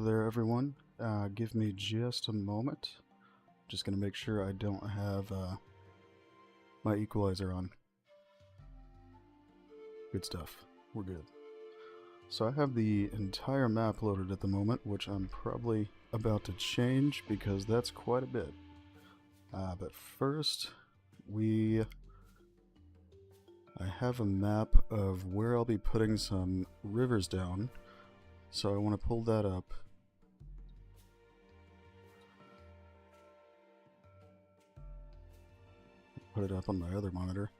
There, everyone. Give me just a moment. Just gonna make sure I don't have my equalizer on. Good stuff. We're good. So I have the entire map loaded at the moment, which I'm probably about to change because that's quite a bit. But first, I have a map of where I'll be putting some rivers down. So I want to pull that up. Put it up on my other monitor.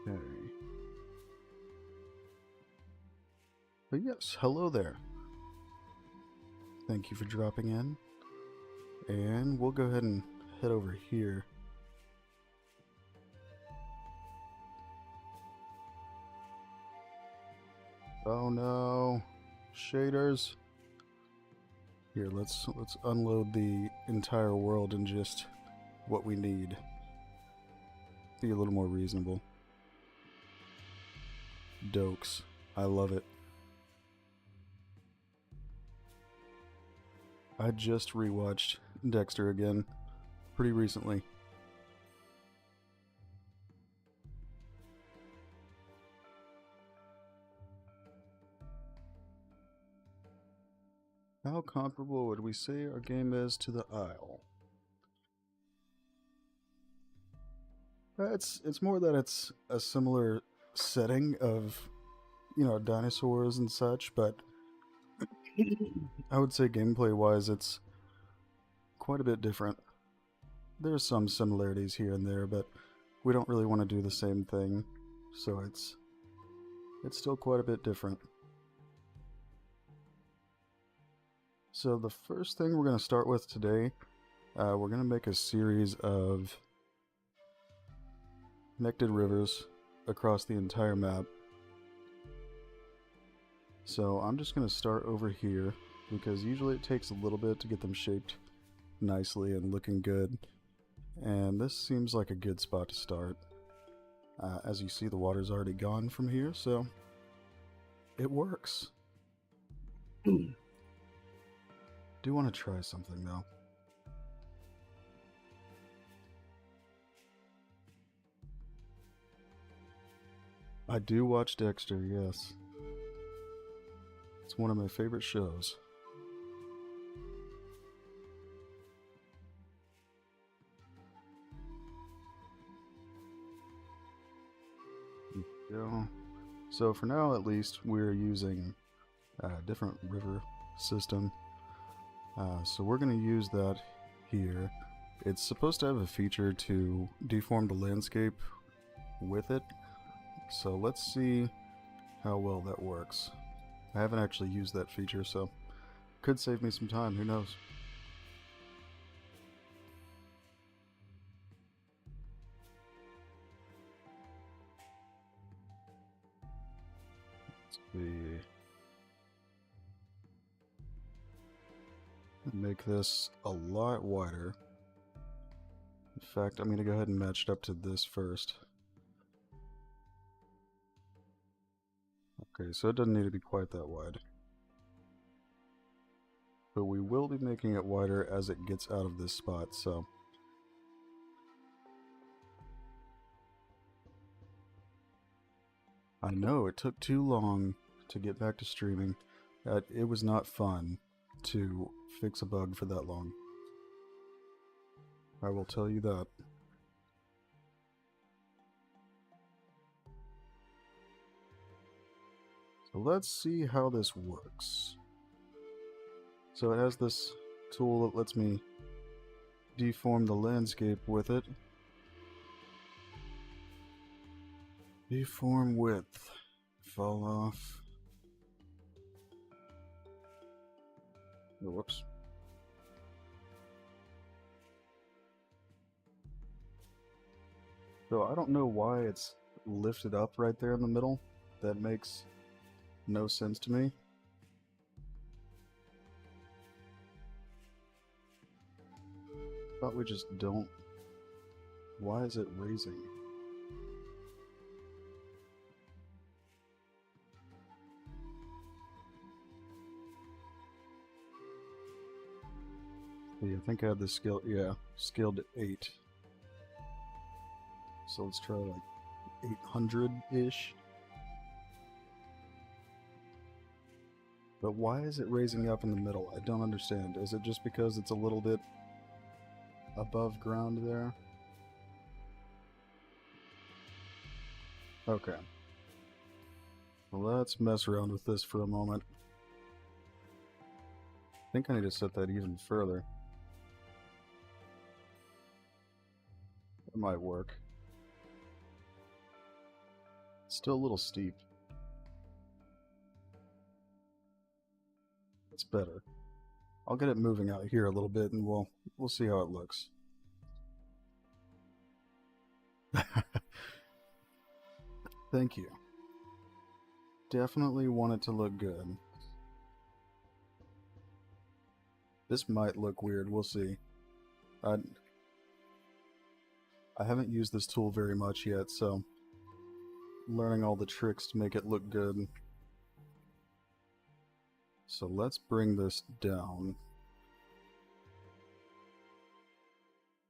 Okay. But yes, hello there. Thank you for dropping in. And we'll go ahead and head over here. Oh no, shaders. Here, let's unload the entire world and just what we need. Be a little more reasonable. Dokes. I love it. I just rewatched Dexter again pretty recently. How comparable would we say our game is to the Isle? It's more that it's a similar setting of, you know, dinosaurs and such, but I would say gameplay-wise it's quite a bit different. There's some similarities here and there, but we don't really want to do the same thing, so it's still quite a bit different. So the first thing we're going to start with today, we're going to make a series of connected rivers across the entire map. So I'm just going to start over here, because usually it takes a little bit to get them shaped nicely and looking good. And this seems like a good spot to start. As you see, the water's already gone from here, so it works. Do want to try something though. I do watch Dexter, yes. It's one of my favorite shows. Yeah. So for now, at least, we're using a different river system. So we're going to use that here. It's supposed to have a feature to deform the landscape with it. So let's see how well that works. I haven't actually used that feature, so could save me some time, who knows. Let's see. Make this a lot wider. In fact, I'm going to go ahead and match it up to this first. Okay, so it doesn't need to be quite that wide. But we will be making it wider as it gets out of this spot, so... I know, it took too long to get back to streaming. It was not fun to fix a bug for that long. I will tell you that. So let's see how this works. So it has this tool that lets me deform the landscape with it. Deform width. Fall off. Oh, whoops. So I don't know why it's lifted up right there in the middle. That makes no sense to me. Thought we just don't Why is it raising? Yeah, I think I had the skill, yeah, scaled to 8. So let's try like 800-ish. But why is it raising up in the middle? I don't understand. Is it just because it's a little bit above ground there? Okay. Well, let's mess around with this for a moment. I think I need to set that even further. That might work. It's still a little steep. It's better. I'll get it moving out here a little bit and we'll see how it looks. Thank you. Definitely want it to look good. This might look weird, we'll see. I haven't used this tool very much yet, so learning all the tricks to make it look good. So let's bring this down.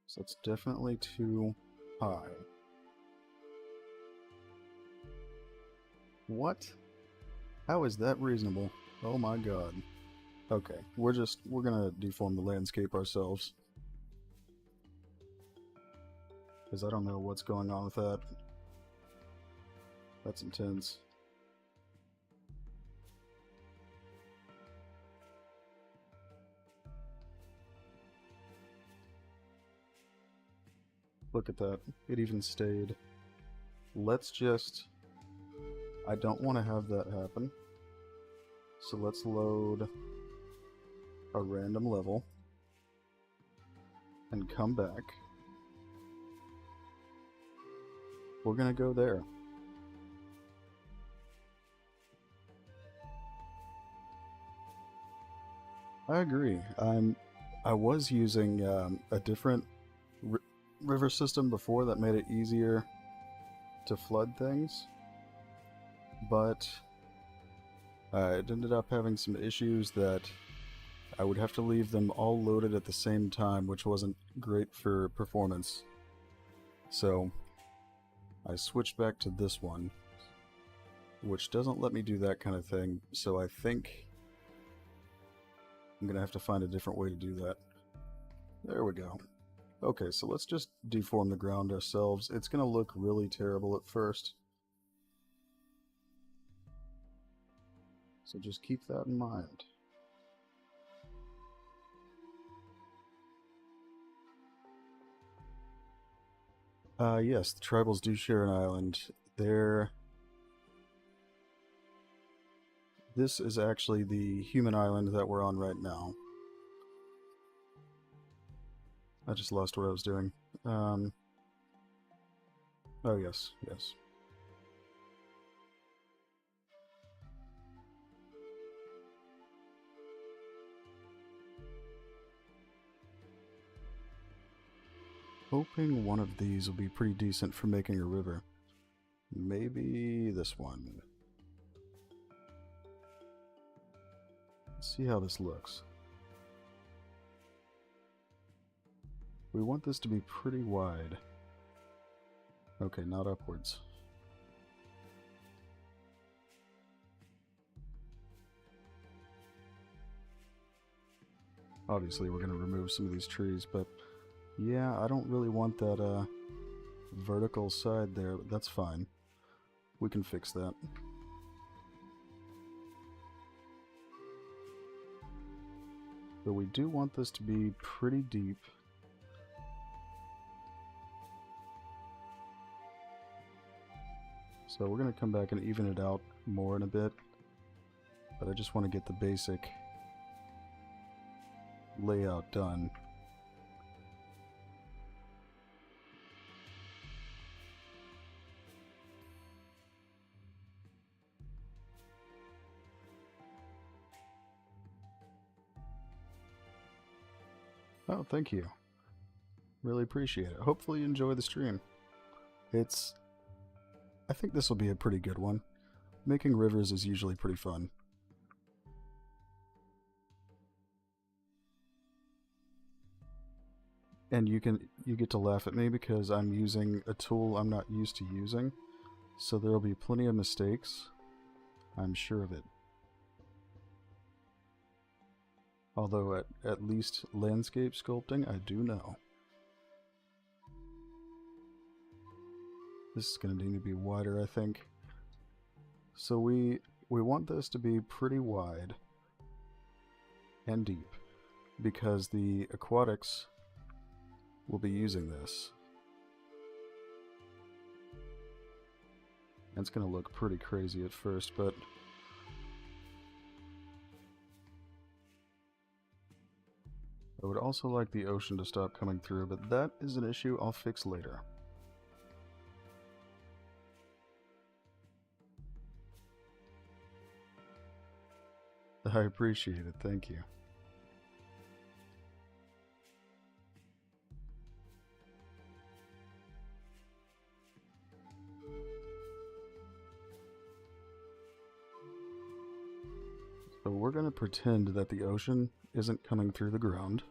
So it's definitely too high. What? How is that reasonable? Oh my god. Okay, we're gonna deform the landscape ourselves. Because I don't know what's going on with that. That's intense. Look at that. It even stayed. Let's just... I don't want to have that happen. So let's load a random level and come back. We're gonna go there. I agree. I was using a different river system before that made it easier to flood things, but it ended up having some issues that I would have to leave them all loaded at the same time, which wasn't great for performance. So I switched back to this one, which doesn't let me do that kind of thing, so I think I'm gonna have to find a different way to do that. There we go. Okay, so let's just deform the ground ourselves. It's gonna look really terrible at first, so just keep that in mind. Yes, the tribals do share an island. This is actually the human island that we're on right now. I just lost what I was doing. Oh yes, yes. Hoping one of these will be pretty decent for making a river. Maybe this one. Let's see how this looks. We want this to be pretty wide. Okay, not upwards. Obviously we're going to remove some of these trees, but yeah, I don't really want that vertical side there, but that's fine. We can fix that. But we do want this to be pretty deep. So we're going to come back and even it out more in a bit. But I just want to get the basic layout done. Oh, thank you. Really appreciate it. Hopefully you enjoy the stream. I think this will be a pretty good one. Making rivers is usually pretty fun. And you get to laugh at me because I'm using a tool I'm not used to using. So there'll be plenty of mistakes. I'm sure of it. Although at least landscape sculpting, I do know. This is going to need to be wider, I think. So we want this to be pretty wide and deep because the aquatics will be using this. And it's going to look pretty crazy at first, but I would also like the ocean to stop coming through, but that is an issue I'll fix later. I appreciate it, thank you. So we're going to pretend that the ocean isn't coming through the ground.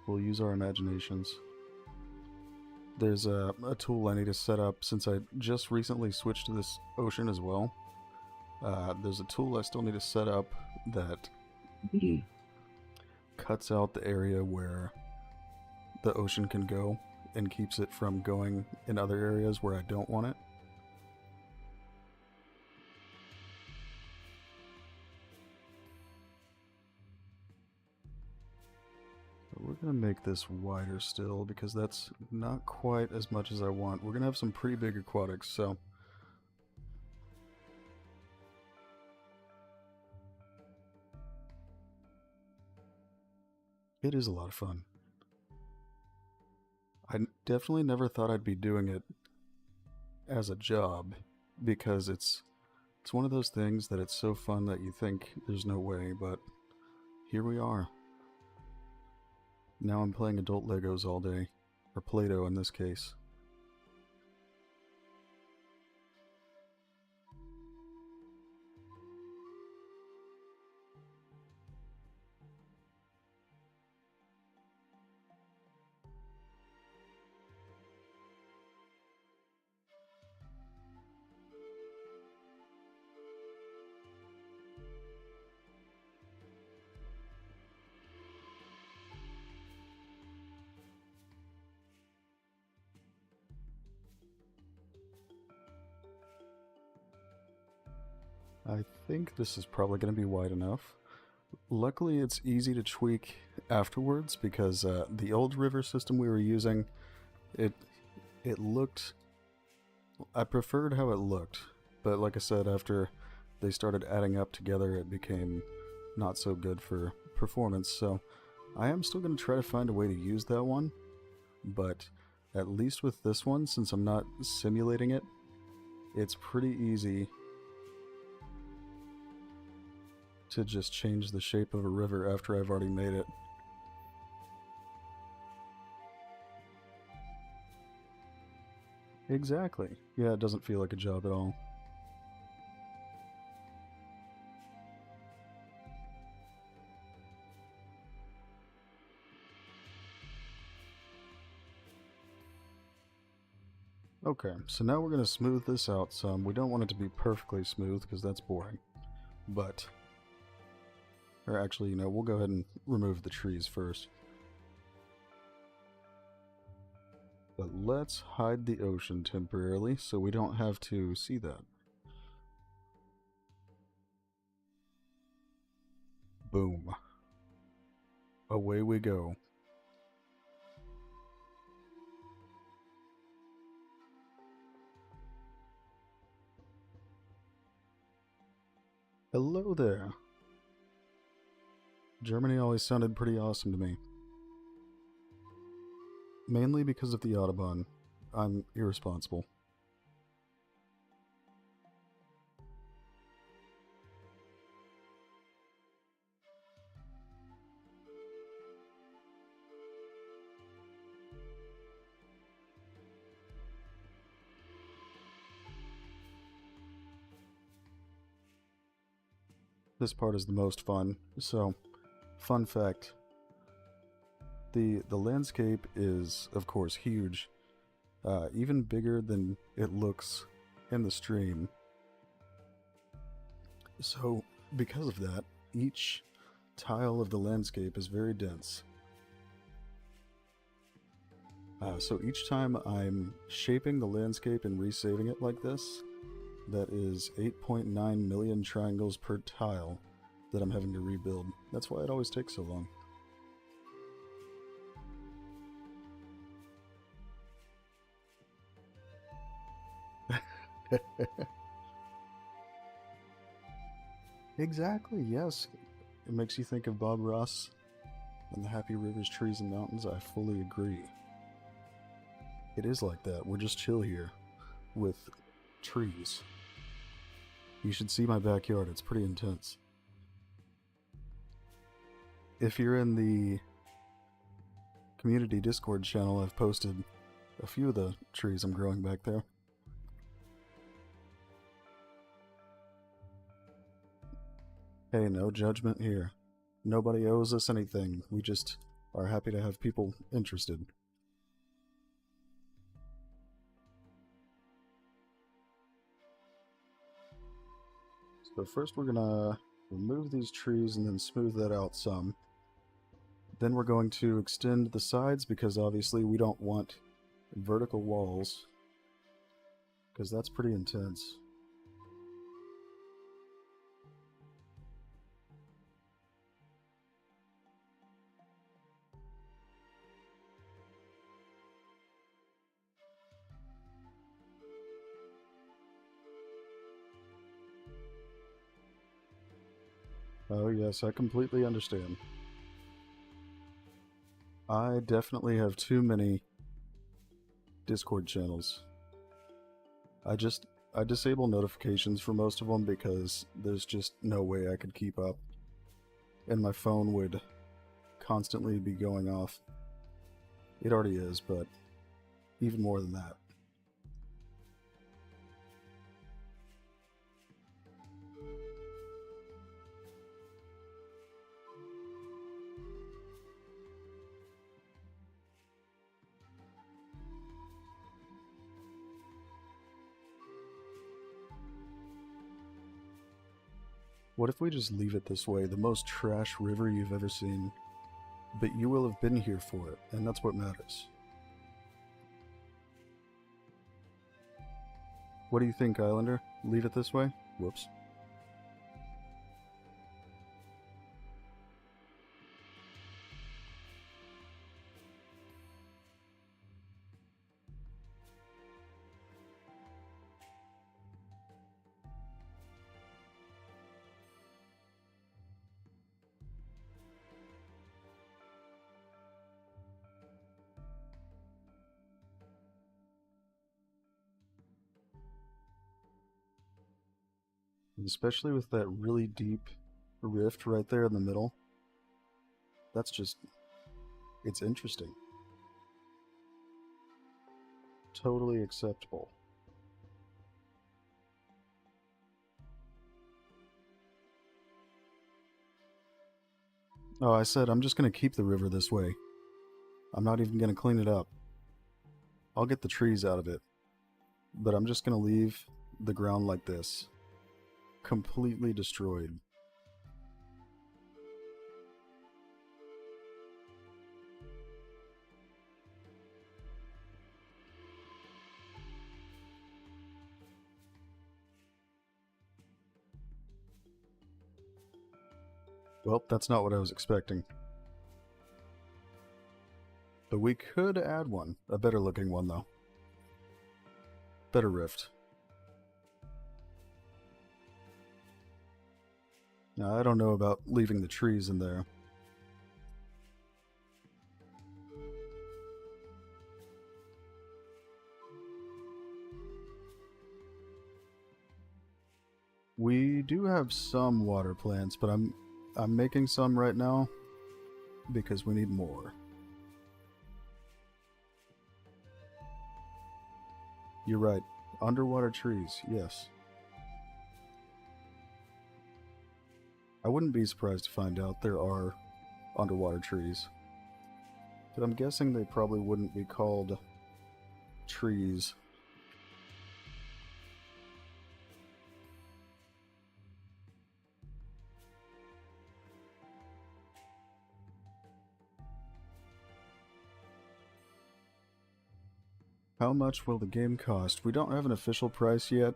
We'll use our imaginations. There's a tool I need to set up since I just recently switched to this ocean as well. There's a tool I still need to set up that cuts out the area where the ocean can go and keeps it from going in other areas where I don't want it. We're going to make this wider still because that's not quite as much as I want. We're going to have some pretty big aquatics, so it is a lot of fun. I definitely never thought I'd be doing it as a job because it's one of those things that it's so fun that you think there's no way, but here we are. Now I'm playing adult Legos all day, or Play-Doh in this case. I think this is probably going to be wide enough. Luckily, it's easy to tweak afterwards because the old river system we were using, it looked... I preferred how it looked, but like I said, after they started adding up together, it became not so good for performance, so I am still going to try to find a way to use that one, but at least with this one, since I'm not simulating it, it's pretty easy to just change the shape of a river after I've already made it. Exactly. Yeah, it doesn't feel like a job at all. Okay, so now we're going to smooth this out some. We don't want it to be perfectly smooth because that's boring. But... or actually, you know, we'll go ahead and remove the trees first. But let's hide the ocean temporarily so we don't have to see that. Boom. Away we go. Hello there. Germany always sounded pretty awesome to me. Mainly because of the Autobahn. I'm irresponsible. this part is the most fun. So, fun fact, the landscape is, of course, huge, even bigger than it looks in the stream. So, because of that, each tile of the landscape is very dense. So each time I'm shaping the landscape and resaving it like this, that is 8.9 million triangles per tile that I'm having to rebuild. That's why it always takes so long. Exactly, yes. It makes you think of Bob Ross and the Happy Rivers, Trees, and Mountains. I fully agree. It is like that. We're just chill here with trees. You should see my backyard. It's pretty intense. If you're in the community Discord channel, I've posted a few of the trees I'm growing back there. Hey, no judgment here. Nobody owes us anything. We just are happy to have people interested. So first we're gonna remove these trees and then smooth that out some. Then we're going to extend the sides because obviously we don't want vertical walls, because that's pretty intense. Oh yes, I completely understand. I definitely have too many Discord channels. I disable notifications for most of them because there's just no way I could keep up. And my phone would constantly be going off. It already is, but even more than that. What if we just leave it this way? The most trash river you've ever seen. But you will have been here for it, and that's what matters. What do you think, Islander? Leave it this way? Whoops. Especially with that really deep rift right there in the middle. That's just... it's interesting. Totally acceptable. Oh, I said I'm just going to keep the river this way. I'm not even going to clean it up. I'll get the trees out of it. But I'm just going to leave the ground like this. Completely destroyed. Well, that's not what I was expecting. But we could add one. A better looking one, though. Better rift. Now, I don't know about leaving the trees in there. We do have some water plants, but I'm making some right now because we need more. You're right. Underwater trees, yes. I wouldn't be surprised to find out there are underwater trees. But I'm guessing they probably wouldn't be called trees. How much will the game cost? We don't have an official price yet,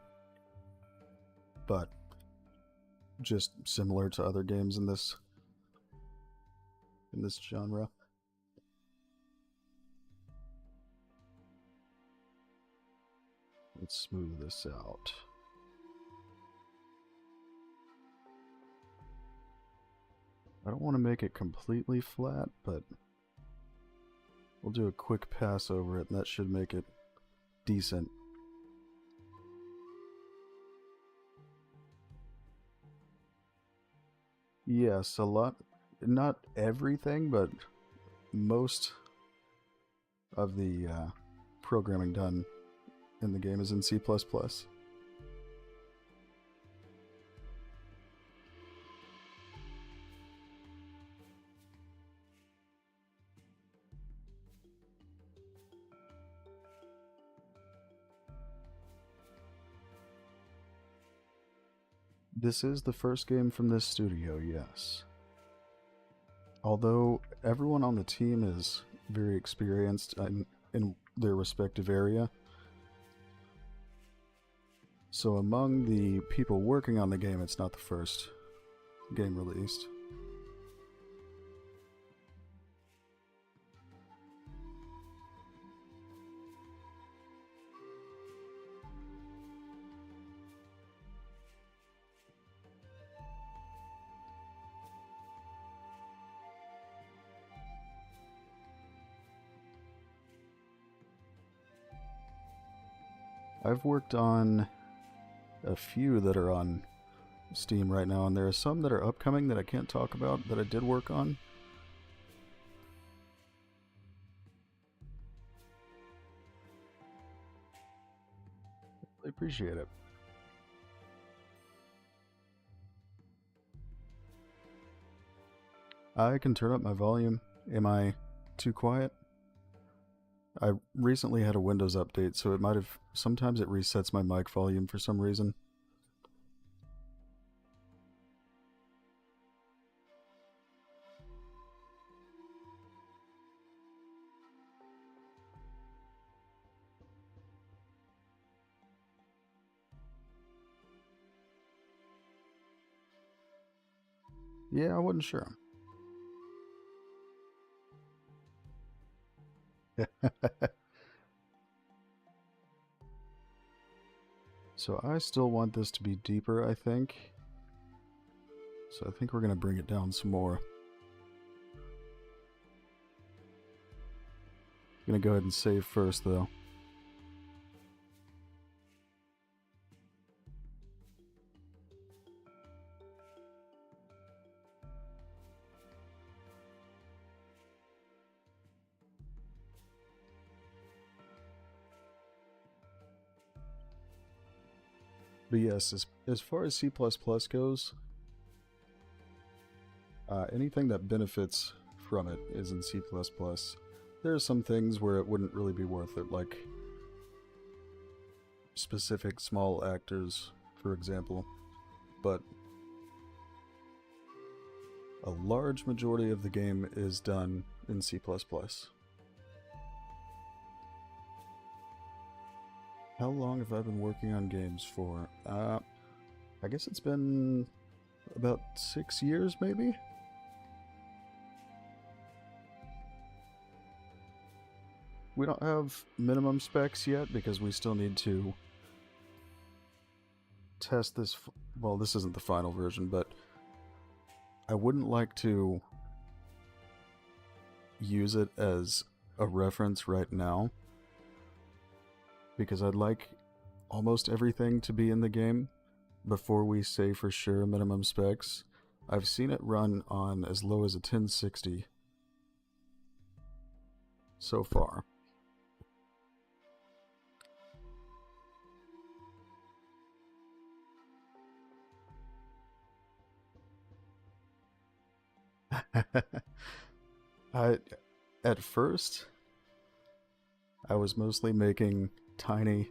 but just similar to other games in this genre. Let's smooth this out. I don't want to make it completely flat, but we'll do a quick pass over it, and that should make it decent. Yes, a lot. Not everything, but most of the programming done in the game is in C++. This is the first game from this studio, yes. Although everyone on the team is very experienced in their respective area. So among the people working on the game, it's not the first game released. I've worked on a few that are on Steam right now, and there are some that are upcoming that I can't talk about that I did work on. I appreciate it. I can turn up my volume. Am I too quiet? I recently had a Windows update, so it might have... Sometimes it resets my mic volume for some reason. Yeah, I wasn't sure. So I still want this to be deeper, I think. So I think we're going to bring it down some more. I'm going to go ahead and save first, though. But yes, as far as C++ goes, anything that benefits from it is in C++. There are some things where it wouldn't really be worth it, like specific small actors, for example, but a large majority of the game is done in C++. How long have I been working on games for? I guess it's been about 6 years, maybe? We don't have minimum specs yet because we still need to test this. Well, this isn't the final version, but I wouldn't like to use it as a reference right now because I'd like almost everything to be in the game before we say for sure minimum specs. I've seen it run on as low as a 1060 so far. I at first I was mostly making tiny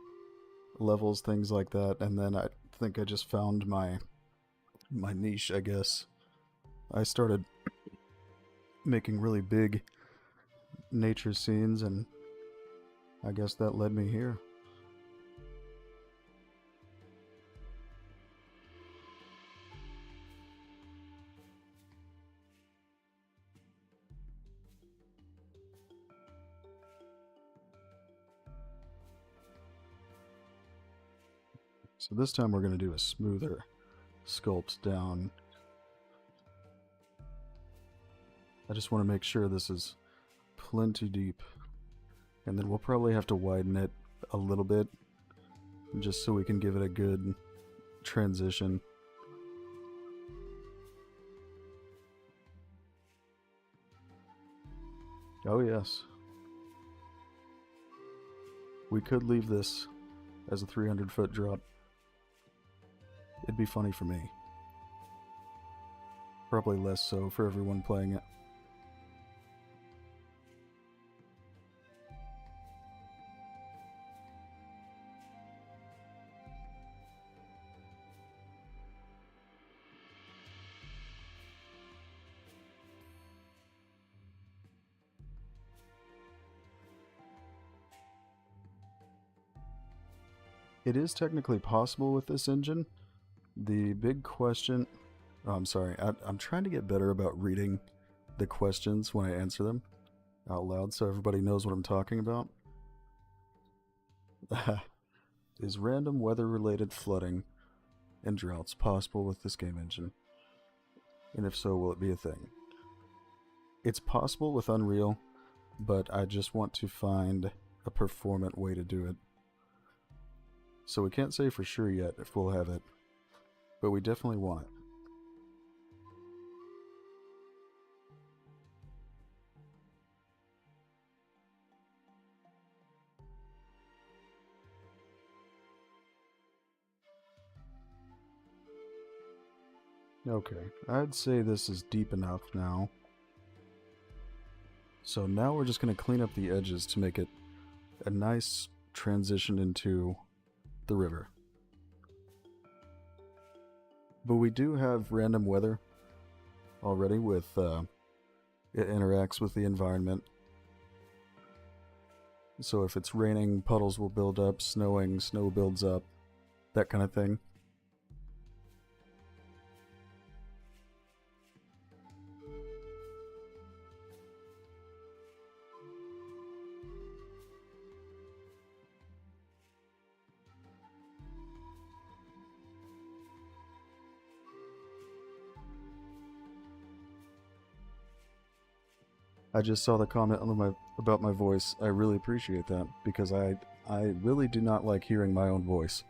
levels, things like that, and then I think I just found my niche, I guess. I started making really big nature scenes, and I guess that led me here. So this time we're going to do a smoother sculpt down. I just want to make sure this is plenty deep. And then we'll probably have to widen it a little bit, just so we can give it a good transition. Oh yes. We could leave this as a 300-foot drop. It'd be funny for me. Probably less so for everyone playing it. It is technically possible with this engine. The big question... Oh, I'm sorry. I'm trying to get better about reading the questions when I answer them out loud so everybody knows what I'm talking about. Is random weather-related flooding and droughts possible with this game engine? And if so, will it be a thing? It's possible with Unreal, but I just want to find a performant way to do it. So we can't say for sure yet if we'll have it, but we definitely want it. Okay, I'd say this is deep enough now. So now we're just going to clean up the edges to make it a nice transition into the river. But we do have random weather already with, it interacts with the environment. So if it's raining, puddles will build up, snowing, snow builds up, that kind of thing. I just saw the comment on about my voice. I really appreciate that, because I really do not like hearing my own voice.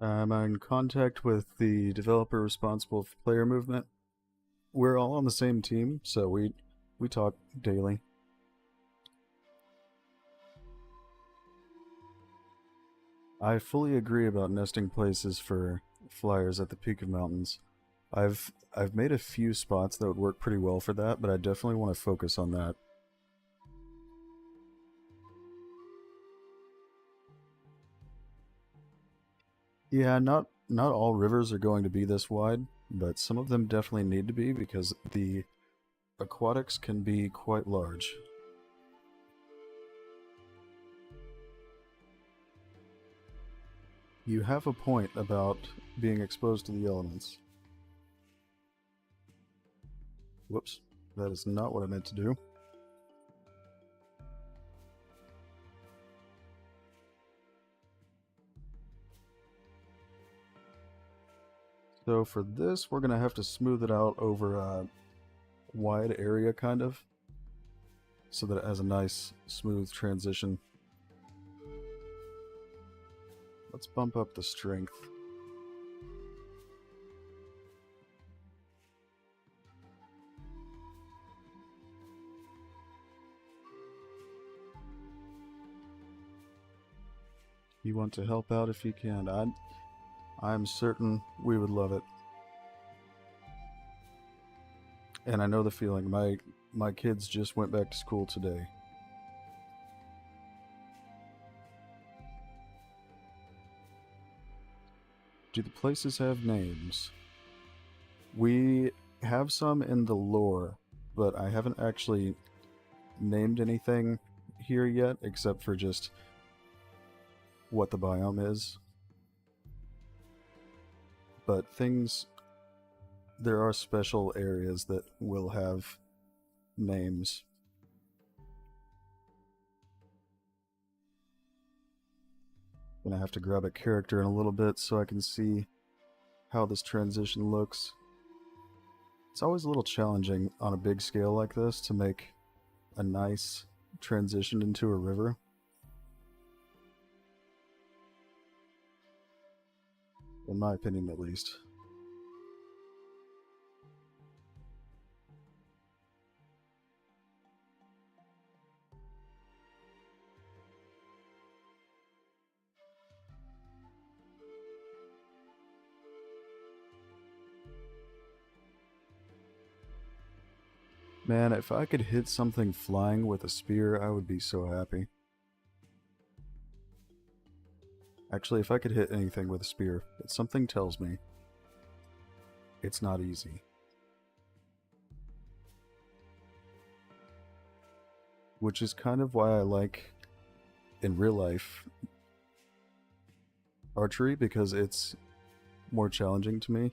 I'm in contact with the developer responsible for player movement. We're all on the same team, so we talk daily. I fully agree about nesting places for flyers at the peak of mountains. I've made a few spots that would work pretty well for that, but I definitely want to focus on that. Yeah, not all rivers are going to be this wide, but some of them definitely need to be because the aquatics can be quite large. You have a point about being exposed to the elements. Whoops, that is not what I meant to do. So for this, we're going to have to smooth it out over wide area, kind of, so that it has a nice, smooth transition. Let's bump up the strength. You want to help out if you can. I'm certain we would love it. And I know the feeling. My kids just went back to school today. Do the places have names? We have some in the lore, but I haven't actually named anything here yet, except for just what the biome is. But there are special areas that will have names. Gonna have to grab a character in a little bit so I can see how this transition looks. It's always a little challenging on a big scale like this to make a nice transition into a river. In my opinion, at least. Man, if I could hit something flying with a spear, I would be so happy. Actually, if I could hit anything with a spear, but something tells me it's not easy. Which is kind of why I like, in real life, archery, because it's more challenging to me.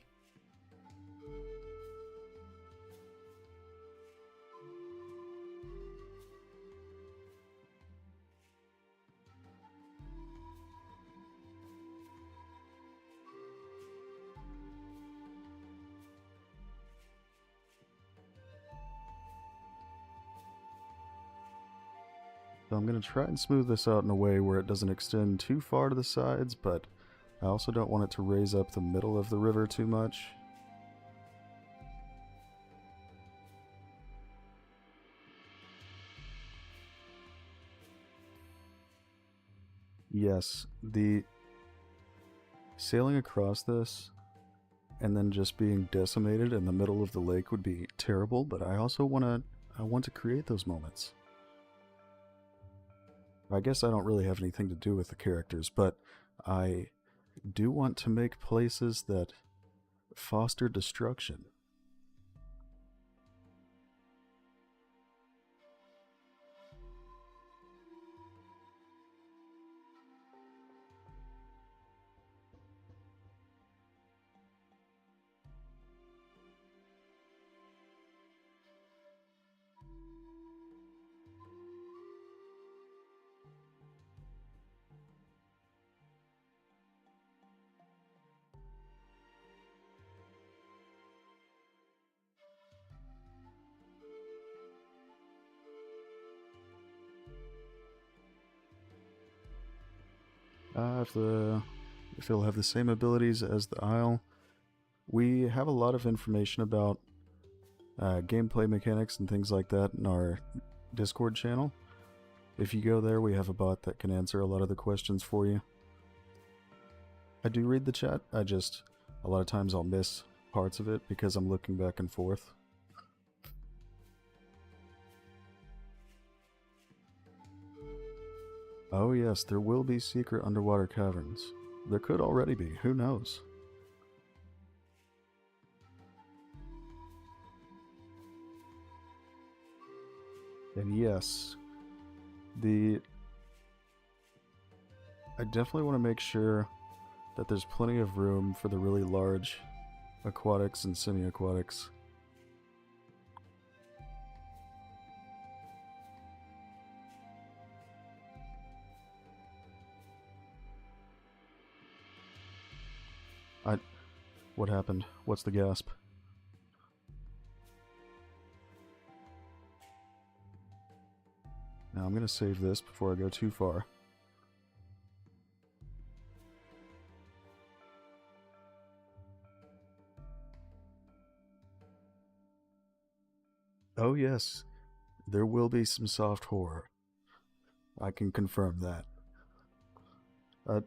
So I'm going to try and smooth this out in a way where it doesn't extend too far to the sides, but I also don't want it to raise up the middle of the river too much. Yes, the sailing across this and then just being decimated in the middle of the lake would be terrible, but I also want to create those moments. I guess I don't really have anything to do with the characters, but I do want to make places that foster destruction. If they'll have the same abilities as the Isle. We have a lot of information about gameplay mechanics and things like that in our Discord channel. If you go there, we have a bot that can answer a lot of the questions for you. I do read the chat, a lot of times I'll miss parts of it because I'm looking back and forth. Oh yes, there will be secret underwater caverns. There could already be, who knows? And yes, I definitely want to make sure that there's plenty of room for the really large aquatics and semi-aquatics. What happened? What's the gasp? I'm going to save this before I go too far. Oh yes, there will be some soft horror. I can confirm that. Uh,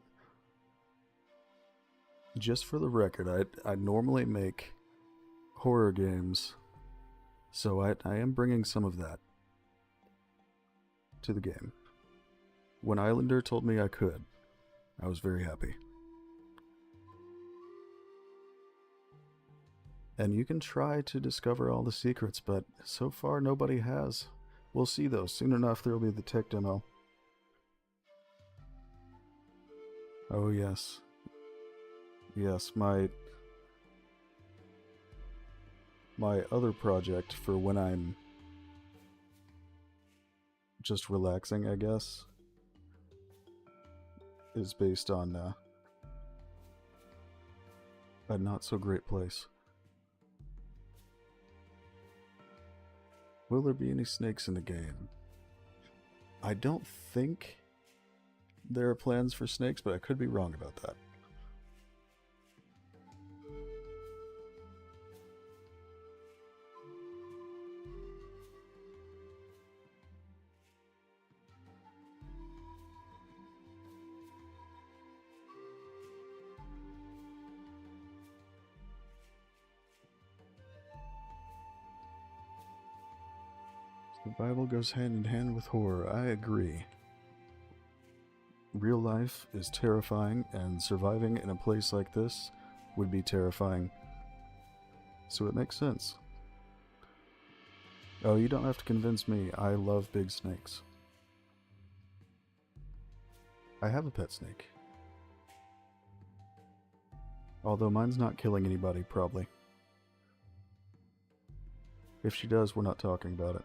just for the record, I normally make horror games, so I am bringing some of that to the game. When Islander told me I could, I was very happy. And you can try to discover all the secrets, but so far nobody has. We'll see though, soon enough there will be the tech demo. Oh yes. Yes, my other project for when I'm just relaxing, I guess, is based on a not so great place. Will there be any snakes in the game? I don't think there are plans for snakes, but I could be wrong about that. Survival goes hand in hand with horror. I agree. Real life is terrifying, and surviving in a place like this would be terrifying. So it makes sense. Oh, you don't have to convince me. I love big snakes. I have a pet snake. Although mine's not killing anybody, probably. If she does, we're not talking about it.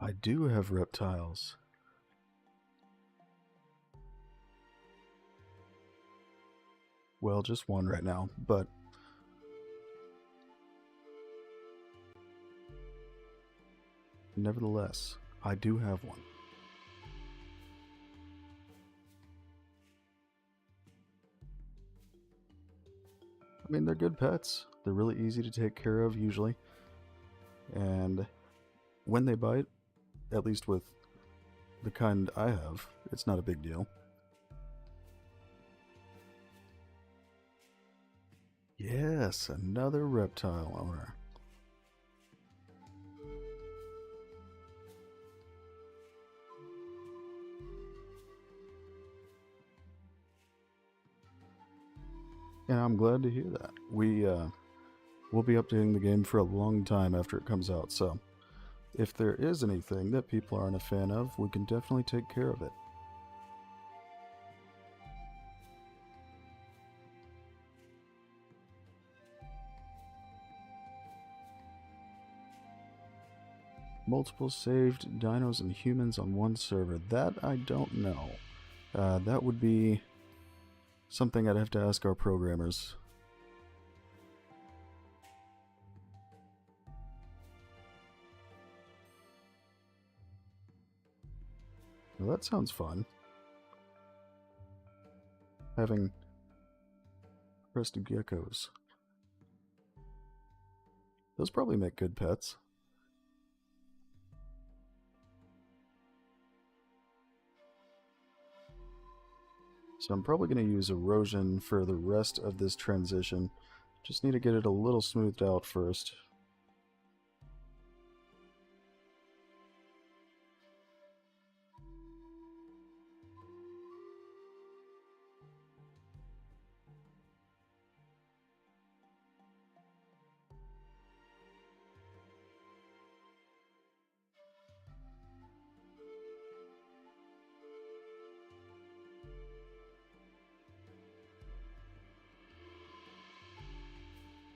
I do have reptiles. Well, just one right now, but nevertheless, I do have one. I mean, they're good pets. They're really easy to take care of, usually. And when they bite, at least with the kind I have, it's not a big deal. Yes, another reptile owner. And I'm glad to hear that. We'll be updating the game for a long time after it comes out, so if there is anything that people aren't a fan of, we can definitely take care of it. Multiple saved dinos and humans on one server. That I don't know. That would be something I'd have to ask our programmers. Well, that sounds fun. Having crested geckos. Those probably make good pets. So I'm probably going to use erosion for the rest of this transition. Just need to get it a little smoothed out first.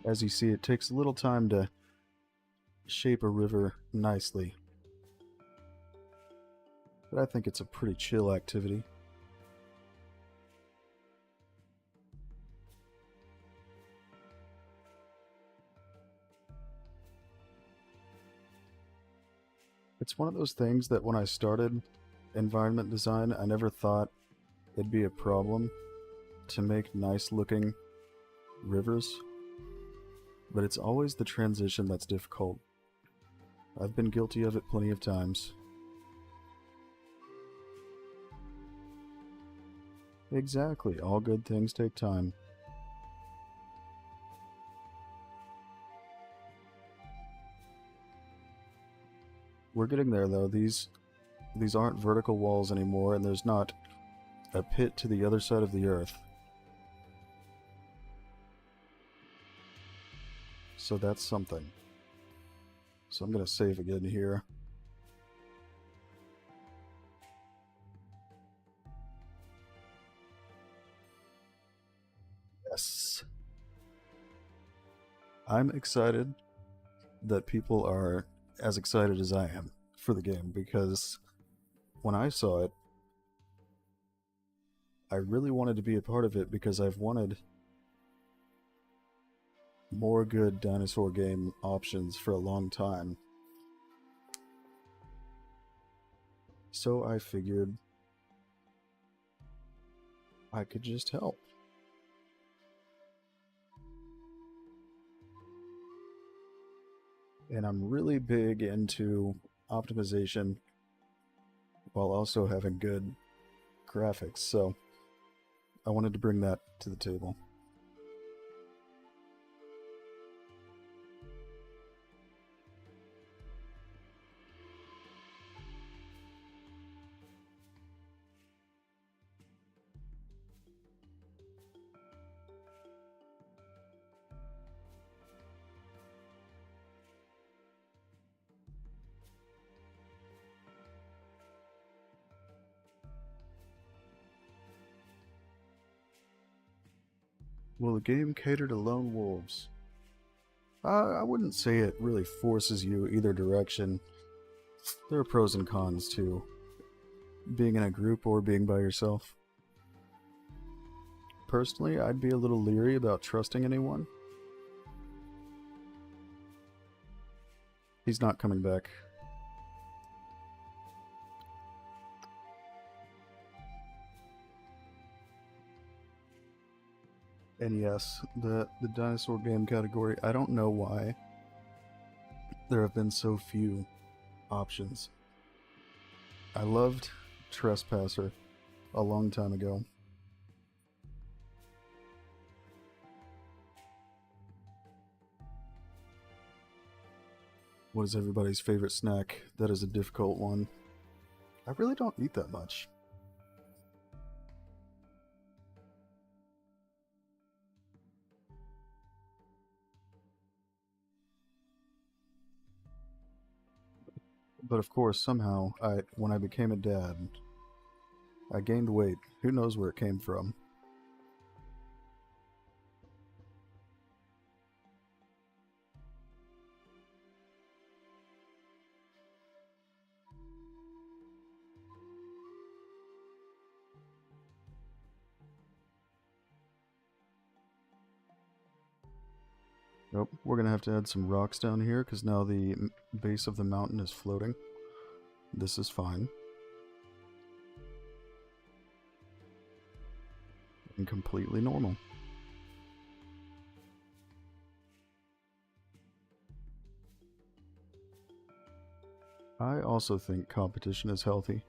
As you see, it takes a little time to shape a river nicely, but I think it's a pretty chill activity. It's one of those things that when I started environment design, I never thought it'd be a problem to make nice looking rivers, but it's always the transition that's difficult. I've been guilty of it plenty of times. Exactly, all good things take time. We're getting there though. These aren't vertical walls anymore, and there's not a pit to the other side of the earth. So that's something. So I'm gonna save again here. Yes. I'm excited that people are as excited as I am for the game, because when I saw it, I really wanted to be a part of it because I've wanted more good dinosaur game options for a long time. So I figured I could just help. And I'm really big into optimization while also having good graphics, so I wanted to bring that to the table. Will the game cater to lone wolves? I wouldn't say it really forces you either direction. There are pros and cons to being in a group or being by yourself. Personally, I'd be a little leery about trusting anyone. He's not coming back. And yes, the dinosaur game category, I don't know why there have been so few options. I loved Trespasser a long time ago. What is everybody's favorite snack? That is a difficult one. I really don't eat that much. But of course, somehow, when I became a dad, I gained weight. Who knows where it came from? Nope, we're gonna have to add some rocks down here because now the base of the mountain is floating. This is fine. And completely normal. I also think competition is healthy.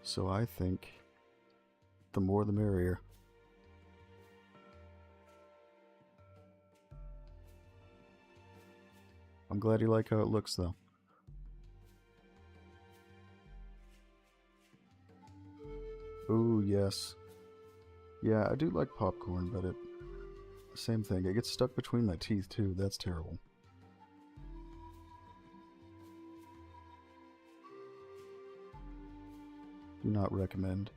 So I think the more the merrier. I'm glad you like how it looks though. Ooh, yes. Yeah, I do like popcorn, but same thing. It gets stuck between my teeth too. That's terrible. Do not recommend.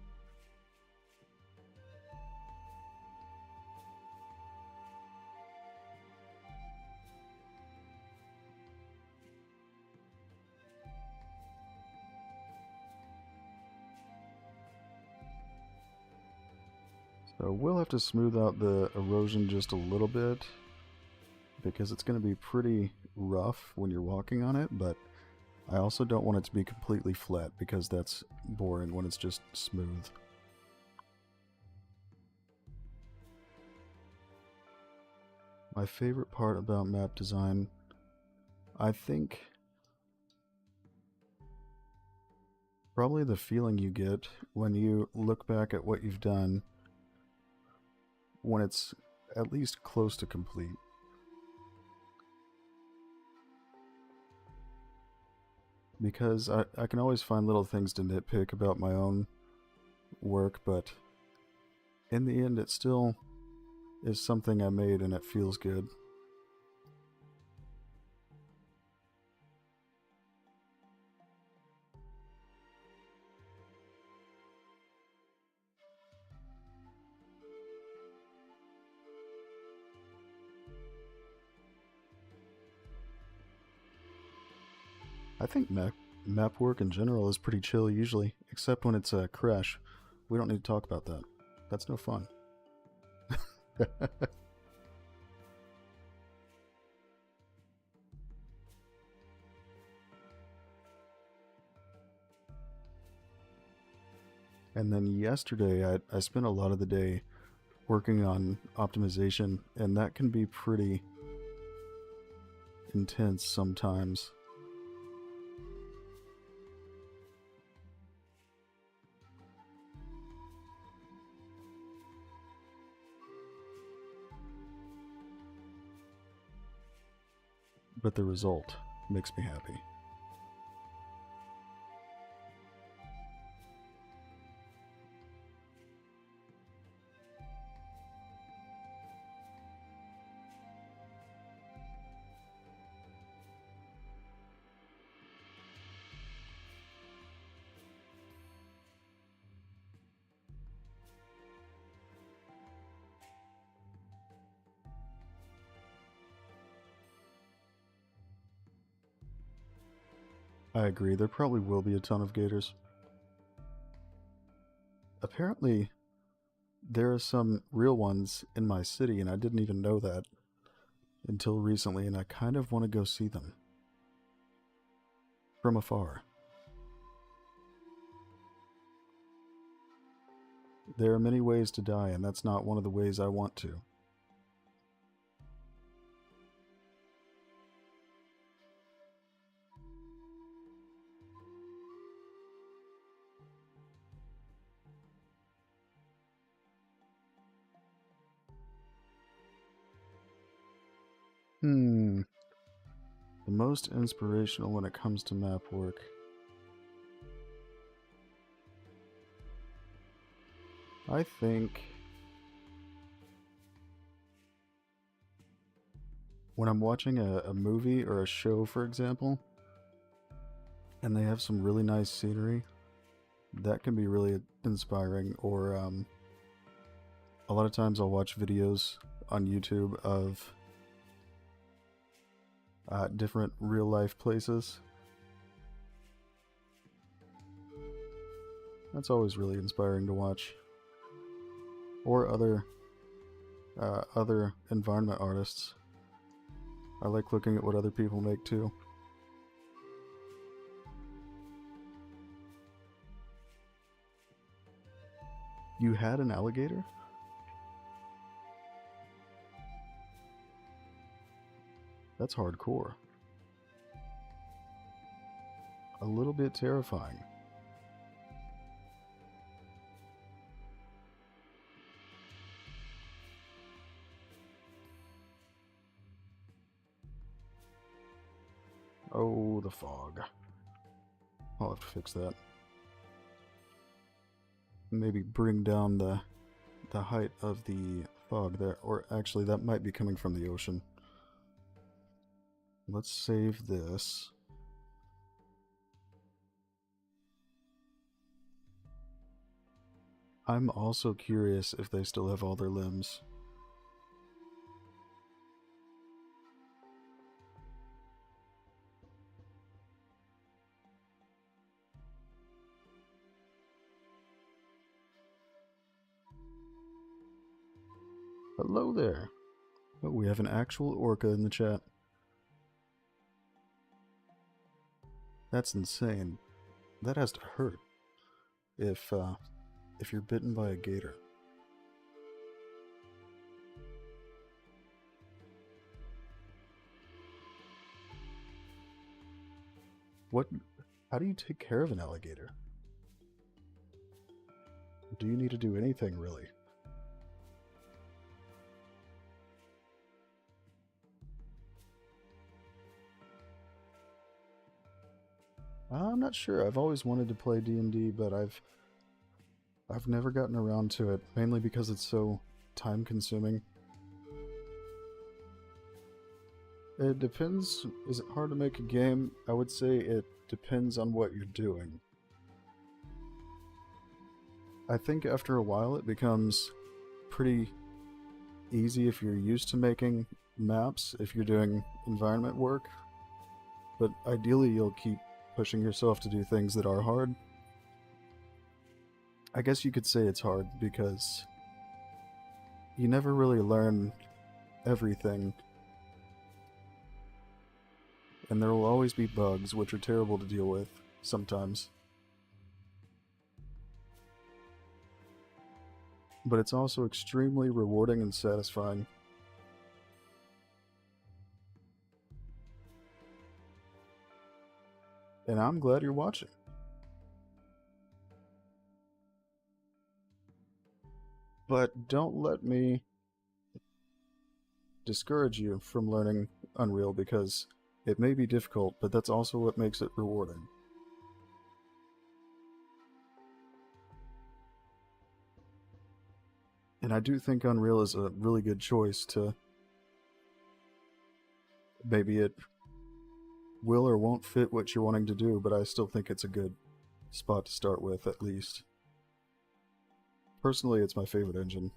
So we'll have to smooth out the erosion just a little bit because it's going to be pretty rough when you're walking on it, but I also don't want it to be completely flat because that's boring when it's just smooth. My favorite part about map design, I think, probably the feeling you get when you look back at what you've done when it's at least close to complete. Because I can always find little things to nitpick about my own work, but in the end it still is something I made and it feels good. I think map work in general is pretty chill usually, except when it's a crash. We don't need to talk about that. That's no fun. And then yesterday, I spent a lot of the day working on optimization, and that can be pretty intense sometimes. But the result makes me happy. I agree, there probably will be a ton of gators. Apparently, there are some real ones in my city, and I didn't even know that until recently, and I kind of want to go see them from afar. There are many ways to die, and that's not one of the ways I want to. The most inspirational when it comes to map work. I think when I'm watching a movie or a show, for example, and they have some really nice scenery, that can be really inspiring. Or a lot of times I'll watch videos on YouTube of different real life places. That's always really inspiring to watch. Or other environment artists. I like looking at what other people make too. You had an alligator? That's hardcore. A little bit terrifying. Oh, the fog. I'll have to fix that. Maybe bring down the height of the fog there. Or actually, that might be coming from the ocean. Let's save this. I'm also curious if they still have all their limbs. Hello there. Oh, we have an actual orca in the chat. That's insane. That has to hurt if you're bitten by a gator. How do you take care of an alligator? Do you need to do anything, really? I'm not sure. I've always wanted to play D&D, but I've never gotten around to it, mainly because it's so time-consuming. It depends. Is it hard to make a game? I would say it depends on what you're doing. I think after a while it becomes pretty easy if you're used to making maps, if you're doing environment work. But ideally you'll keep pushing yourself to do things that are hard. I guess you could say it's hard because you never really learn everything. And there will always be bugs, which are terrible to deal with sometimes. But it's also extremely rewarding and satisfying. And I'm glad you're watching. But don't let me discourage you from learning Unreal, because it may be difficult, but that's also what makes it rewarding. And I do think Unreal is a really good choice to... Maybe it will or won't fit what you're wanting to do, but I still think it's a good spot to start with, at least. Personally, it's my favorite engine.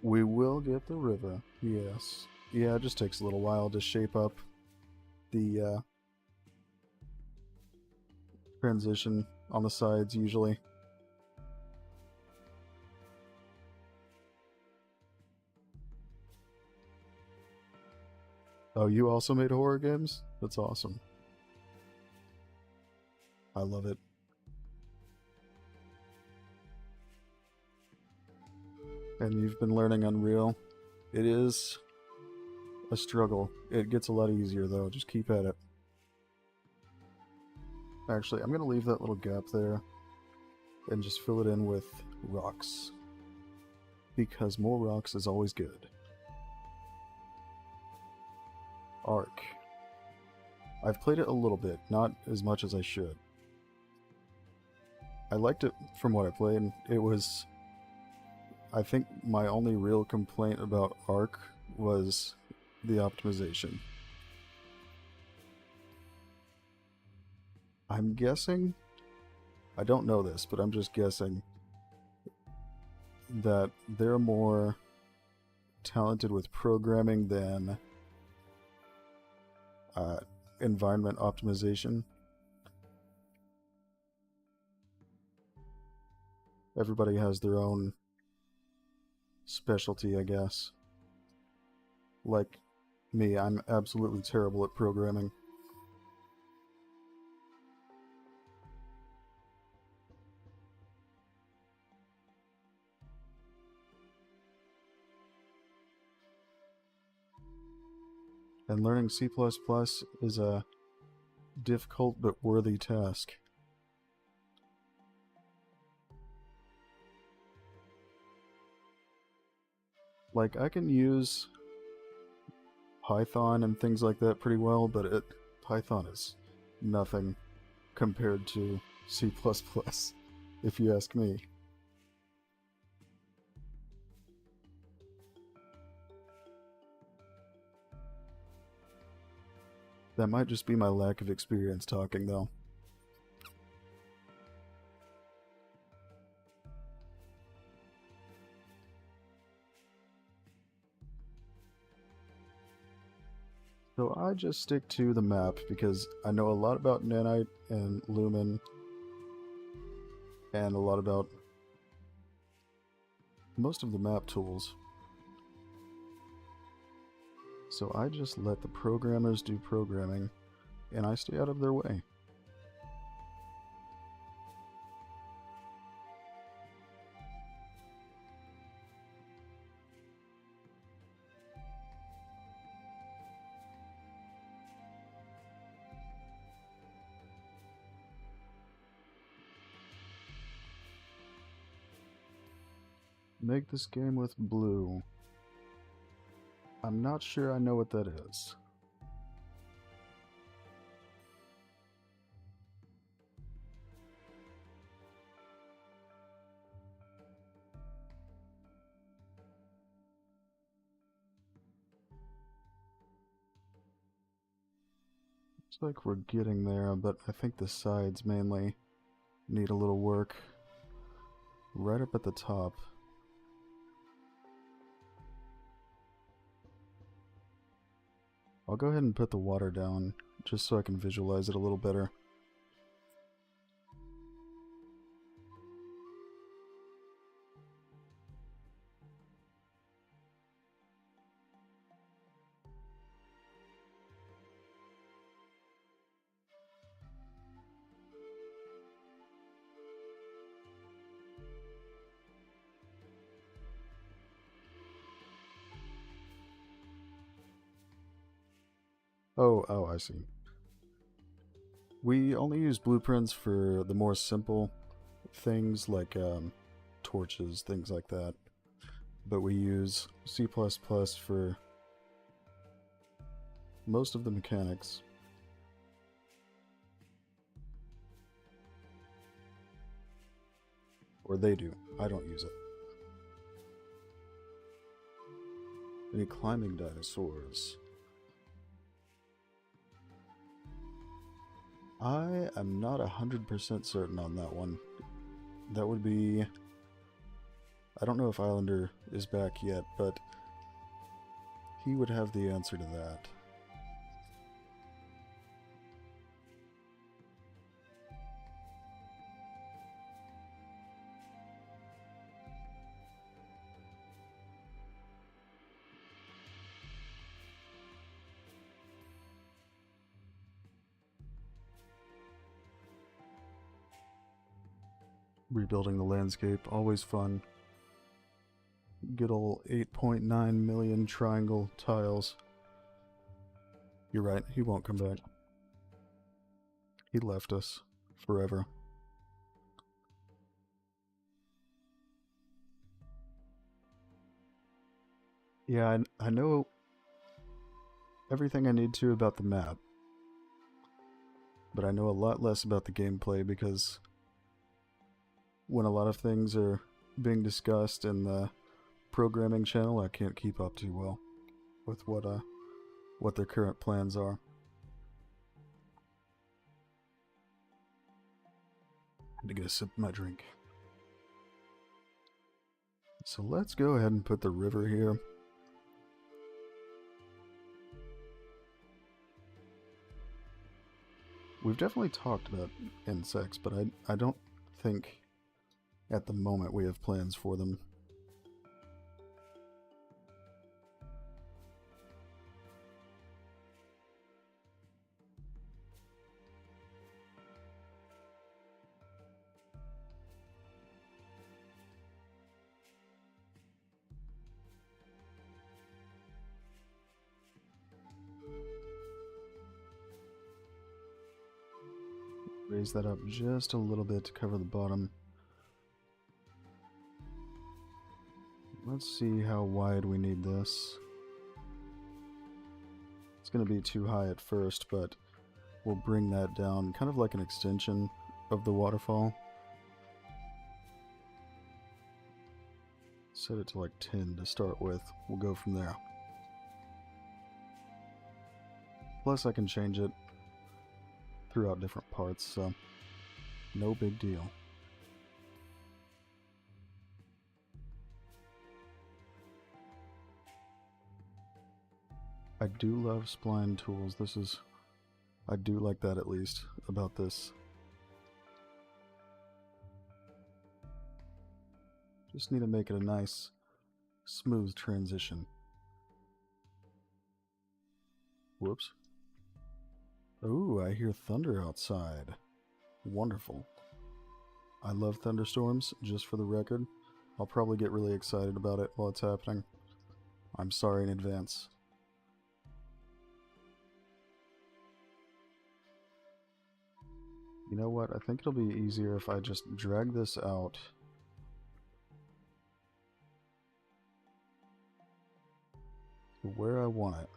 We will get the river, yes. Yeah, it just takes a little while to shape up the transition on the sides, usually. Oh, you also made horror games? That's awesome. I love it. And you've been learning Unreal. It is a struggle. It gets a lot easier, though. Just keep at it. Actually, I'm going to leave that little gap there and just fill it in with rocks, because more rocks is always good. Arc. I've played it a little bit, not as much as I should. I liked it from what I played. It was... I think my only real complaint about Arc was the optimization. I'm guessing, I don't know this, but I'm just guessing that they're more talented with programming than environment optimization. Everybody has their own specialty, I guess. Like me, I'm absolutely terrible at programming. And learning C++ is a difficult but worthy task. Like, I can use Python and things like that pretty well, but Python is nothing compared to C++, if you ask me. That might just be my lack of experience talking, though. So I just stick to the map because I know a lot about nanite and lumen and a lot about most of the map tools. So I just let the programmers do programming and I stay out of their way. Make this game with blue. I'm not sure I know what that is. Looks like we're getting there, but I think the sides mainly need a little work. Right up at the top. I'll go ahead and put the water down, just so I can visualize it a little better. Oh, I see. We only use blueprints for the more simple things like torches, things like that. But we use C++ for most of the mechanics. Or they do. I don't use it. Any climbing dinosaurs? I am not 100% certain on that one. That would be... I don't know if Islander is back yet, but he would have the answer to that. Rebuilding the landscape, always fun. Good old 8.9 million triangle tiles. You're right, he won't come back. He left us forever. Yeah, I know everything I need to about the map, but I know a lot less about the gameplay because when a lot of things are being discussed in the programming channel, I can't keep up too well with what their current plans are. I had to get a sip of my drink. So let's go ahead and put the river here. We've definitely talked about insects, but I don't think at the moment we have plans for them. Raise that up just a little bit to cover the bottom. Let's see how wide we need this. It's going to be too high at first, but we'll bring that down, kind of like an extension of the waterfall. Set it to like 10 to start with. We'll go from there. Plus I can change it throughout different parts, so no big deal. I do love spline tools. I do like that at least about this. Just need to make it a nice, smooth transition. Whoops. Ooh, I hear thunder outside. Wonderful. I love thunderstorms, just for the record. I'll probably get really excited about it while it's happening. I'm sorry in advance. You know what? I think it'll be easier if I just drag this out. To where I want it.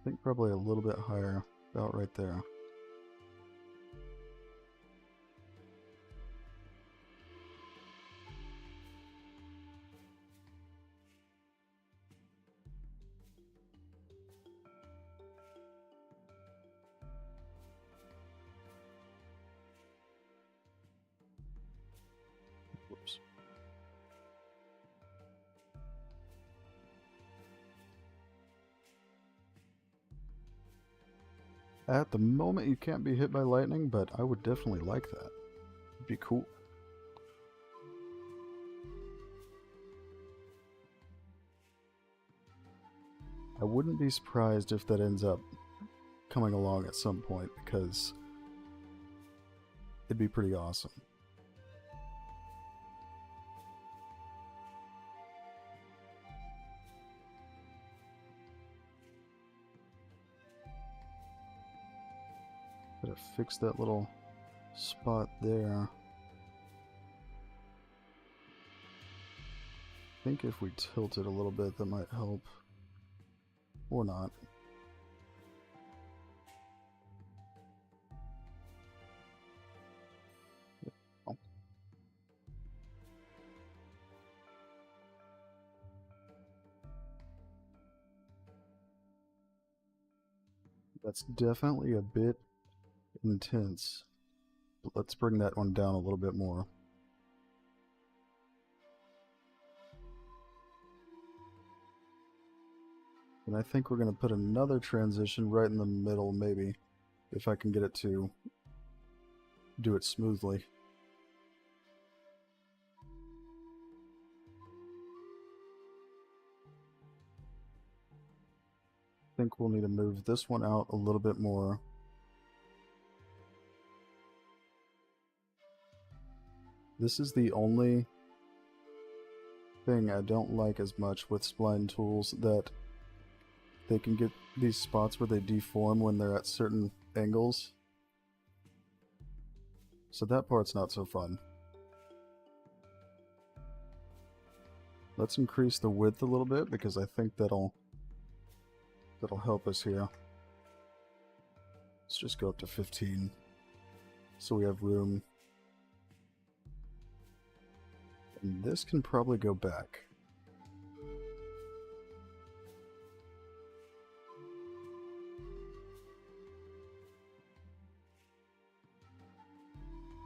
I think probably a little bit higher, about right there. Whoops. At the moment you can't be hit by lightning, but I would definitely like that. It'd be cool. I wouldn't be surprised if that ends up coming along at some point, because it'd be pretty awesome. Gotta fix that little spot there. I think if we tilt it a little bit, that might help. Or not. Oh. That's definitely a bit intense. But let's bring that one down a little bit more. And I think we're going to put another transition right in the middle, maybe, if I can get it to do it smoothly. I think we'll need to move this one out a little bit more. This is the only thing I don't like as much with spline tools, that they can get these spots where they deform when they're at certain angles. So that part's not so fun. Let's increase the width a little bit, because I think that'll help us here. Let's just go up to 15 so we have room. And this can probably go back.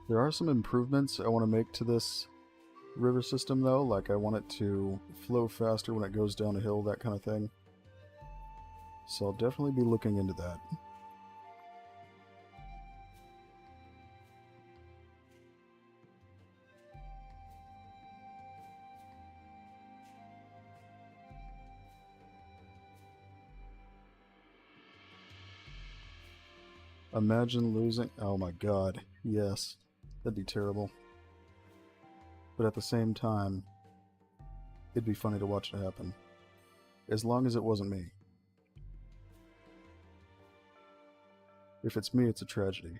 There are some improvements I want to make to this river system though, like I want it to flow faster when it goes down a hill, that kind of thing. So I'll definitely be looking into that. Imagine losing... Oh my god, yes. That'd be terrible. But at the same time, it'd be funny to watch it happen. As long as it wasn't me. If it's me, it's a tragedy.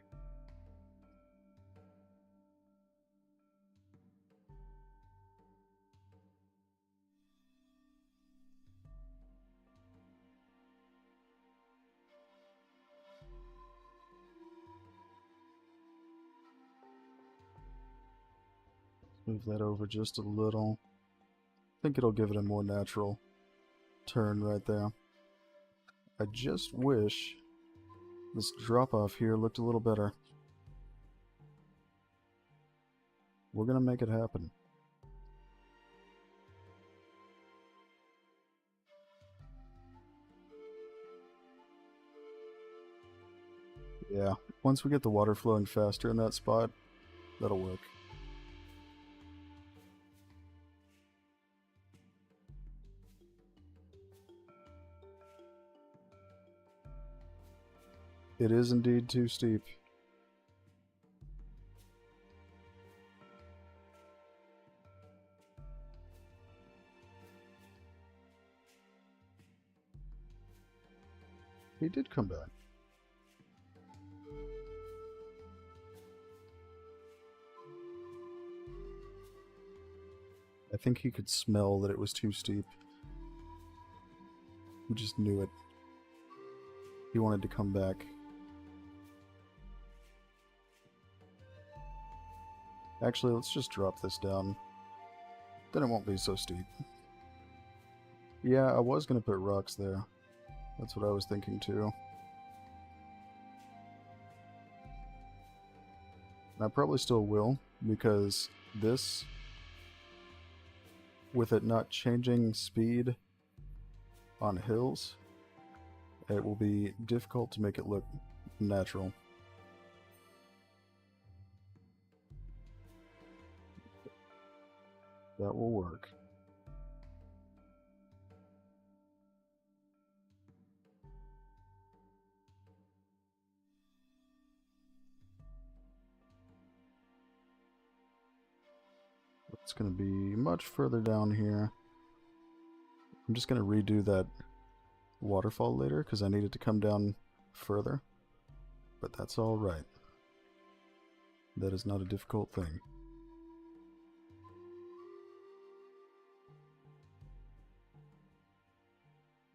Move that over just a little. I think it'll give it a more natural turn right there. I just wish this drop-off here looked a little better. We're gonna make it happen. Yeah, once we get the water flowing faster in that spot, that'll work. It is indeed too steep. He did come back. I think he could smell that it was too steep. He just knew it. He wanted to come back. Actually, let's just drop this down. Then it won't be so steep. Yeah, I was going to put rocks there. That's what I was thinking too. And I probably still will, because this, with it not changing speed on hills, it will be difficult to make it look natural. That will work. It's going to be much further down here. I'm just going to redo that waterfall later because I need it to come down further. But that's all right. That is not a difficult thing.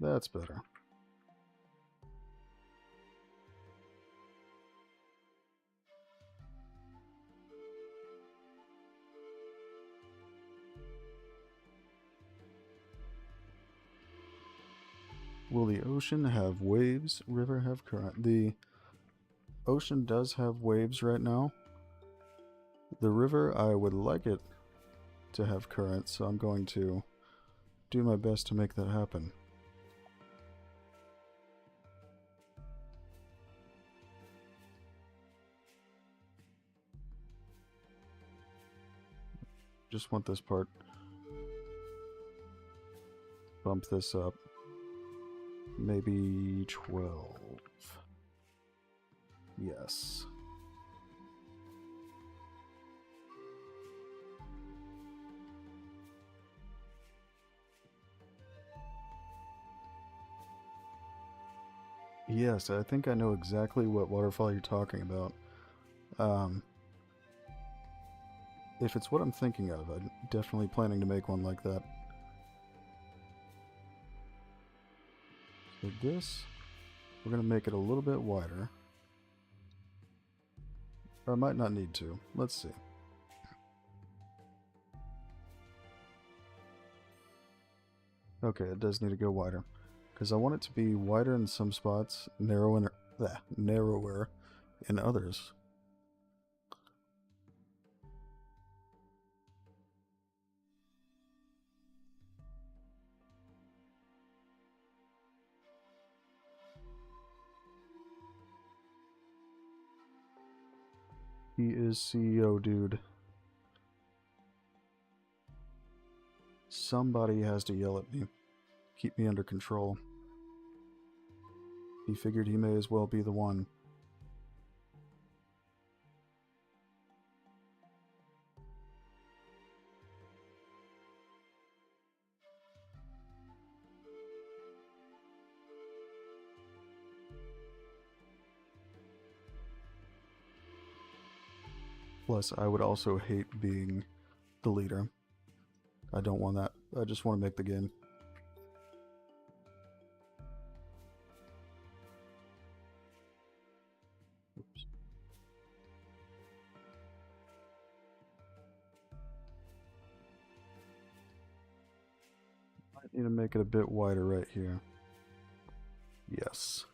That's better. Will the ocean have waves? River have current? The ocean does have waves right now. The river, I would like it to have current, so I'm going to do my best to make that happen. Just want this part. Bump this up. Maybe 12. Yes. Yes, I think I know exactly what waterfall you're talking about. If it's what I'm thinking of, I'm definitely planning to make one like that. Like this, we're going to make it a little bit wider. Or I might not need to. Let's see. Okay, it does need to go wider. Because I want it to be wider in some spots, narrower in others. He is CEO, dude. Somebody has to yell at me. Keep me under control. He figured he may as well be the one. Plus, I would also hate being the leader. I don't want that. I just want to make the game. Oops. I need to make it a bit wider right here. Yes.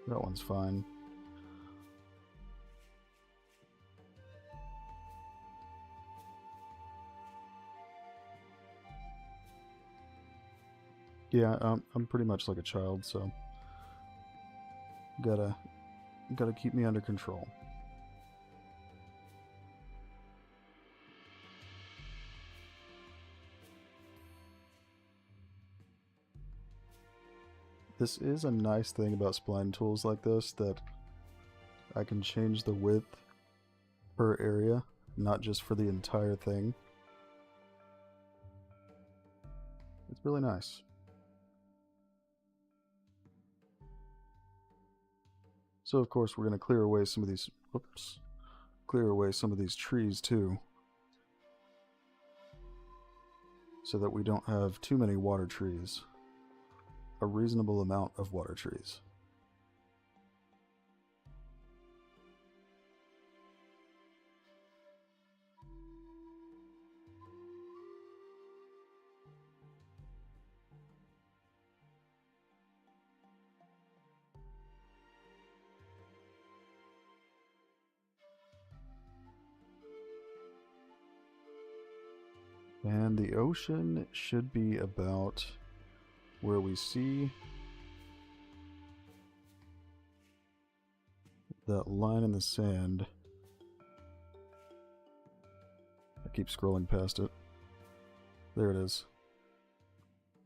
That one's fine. Yeah, I'm pretty much like a child, so gotta keep me under control. This is a nice thing about spline tools like this, that I can change the width per area, not just for the entire thing. It's really nice. So of course we're going to clear away some of these, trees too, so that we don't have too many water trees. A reasonable amount of water trees. And the ocean should be about where we see that line in the sand. I keep scrolling past it. There it is.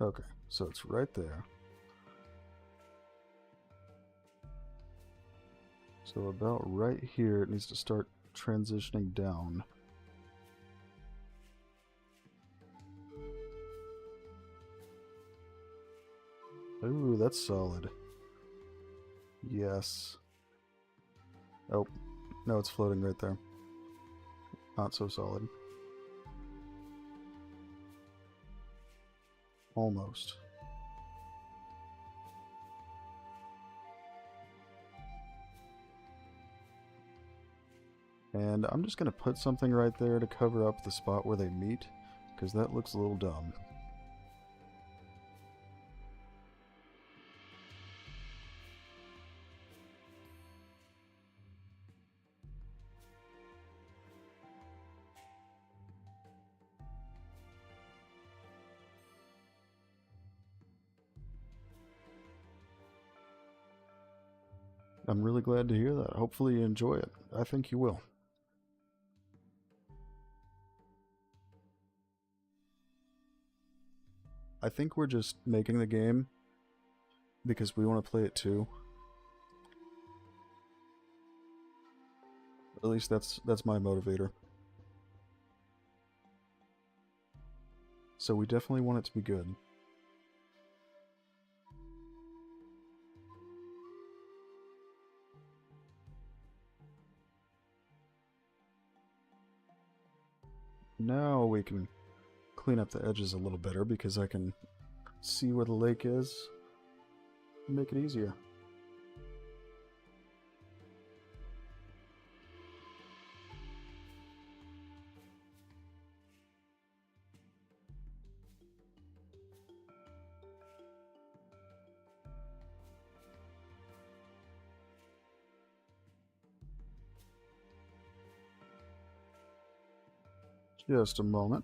Okay, so it's right there. So about right here, it needs to start transitioning down. Ooh, that's solid. Yes. Oh, no, it's floating right there. Not so solid. Almost. And I'm just going to put something right there to cover up the spot where they meet, because that looks a little dumb. I'm really glad to hear that. Hopefully you enjoy it. I think you will. I think we're just making the game because we want to play it too. At least that's my motivator. So we definitely want it to be good. Now we can clean up the edges a little better because I can see where the lake is and make it easier. Just a moment.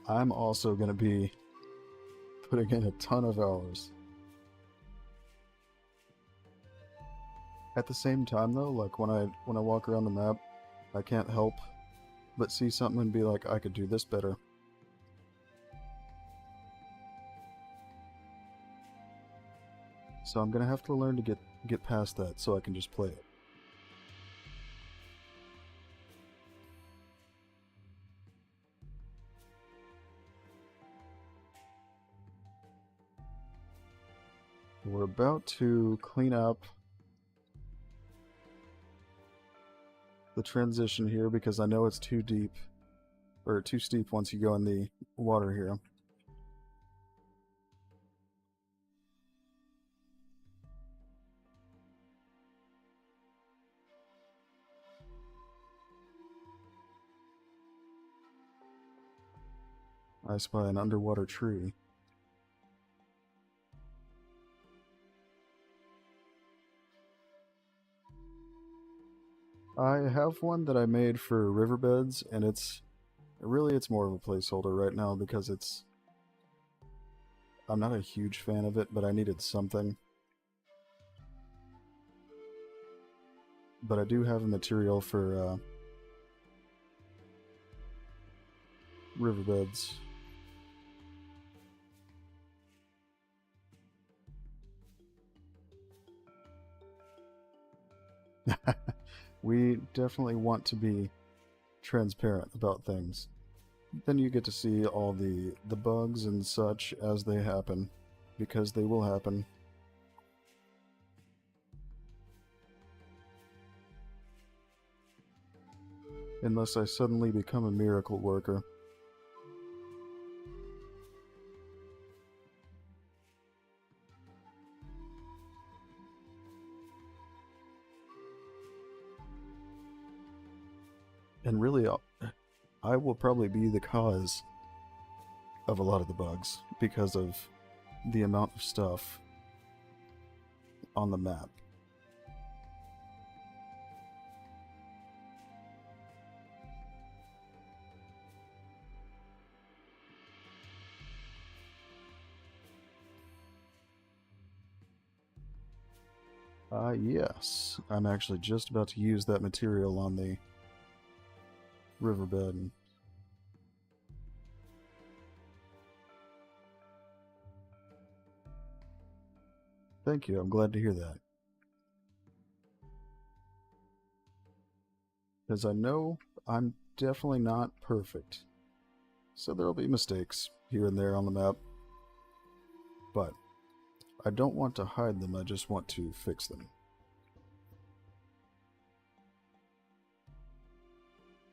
I'm also going to be putting in a ton of hours. At the same time though, like when I walk around the map, I can't help but see something and be like, I could do this better. So I'm going to have to learn to get past that so I can just play it. We're about to clean up the transition here because I know it's too deep, or too steep once you go in the water here. I spy an underwater tree. I have one that I made for riverbeds, and it's more of a placeholder right now because I'm not a huge fan of it, but I needed something. But I do have a material for riverbeds. We definitely want to be transparent about things. Then you get to see all the bugs and such as they happen, because they will happen. Unless I suddenly become a miracle worker. And really, I will probably be the cause of a lot of the bugs because of the amount of stuff on the map. Yes. I'm actually just about to use that material on the riverbed. Thank you, I'm glad to hear that. Because I know I'm definitely not perfect. So there'll be mistakes here and there on the map. But I don't want to hide them, I just want to fix them.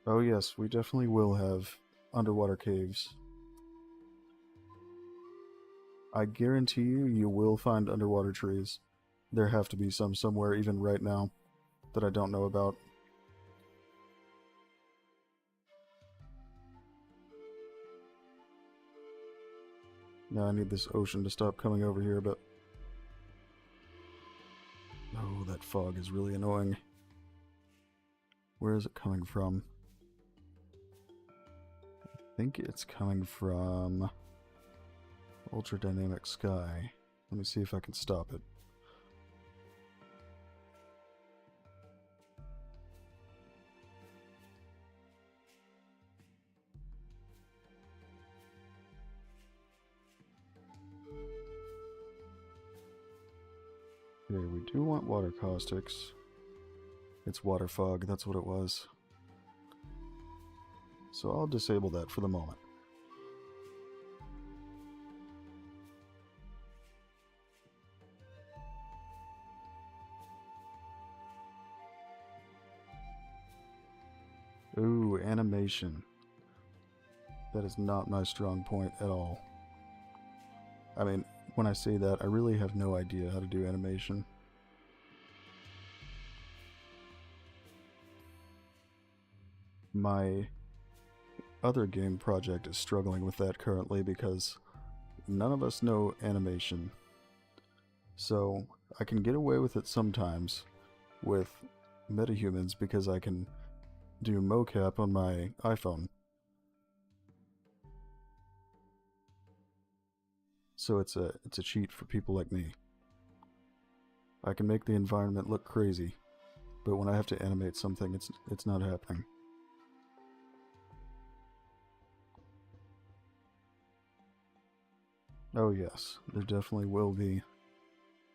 Oh yes, we definitely will have underwater caves. I guarantee you, you will find underwater trees. There have to be some somewhere even right now that I don't know about. Now I need this ocean to stop coming over here, but... Oh, that fog is really annoying. Where is it coming from? I think it's coming from... Ultra dynamic sky. Let me see if I can stop it. Okay, we do want water caustics. It's water fog, that's what it was. So I'll disable that for the moment. Ooh, animation. That is not my strong point at all. I mean, when I say that, I really have no idea how to do animation. My other game project is struggling with that currently because none of us know animation. So I can get away with it sometimes with metahumans because I can do mocap on my iPhone. So it's a cheat for people like me. I can make the environment look crazy, but when I have to animate something, it's not happening. Oh yes, there definitely will be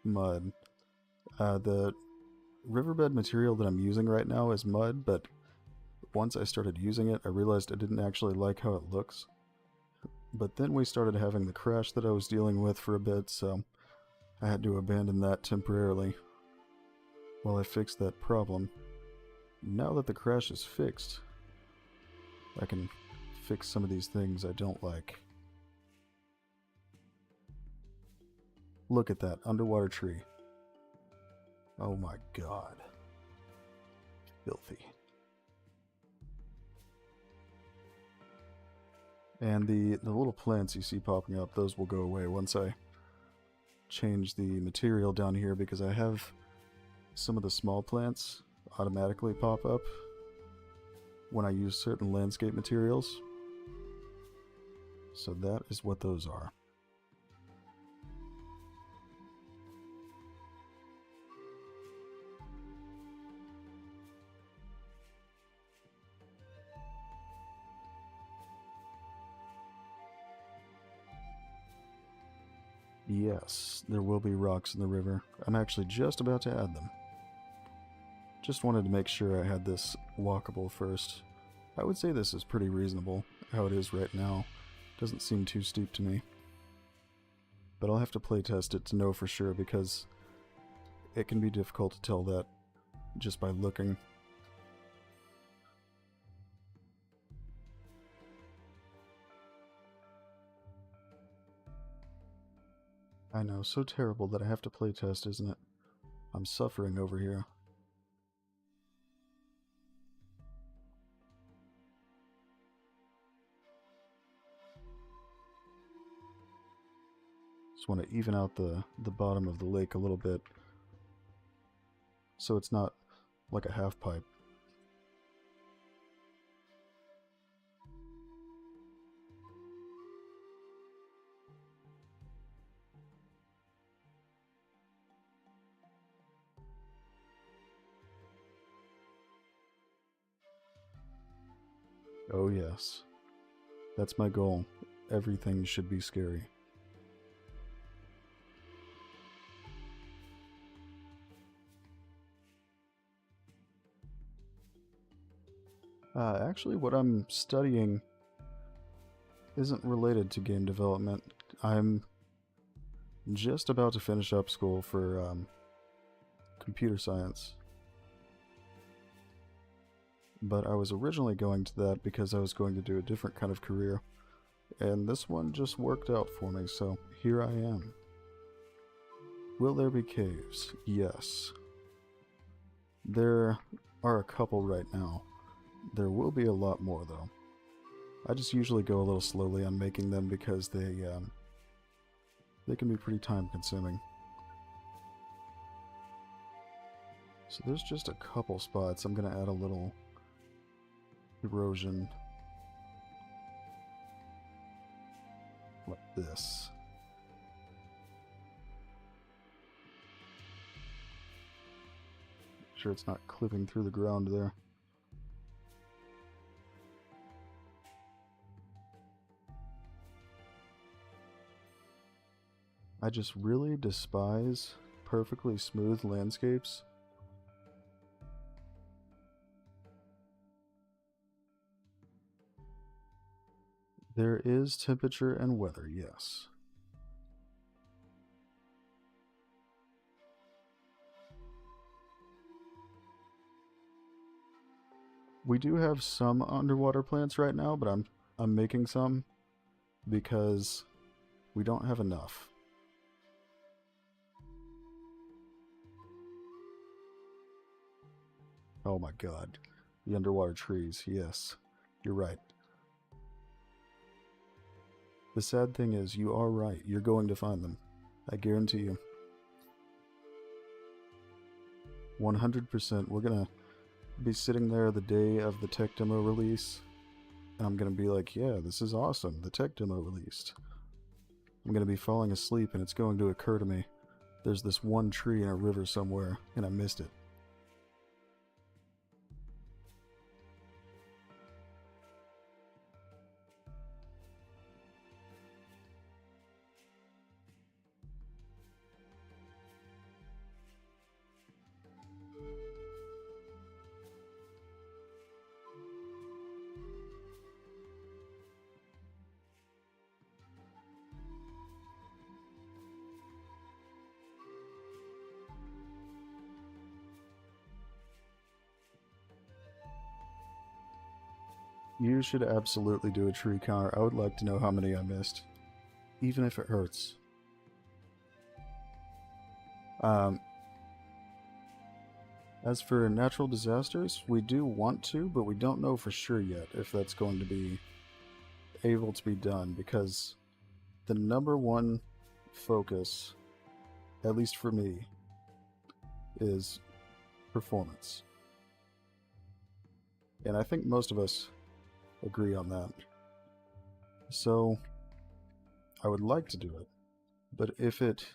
mud. The riverbed material that I'm using right now is mud, but once I started using it, I realized I didn't actually like how it looks. But then we started having the crash that I was dealing with for a bit, so I had to abandon that temporarily while I fixed that problem. Now that the crash is fixed, I can fix some of these things I don't like. Look at that underwater tree. Oh my god. Filthy. And the little plants you see popping up, those will go away once I change the material down here, because I have some of the small plants automatically pop up when I use certain landscape materials. So that is what those are. Yes, there will be rocks in the river. I'm actually just about to add them. Just wanted to make sure I had this walkable first. I would say this is pretty reasonable, how it is right now. Doesn't seem too steep to me. But I'll have to play test it to know for sure, because it can be difficult to tell that just by looking. I know, so terrible that I have to play test, isn't it? I'm suffering over here. Just want to even out the bottom of the lake a little bit, so it's not like a half pipe. Oh yes, that's my goal. Everything should be scary. Actually, what I'm studying isn't related to game development. I'm just about to finish up school for computer science. But I was originally going to that because I was going to do a different kind of career. And this one just worked out for me, so here I am. Will there be caves? Yes. There are a couple right now. There will be a lot more, though. I just usually go a little slowly on making them because they can be pretty time-consuming. So there's just a couple spots. I'm going to add a little erosion. Like this. Make sure it's not clipping through the ground there. I just really despise perfectly smooth landscapes. There is temperature and weather, yes. We do have some underwater plants right now, but I'm making some because we don't have enough. Oh my god. The underwater trees, yes. You're right. The sad thing is, you are right. You're going to find them. I guarantee you. 100%. We're gonna be sitting there the day of the tech demo release, and I'm gonna be like, yeah, this is awesome. The tech demo released. I'm gonna be falling asleep, and it's going to occur to me, there's this one tree in a river somewhere, and I missed it. You should absolutely do a tree counter. I would like to know how many I missed. Even if it hurts. As for natural disasters, we do want to, but we don't know for sure yet if that's going to be able to be done because the number one focus, at least for me, is performance. And I think most of us agree on that. So I would like to do it, but if it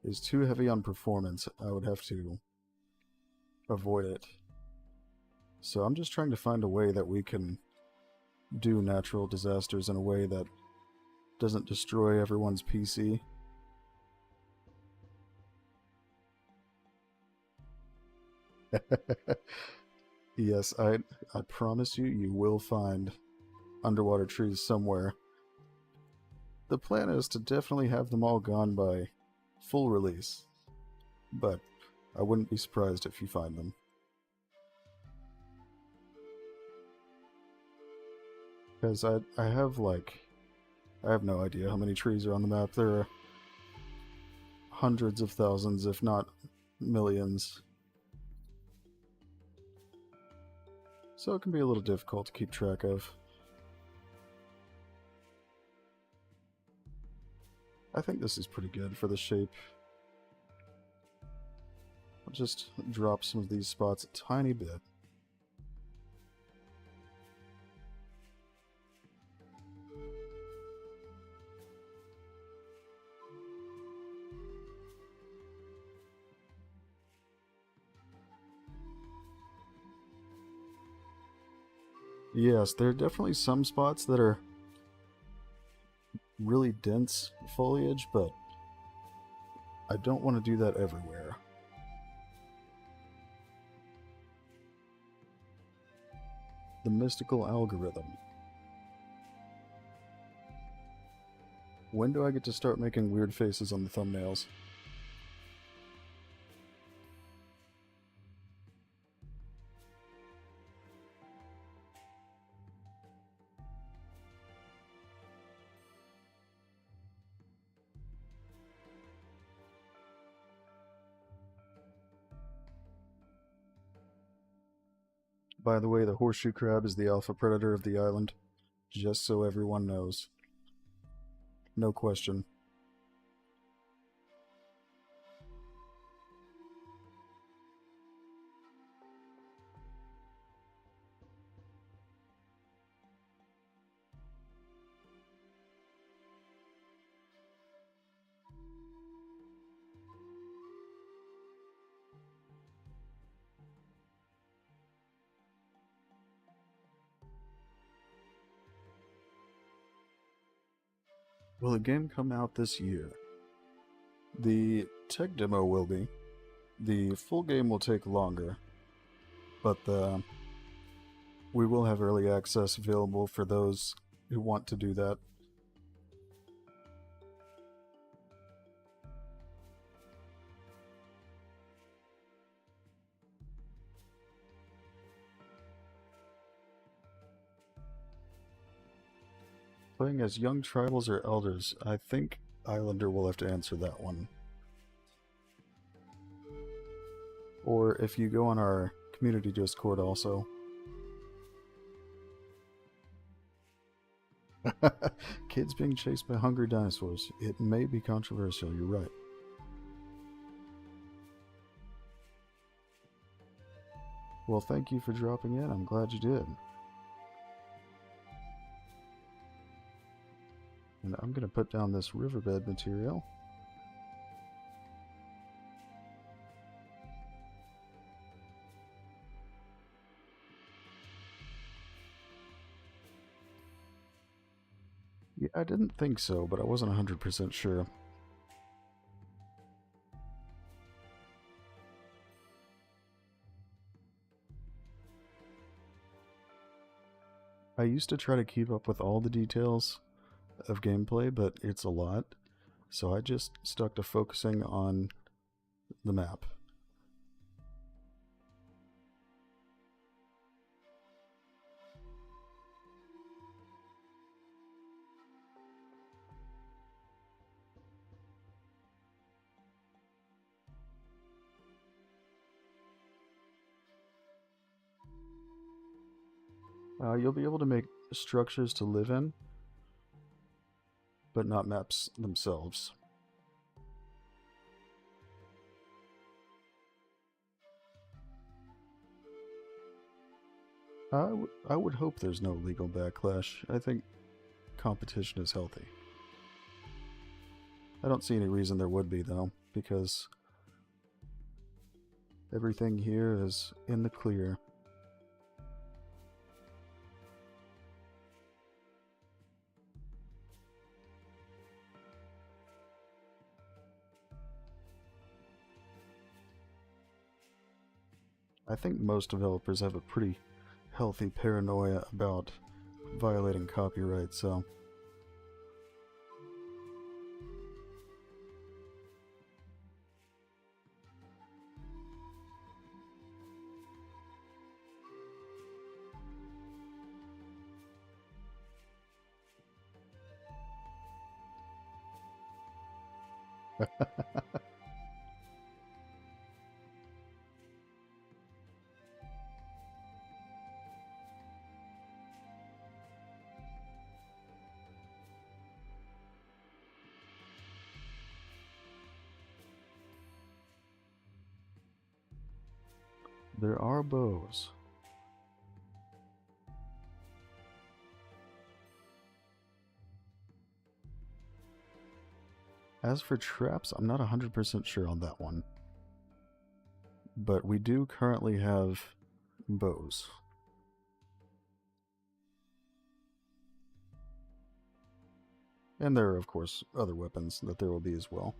is too heavy on performance, I would have to avoid it. So I'm just trying to find a way that we can do natural disasters in a way that doesn't destroy everyone's PC. Yes, I promise you, you will find underwater trees somewhere. The plan is to definitely have them all gone by full release, but I wouldn't be surprised if you find them. Because I have I have no idea how many trees are on the map. There are hundreds of thousands, if not millions. So it can be a little difficult to keep track of. I think this is pretty good for the shape. I'll just drop some of these spots a tiny bit. Yes, there are definitely some spots that are really dense foliage, but I don't want to do that everywhere. The mystical algorithm. When do I get to start making weird faces on the thumbnails? By the way, the horseshoe crab is the alpha predator of the island, just so everyone knows. No question. Will a game come out this year? The tech demo will be. The full game will take longer, but we will have early access available for those who want to do that. Playing as young tribals or elders, I think Islander will have to answer that one. Or if you go on our community Discord also. Kids being chased by hungry dinosaurs. It may be controversial, you're right. Well, thank you for dropping in. I'm glad you did. And I'm going to put down this riverbed material. Yeah, I didn't think so, but I wasn't 100% sure. I used to try to keep up with all the details of gameplay, but it's a lot, so I just stuck to focusing on the map. You'll be able to make structures to live in, but not maps themselves. I would hope there's no legal backlash. I think competition is healthy. I don't see any reason there would be, though, because everything here is in the clear. I think most developers have a pretty healthy paranoia about violating copyright, so... There are bows. As for traps, I'm not 100% sure on that one. But we do currently have bows. And there are, of course, other weapons that there will be as well.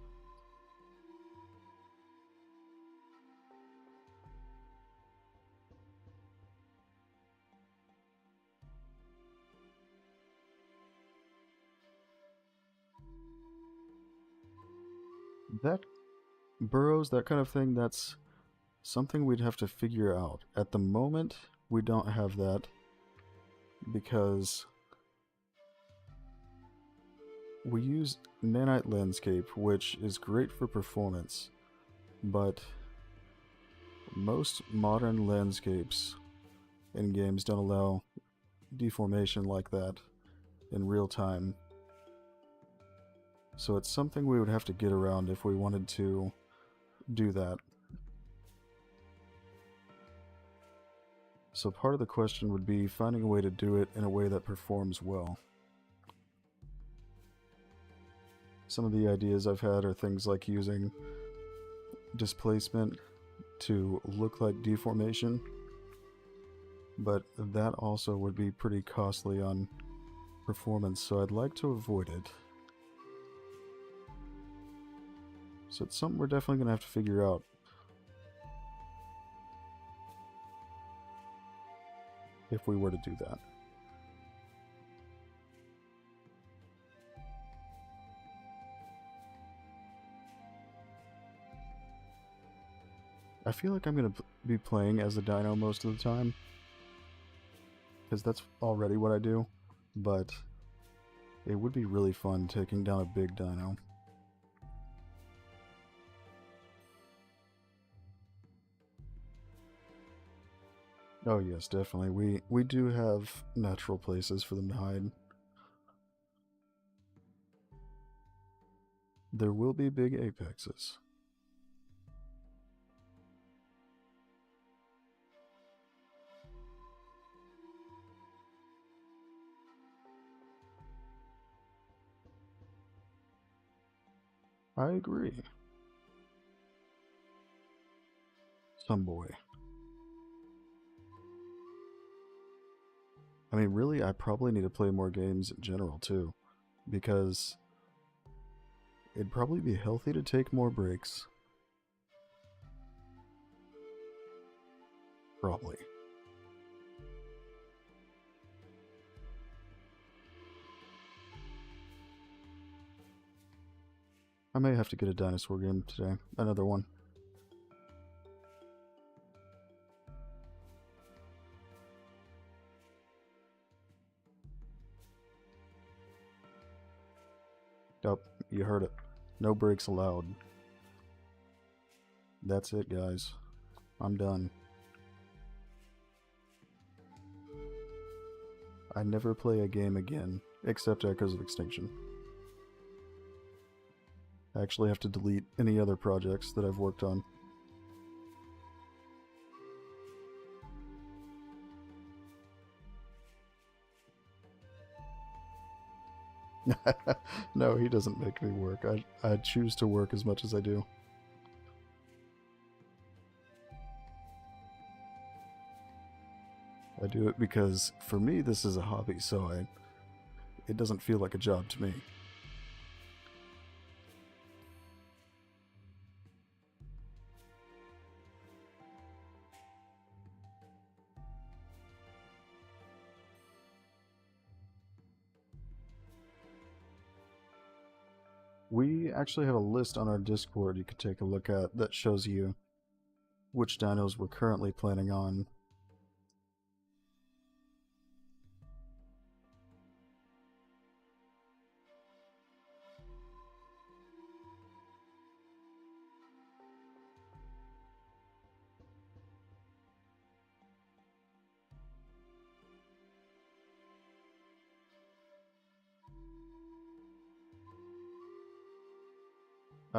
That burrows, that kind of thing, that's something we'd have to figure out. At the moment, we don't have that because we use nanite landscape, which is great for performance, but most modern landscapes in games don't allow deformation like that in real time. So it's something we would have to get around if we wanted to do that. So part of the question would be finding a way to do it in a way that performs well. Some of the ideas I've had are things like using displacement to look like deformation, but that also would be pretty costly on performance, so I'd like to avoid it. So it's something we're definitely going to have to figure out. If we were to do that. I feel like I'm going to be playing as a dino most of the time, because that's already what I do, but it would be really fun taking down a big dino. Oh yes, definitely. We do have natural places for them to hide. There will be big apexes. I agree. Some boy. I mean, really, I probably need to play more games in general, too. Because it'd probably be healthy to take more breaks. Probably. I may have to get a dinosaur game today. Another one. Yep, you heard it. No breaks allowed. That's it, guys. I'm done. I never play a game again, except Echoes of Extinction. I actually have to delete any other projects that I've worked on. No, he doesn't make me work. I choose to work as much as I do. I do it because, for me, this is a hobby, so it doesn't feel like a job to me. We actually have a list on our Discord you could take a look at that shows you which dinos we're currently planning on.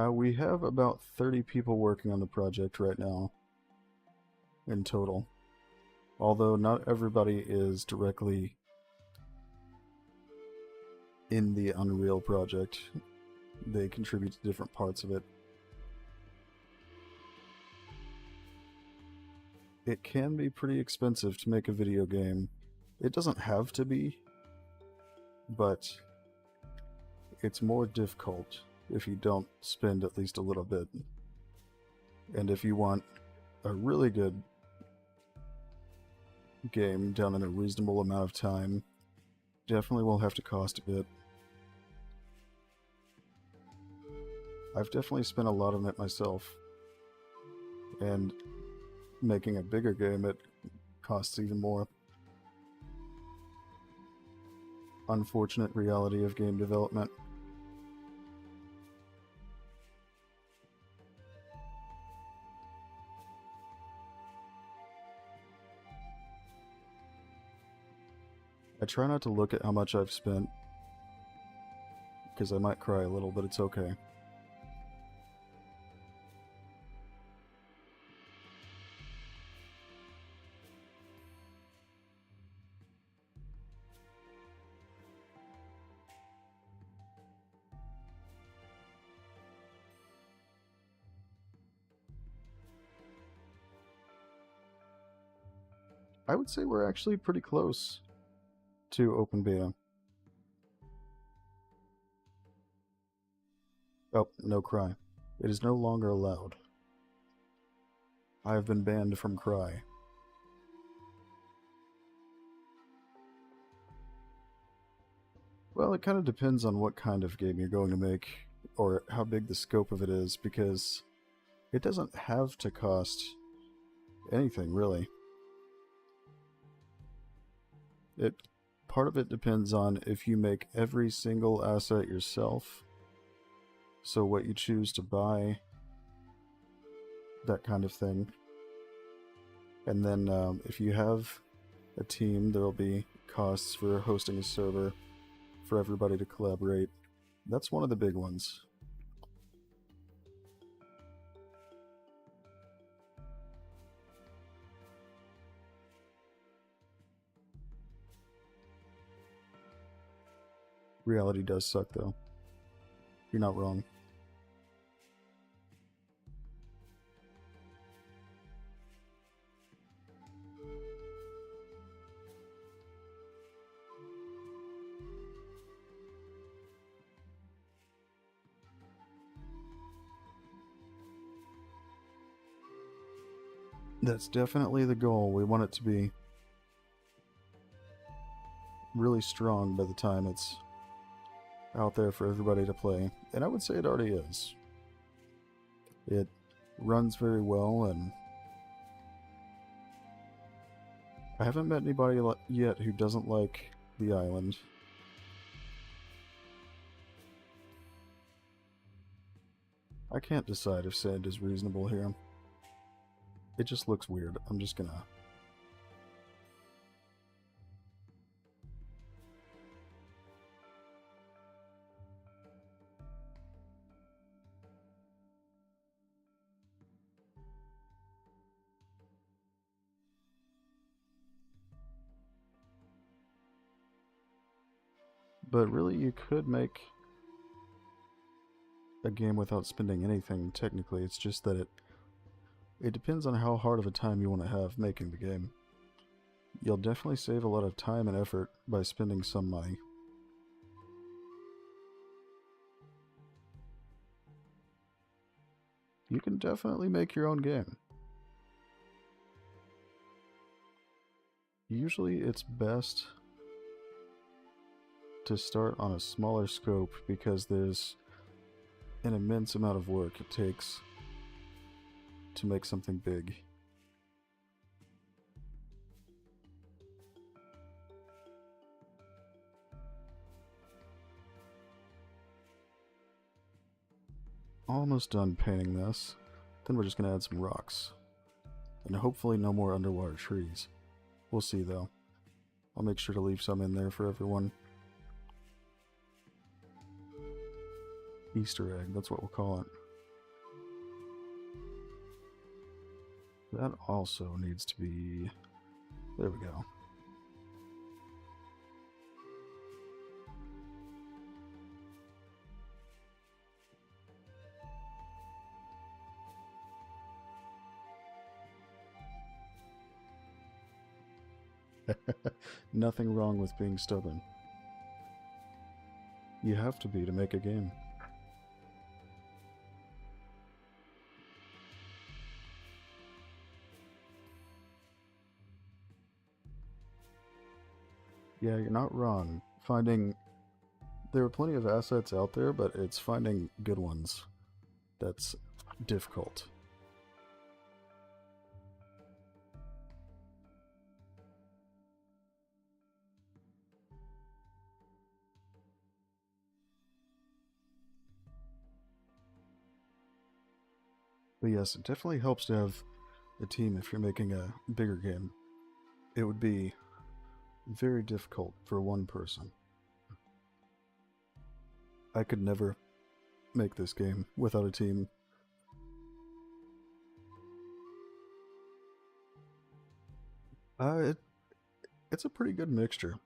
We have about 30 people working on the project right now, in total. Although not everybody is directly in the Unreal project. They contribute to different parts of it. It can be pretty expensive to make a video game. It doesn't have to be, but it's more difficult if you don't spend at least a little bit. And if you want a really good game done in a reasonable amount of time, definitely will have to cost a bit. I've definitely spent a lot on it myself, and making a bigger game, it costs even more. Unfortunate reality of game development. I try not to look at how much I've spent, because I might cry a little, but it's okay. I would say we're actually pretty close to open beta. Oh, no cry. It is no longer allowed. I have been banned from cry. Well, it kind of depends on what kind of game you're going to make, or how big the scope of it is, because it doesn't have to cost anything, really. Part of it depends on if you make every single asset yourself, so what you choose to buy, that kind of thing. And then if you have a team, there will be costs for hosting a server, for everybody to collaborate. That's one of the big ones. Reality does suck, though. You're not wrong. That's definitely the goal. We want it to be really strong by the time it's out there for everybody to play. And I would say it already is. It runs very well, and I haven't met anybody yet who doesn't like the island. I can't decide if sand is reasonable here. It just looks weird. I'm just gonna... But really, you could make a game without spending anything, technically. It's just that it depends on how hard of a time you want to have making the game. You'll definitely save a lot of time and effort by spending some money. You can definitely make your own game. Usually it's best to start on a smaller scope because there's an immense amount of work it takes to make something big. Almost done painting this. Then we're just going to add some rocks. And hopefully no more underwater trees. We'll see though. I'll make sure to leave some in there for everyone. Easter egg, that's what we'll call it. That also needs to be... There we go. Nothing wrong with being stubborn. You have to be to make a game. Yeah, you're not wrong. There are plenty of assets out there, but it's finding good ones that's difficult. But yes, it definitely helps to have a team if you're making a bigger game. It would be very difficult for one person. I could never make this game without a team. It's a pretty good mixture.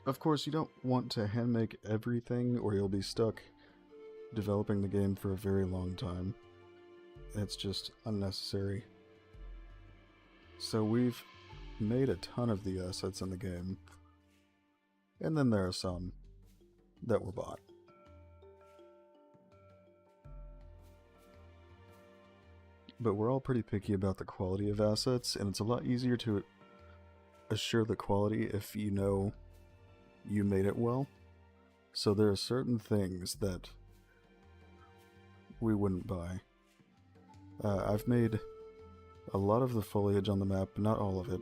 Of course, you don't want to hand make everything or you'll be stuck developing the game for a very long time. It's just unnecessary. So we've made a ton of the assets in the game. And then there are some that were bought. But we're all pretty picky about the quality of assets, and it's a lot easier to assure the quality if you know you made it well. So there are certain things that we wouldn't buy. I've made a lot of the foliage on the map, but not all of it.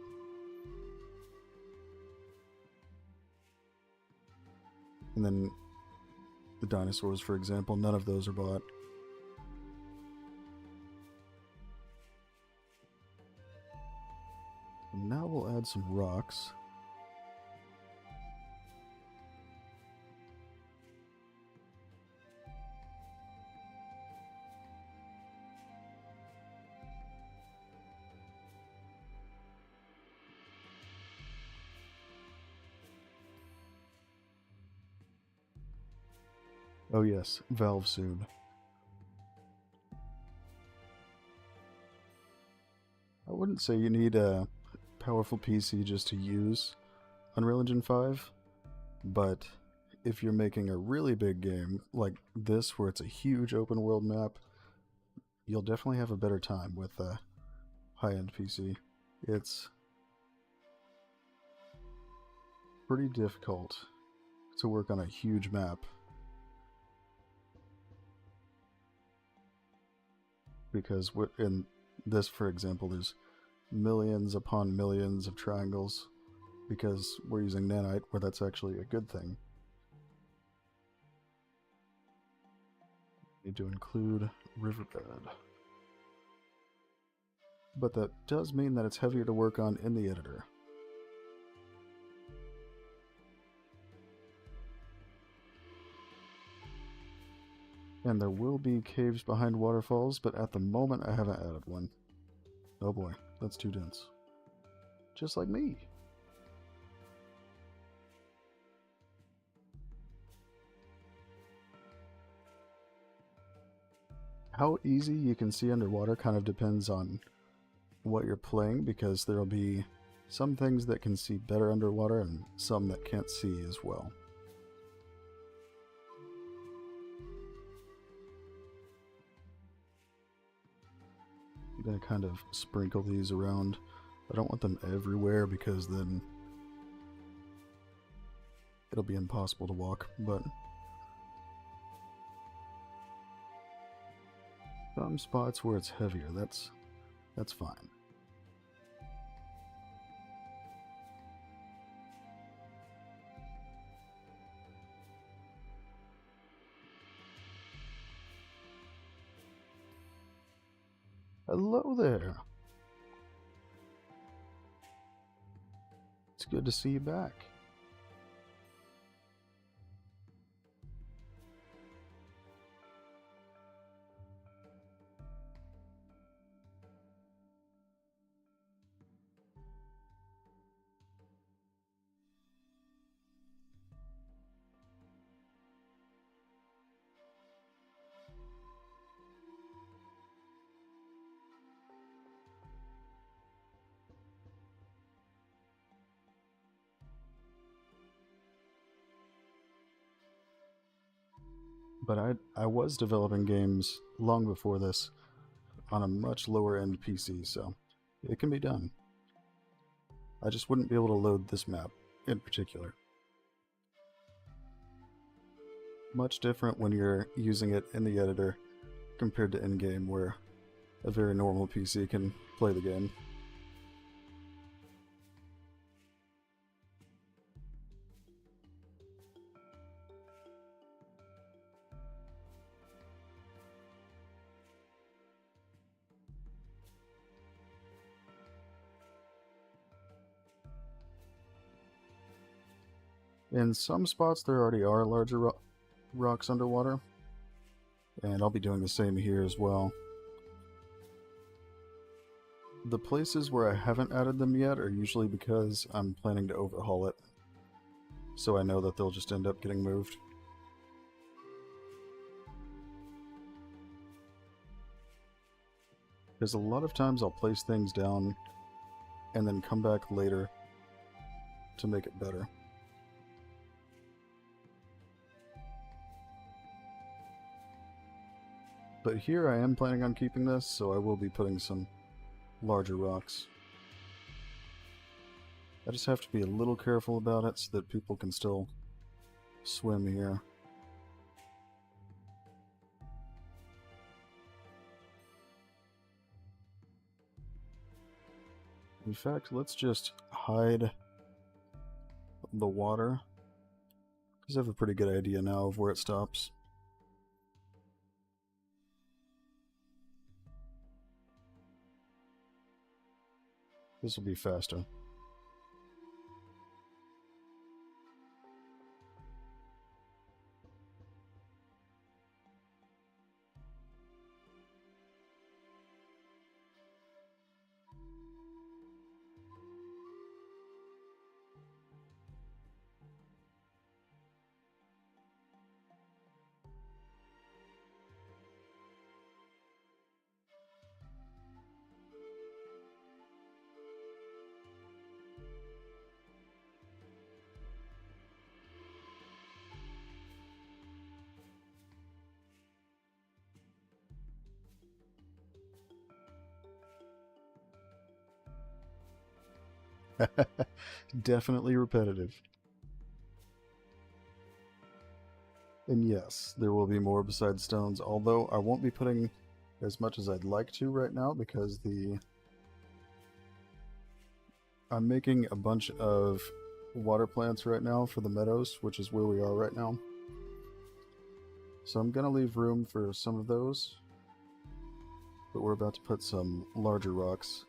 And then the dinosaurs, for example, none of those are bought. And now we'll add some rocks. Oh yes, Valve soon. I wouldn't say you need a powerful PC just to use Unreal Engine 5, but if you're making a really big game like this where it's a huge open world map, you'll definitely have a better time with a high-end PC. It's pretty difficult to work on a huge map. Because in this, for example, there's millions upon millions of triangles because we're using nanite, where that's actually a good thing. Need to include riverbed. But that does mean that it's heavier to work on in the editor. And there will be caves behind waterfalls, but at the moment I haven't added one. Oh boy, that's too dense. Just like me. How easy you can see underwater kind of depends on what you're playing, because there'll be some things that can see better underwater and some that can't see as well. I'm going to kind of sprinkle these around. I don't want them everywhere because then it'll be impossible to walk, but some spots where it's heavier, that's fine. Hello there. It's good to see you back. But I was developing games long before this on a much lower end PC, so it can be done. I just wouldn't be able to load this map in particular. Much different when you're using it in the editor compared to in-game, where a very normal PC can play the game. In some spots there already are larger rocks underwater, and I'll be doing the same here as well. The places where I haven't added them yet are usually because I'm planning to overhaul it, so I know that they'll just end up getting moved. Because a lot of times I'll place things down and then come back later to make it better. But here I am planning on keeping this, so I will be putting some larger rocks. I just have to be a little careful about it so that people can still swim here. In fact, let's just hide the water, because I have a pretty good idea now of where it stops. This will be faster. Definitely repetitive. And yes, there will be more besides stones, although I won't be putting as much as I'd like to right now because I'm making a bunch of water plants right now for the meadows, which is where we are right now. So I'm going to leave room for some of those, but we're about to put some larger rocks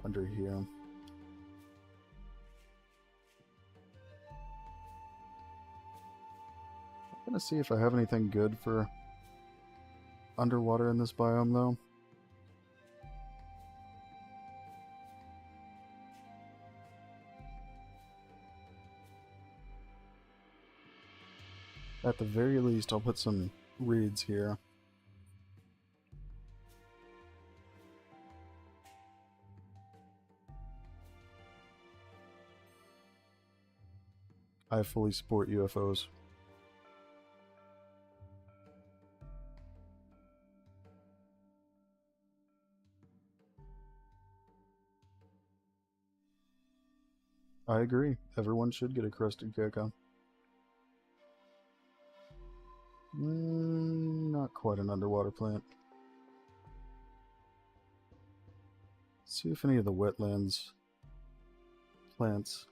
under here. I'm going to see if I have anything good for underwater in this biome, though. At the very least, I'll put some reeds here. I fully support UFOs. I agree. Everyone should get a crested gecko. Not quite an underwater plant. See if any of the wetlands plants.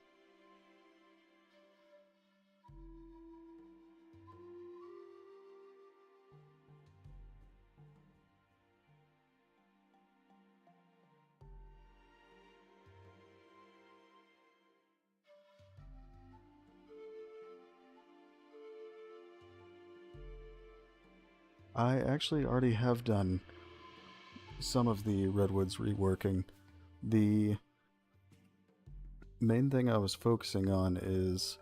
I actually already have done some of the redwoods reworking. The main thing I was focusing on is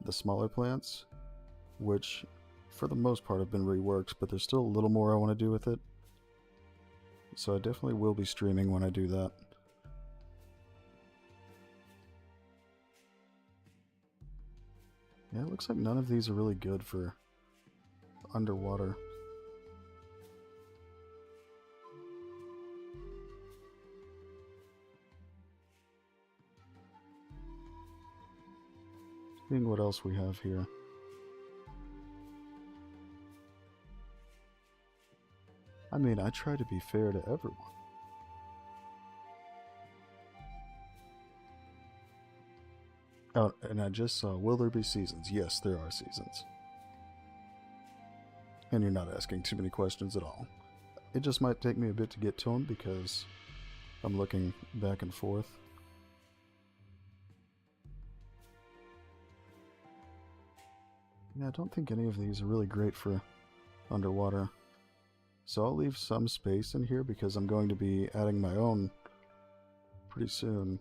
the smaller plants, which for the most part have been reworked, but there's still a little more I want to do with it. So I definitely will be streaming when I do that. Yeah, it looks like none of these are really good for underwater. Seeing what else we have here. I mean, I try to be fair to everyone. Oh, and I just saw, will there be seasons? Yes, there are seasons. And you're not asking too many questions at all. It just might take me a bit to get to them because I'm looking back and forth. Yeah, I don't think any of these are really great for underwater. So I'll leave some space in here because I'm going to be adding my own pretty soon.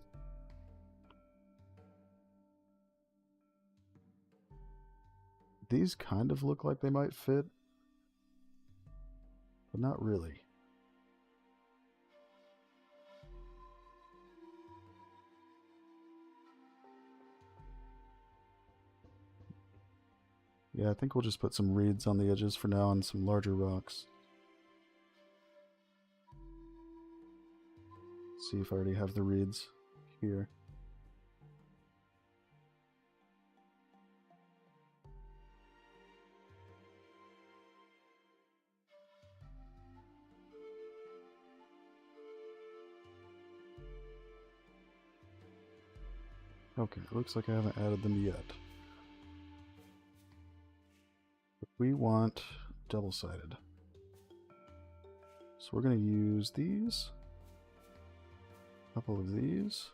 These kind of look like they might fit, but not really. Yeah, I think we'll just put some reeds on the edges for now and some larger rocks. See if I already have the reeds here. Okay, it looks like I haven't added them yet. But we want double-sided. So we're going to use these. A couple of these.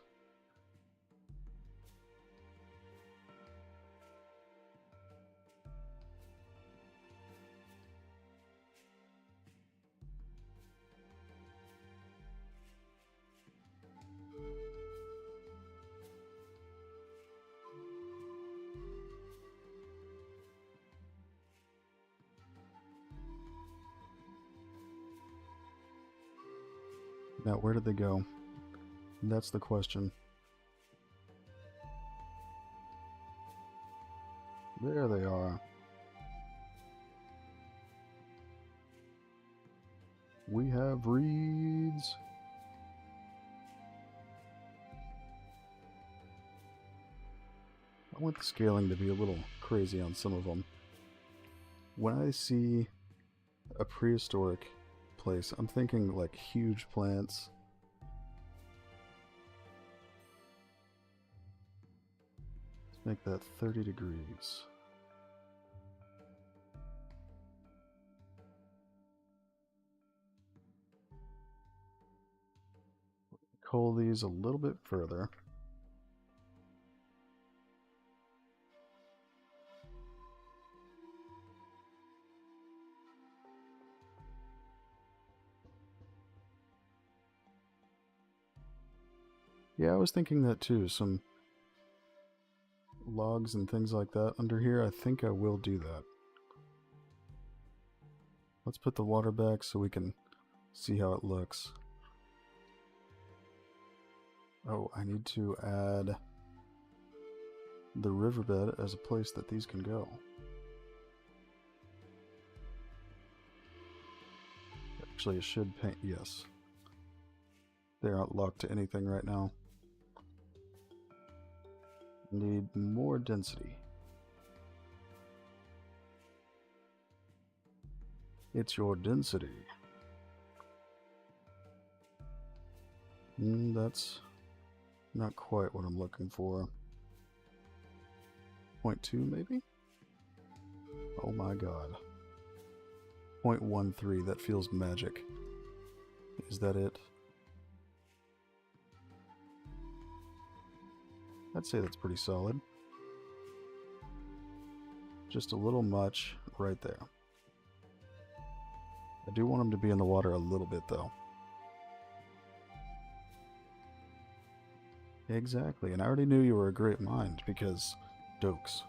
Now, where did they go? That's the question. There they are. We have reeds. I want the scaling to be a little crazy on some of them. When I see a prehistoric place, I'm thinking like huge plants. Let's make that 30 degrees. Cull these a little bit further. Yeah, I was thinking that too. Some logs and things like that under here. I think I will do that. Let's put the water back so we can see how it looks. Oh, I need to add the riverbed as a place that these can go. Actually, it should paint, yes. They're not locked to anything right now. Need more density. It's your density. That's not quite what I'm looking for. 0.2 maybe? Oh my god. 0.13, that feels magic. Is that it? I'd say that's pretty solid. Just a little much right there. I do want them to be in the water a little bit though. Exactly, and I already knew you were a great mind because dokes.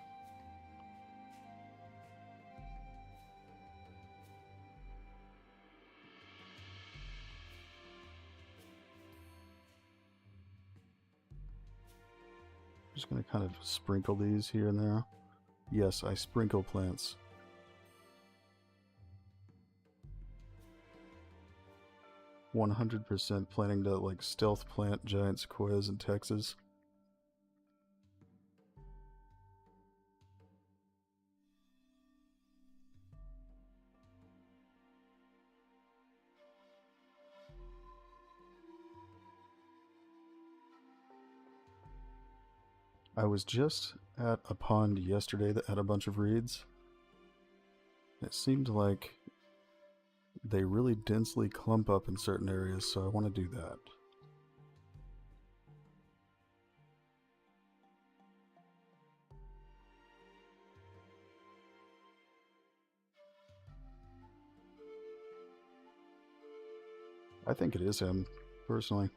Just gonna kind of sprinkle these here and there. Yes, I sprinkle plants. %100 planning to like stealth plant giant sequoias in Texas. I was just at a pond yesterday that had a bunch of reeds. It seemed like they really densely clump up in certain areas, so I want to do that. I think it is him, personally.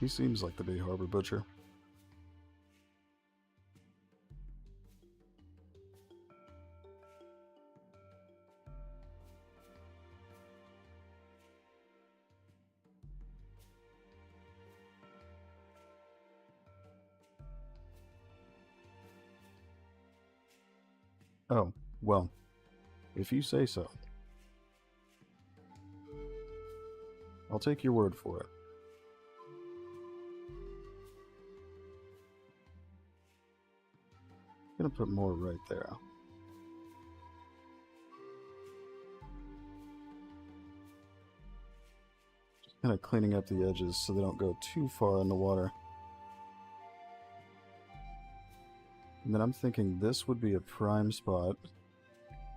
He seems like the Bay Harbor Butcher. Oh, well, if you say so. I'll take your word for it. I'm gonna put more right there. Just kind of cleaning up the edges so they don't go too far in the water. And then I'm thinking this would be a prime spot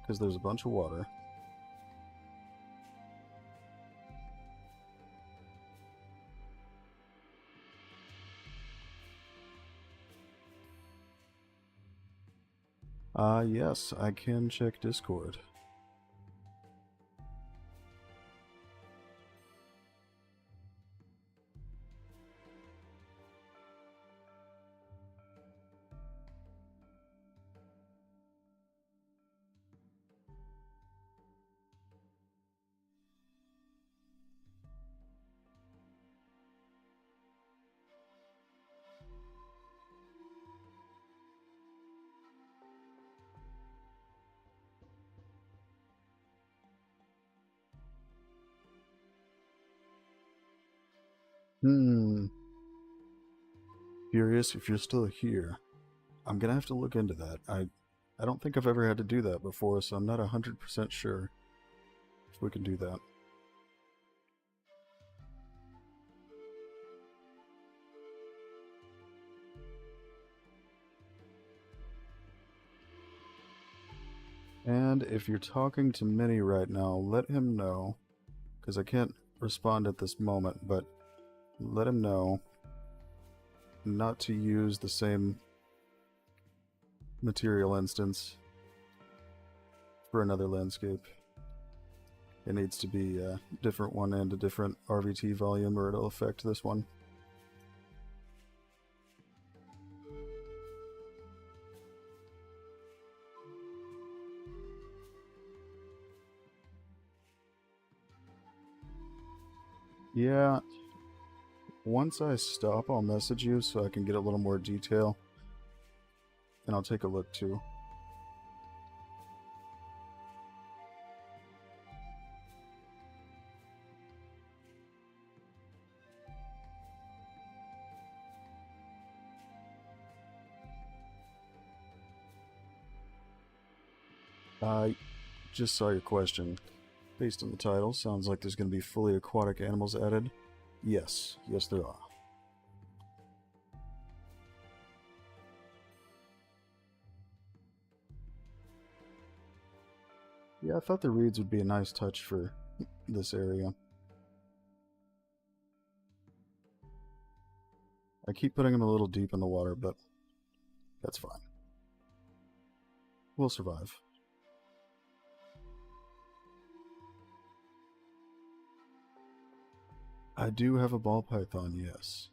because there's a bunch of water. Yes, I can check Discord. Curious if you're still here. I'm gonna have to look into that. I don't think I've ever had to do that before, so I'm not 100% sure if we can do that. And if you're talking to Minnie right now, let him know, because I can't respond at this moment, but let him know not to use the same material instance for another landscape. It needs to be a different one and a different RVT volume or it'll affect this one. Yeah, Once I stop, I'll message you so I can get a little more detail. And I'll take a look too. I just saw your question. Based on the title, sounds like there's going to be fully aquatic animals added. Yes, there are. Yeah, I thought the reeds would be a nice touch for this area. I keep putting them a little deep in the water, but that's fine. We'll survive. I do have a ball python, yes.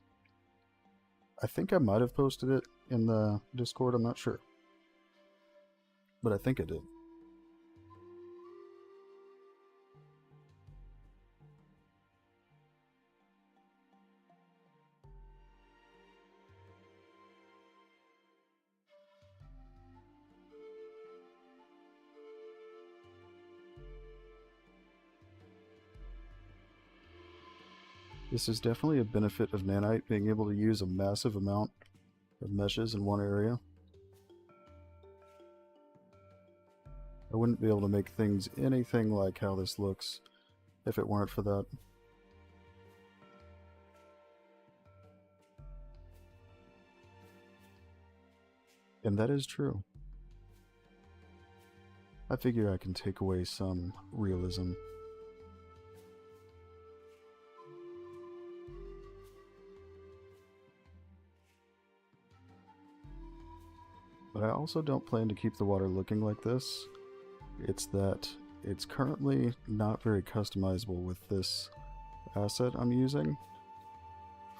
I think I might have posted it in the Discord, I'm not sure. But I think I did. This is definitely a benefit of nanite, being able to use a massive amount of meshes in one area. I wouldn't be able to make things anything like how this looks if it weren't for that. And that is true. I figure I can take away some realism. But I also don't plan to keep the water looking like this. It's that it's currently not very customizable with this asset I'm using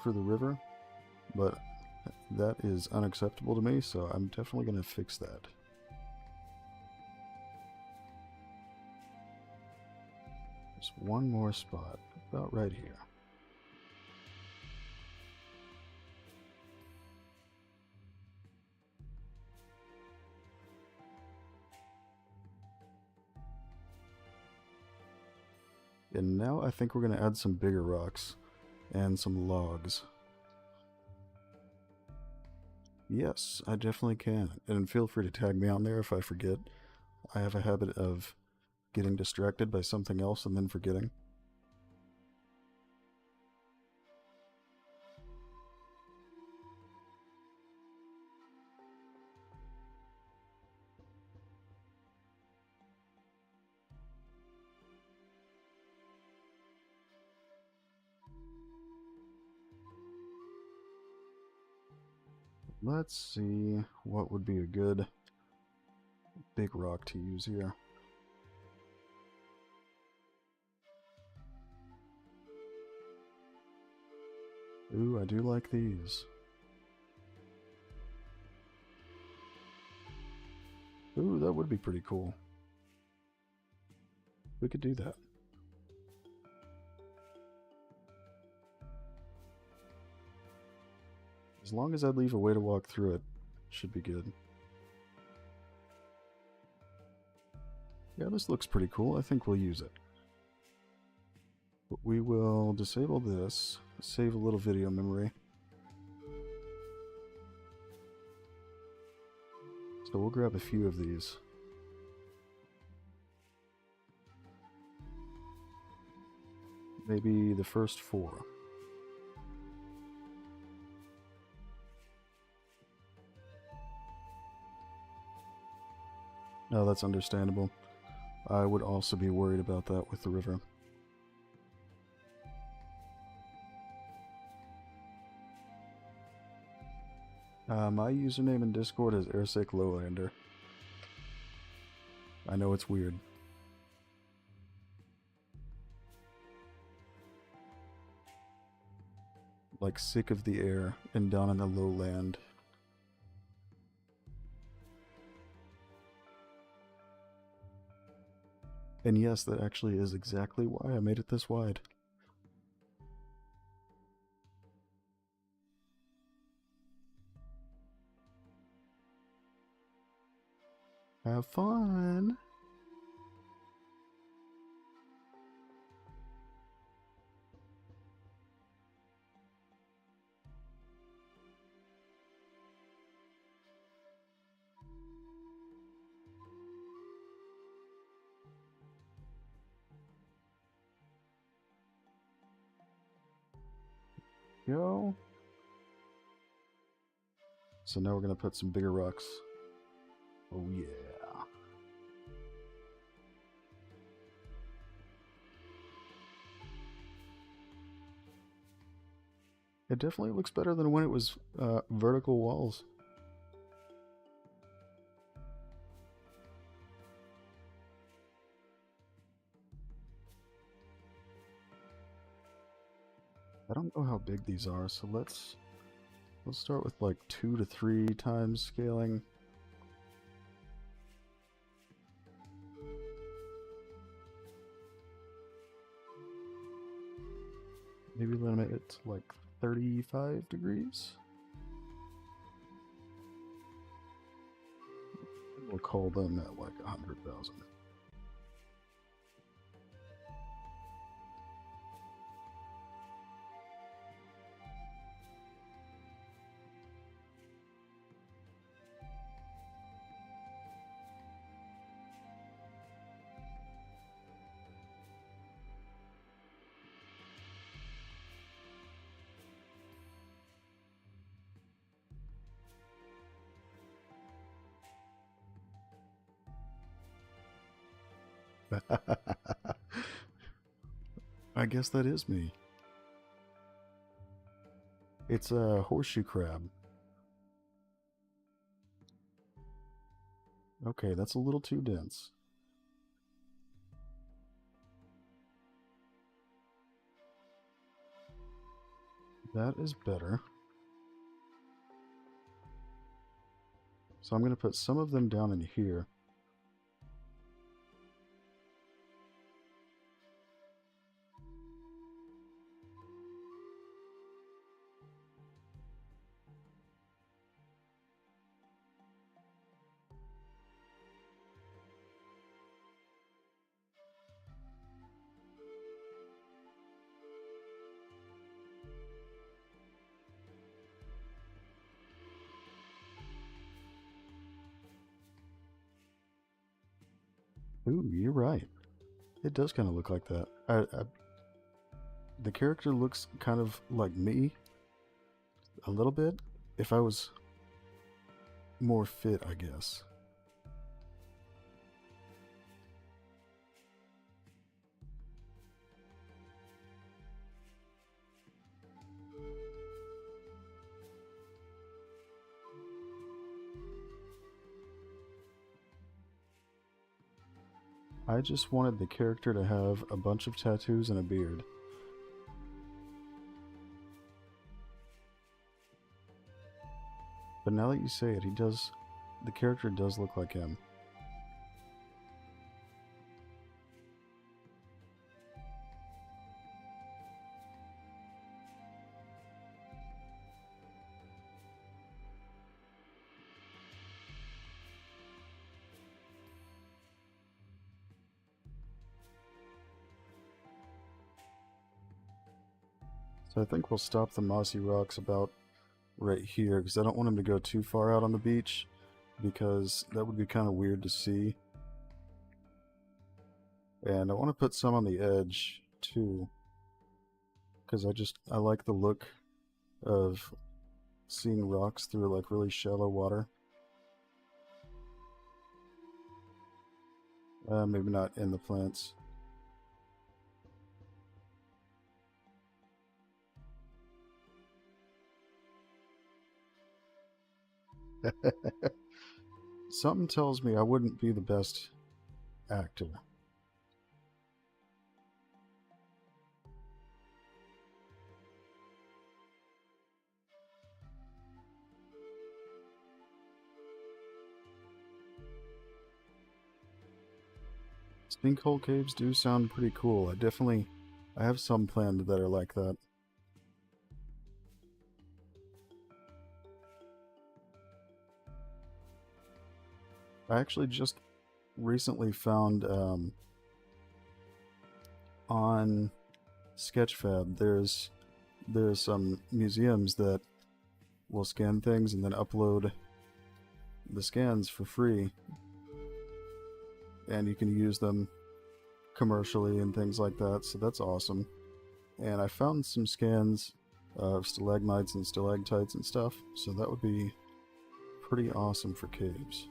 for the river, but that is unacceptable to me, so I'm definitely going to fix that. There's one more spot, about right here. And now I think we're going to add some bigger rocks and some logs. Yes, I definitely can. And feel free to tag me on there if I forget. I have a habit of getting distracted by something else and then forgetting. Let's see what would be a good big rock to use here. Ooh, I do like these. Ooh, that would be pretty cool. We could do that. As long as I leave a way to walk through it, should be good. Yeah, this looks pretty cool. I think we'll use it. But we will disable this, save a little video memory. So we'll grab a few of these. Maybe the first 4. No, that's understandable. I would also be worried about that with the river. My username in Discord is Airsake Lowlander. I know it's weird. Like sick of the air and down in the lowland. And yes, that actually is exactly why I made it this wide. Have fun! Go. So now we're going to put some bigger rocks. Oh yeah. It definitely looks better than when it was vertical walls. I don't know how big these are, so let's start with like 2 to 3 times scaling. Maybe limit it to like 35 degrees. We'll call them at like 100,000. I guess that is me. It's a horseshoe crab. Okay, that's a little too dense. That is better. So I'm going to put some of them down in here. Ooh, you're right. It does kind of look like that. The character looks kind of like me, a little bit. If I was more fit, I guess. I just wanted the character to have a bunch of tattoos and a beard. But now that you say it, the character does look like him. So I think we'll stop the mossy rocks about right here, because I don't want him to go too far out on the beach, because that would be kind of weird to see. And I want to put some on the edge too, because I like the look of seeing rocks through like really shallow water. Maybe not in the plants. Something tells me I wouldn't be the best actor. Sinkhole caves do sound pretty cool. I have some planned that are like that. I actually just recently found on Sketchfab there's some museums that will scan things and then upload the scans for free, and you can use them commercially and things like that, so that's awesome. And I found some scans of stalagmites and stalactites and stuff, so that would be pretty awesome for caves.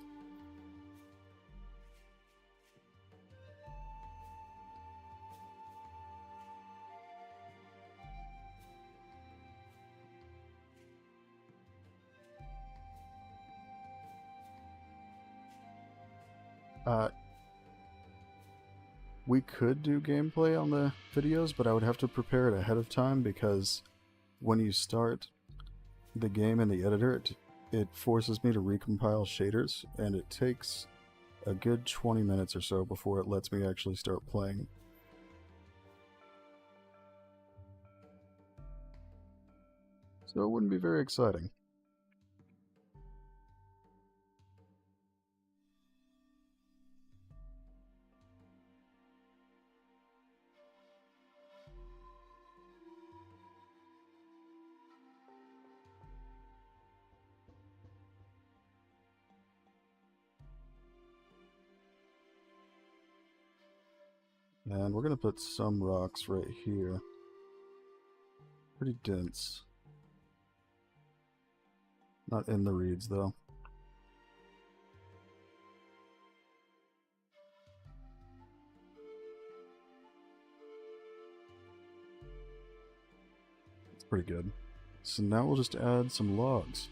We could do gameplay on the videos, but I would have to prepare it ahead of time because when you start the game in the editor, it forces me to recompile shaders, and it takes a good 20 minutes or so before it lets me actually start playing. So it wouldn't be very exciting. And we're going to put some rocks right here. Pretty dense. Not in the reeds, though. It's pretty good. So now we'll just add some logs.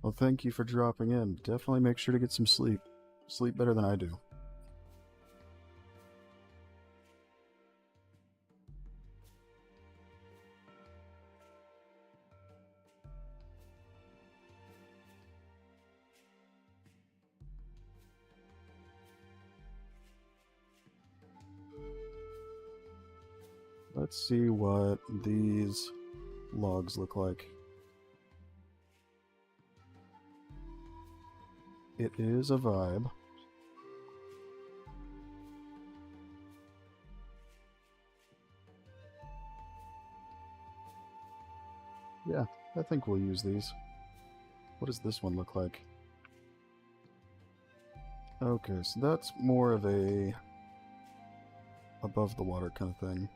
Well, thank you for dropping in. Definitely make sure to get some sleep. Sleep better than I do. Let's see what these logs look like. It is a vibe. Yeah, I think we'll use these. What does this one look like? Okay, so that's more of a above the water kind of thing.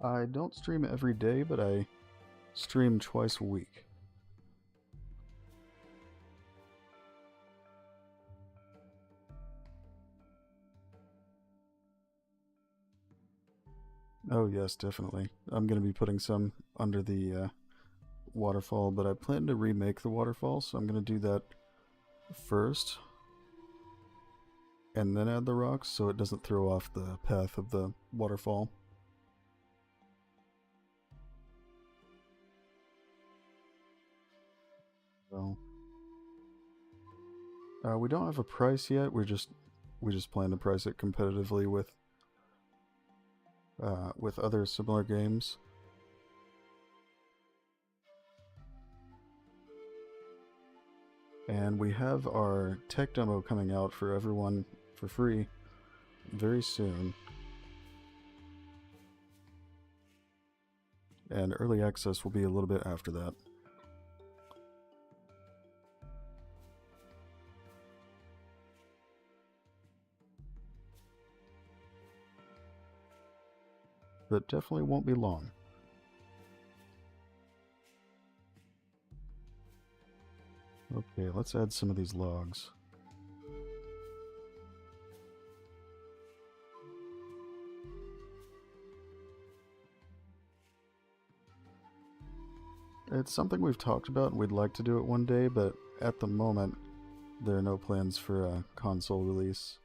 I don't stream every day, but I stream twice a week. Oh yes, definitely. I'm going to be putting some under the waterfall, but I plan to remake the waterfall, so I'm going to do that first. And then add the rocks so it doesn't throw off the path of the waterfall. So, we don't have a price yet. We just plan to price it competitively with other similar games. And we have our tech demo coming out for everyone for free very soon. And early access will be a little bit after that. But definitely won't be long. Okay, let's add some of these logs. It's something we've talked about and we'd like to do it one day, but at the moment, there are no plans for a console release.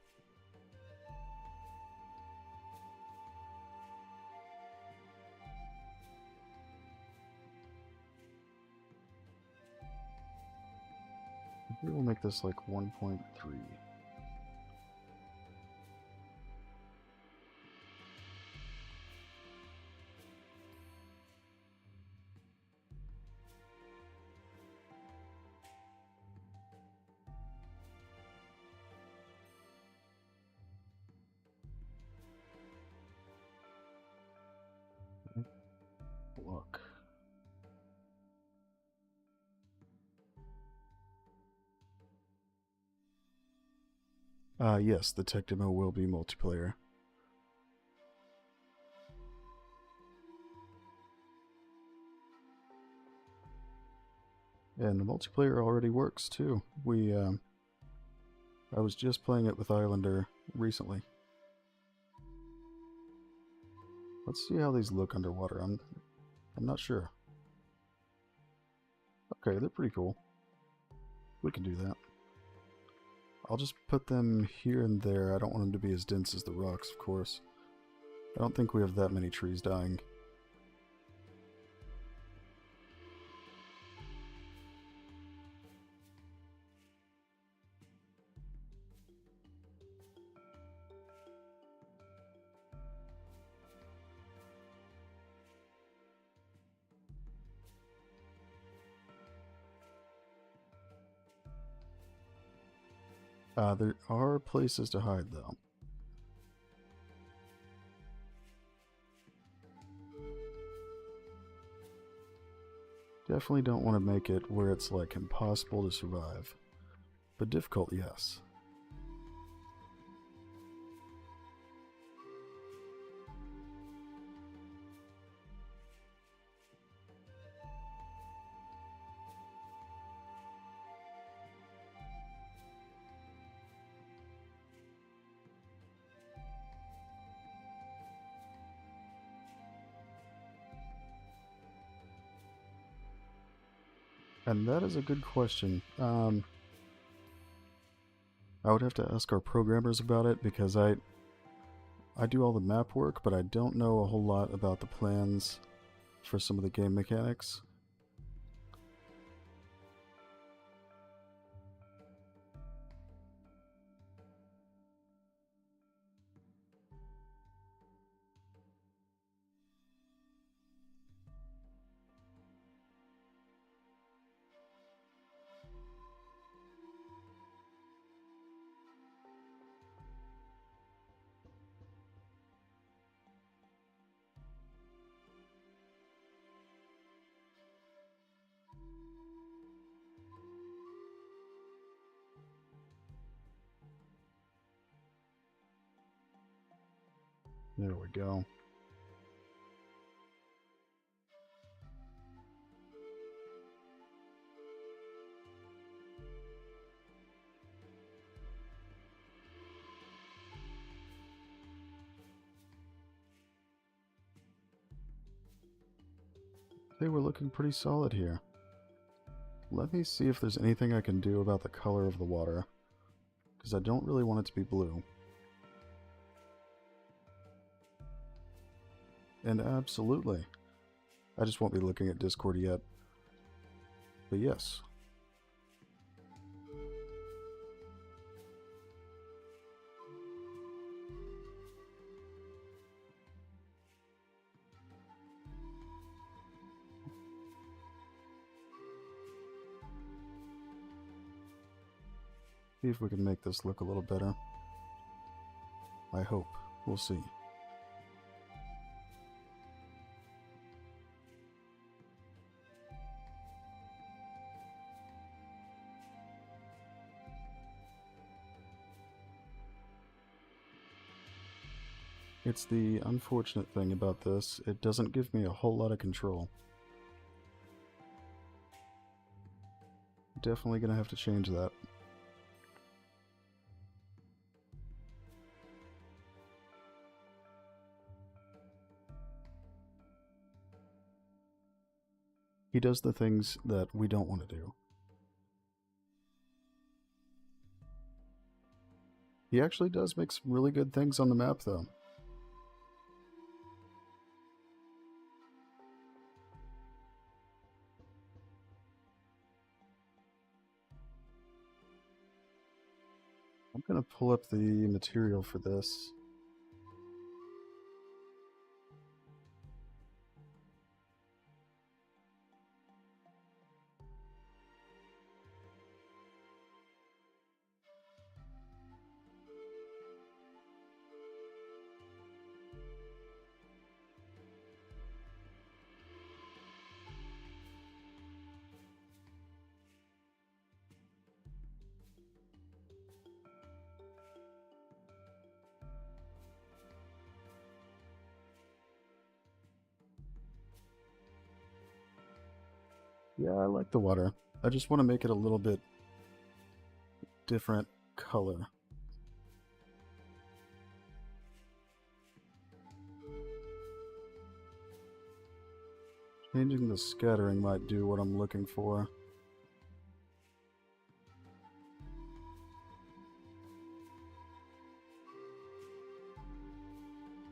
Maybe we'll make this like 1.3. Yes, the tech demo will be multiplayer. And the multiplayer already works too. I was just playing it with Islander recently. Let's see how these look underwater. I'm not sure. Okay, they're pretty cool. We can do that. I'll just put them here and there. I don't want them to be as dense as the rocks, of course. I don't think we have that many trees dying. There are places to hide, though. Definitely don't want to make it where it's like impossible to survive. But difficult, yes. And that is a good question. I would have to ask our programmers about it because I do all the map work, but I don't know a whole lot about the plans for some of the game mechanics. There we go. They were looking pretty solid here. Let me see if there's anything I can do about the color of the water, because I don't really want it to be blue. And absolutely. I just won't be looking at Discord yet. But yes. See if we can make this look a little better. I hope. We'll see. It's the unfortunate thing about this, it doesn't give me a whole lot of control. Definitely gonna have to change that. He does the things that we don't want to do. He actually does make some really good things on the map, though. I'm gonna pull up the material for this. Yeah, I like the water. I just want to make it a little bit different color. Changing the scattering might do what I'm looking for.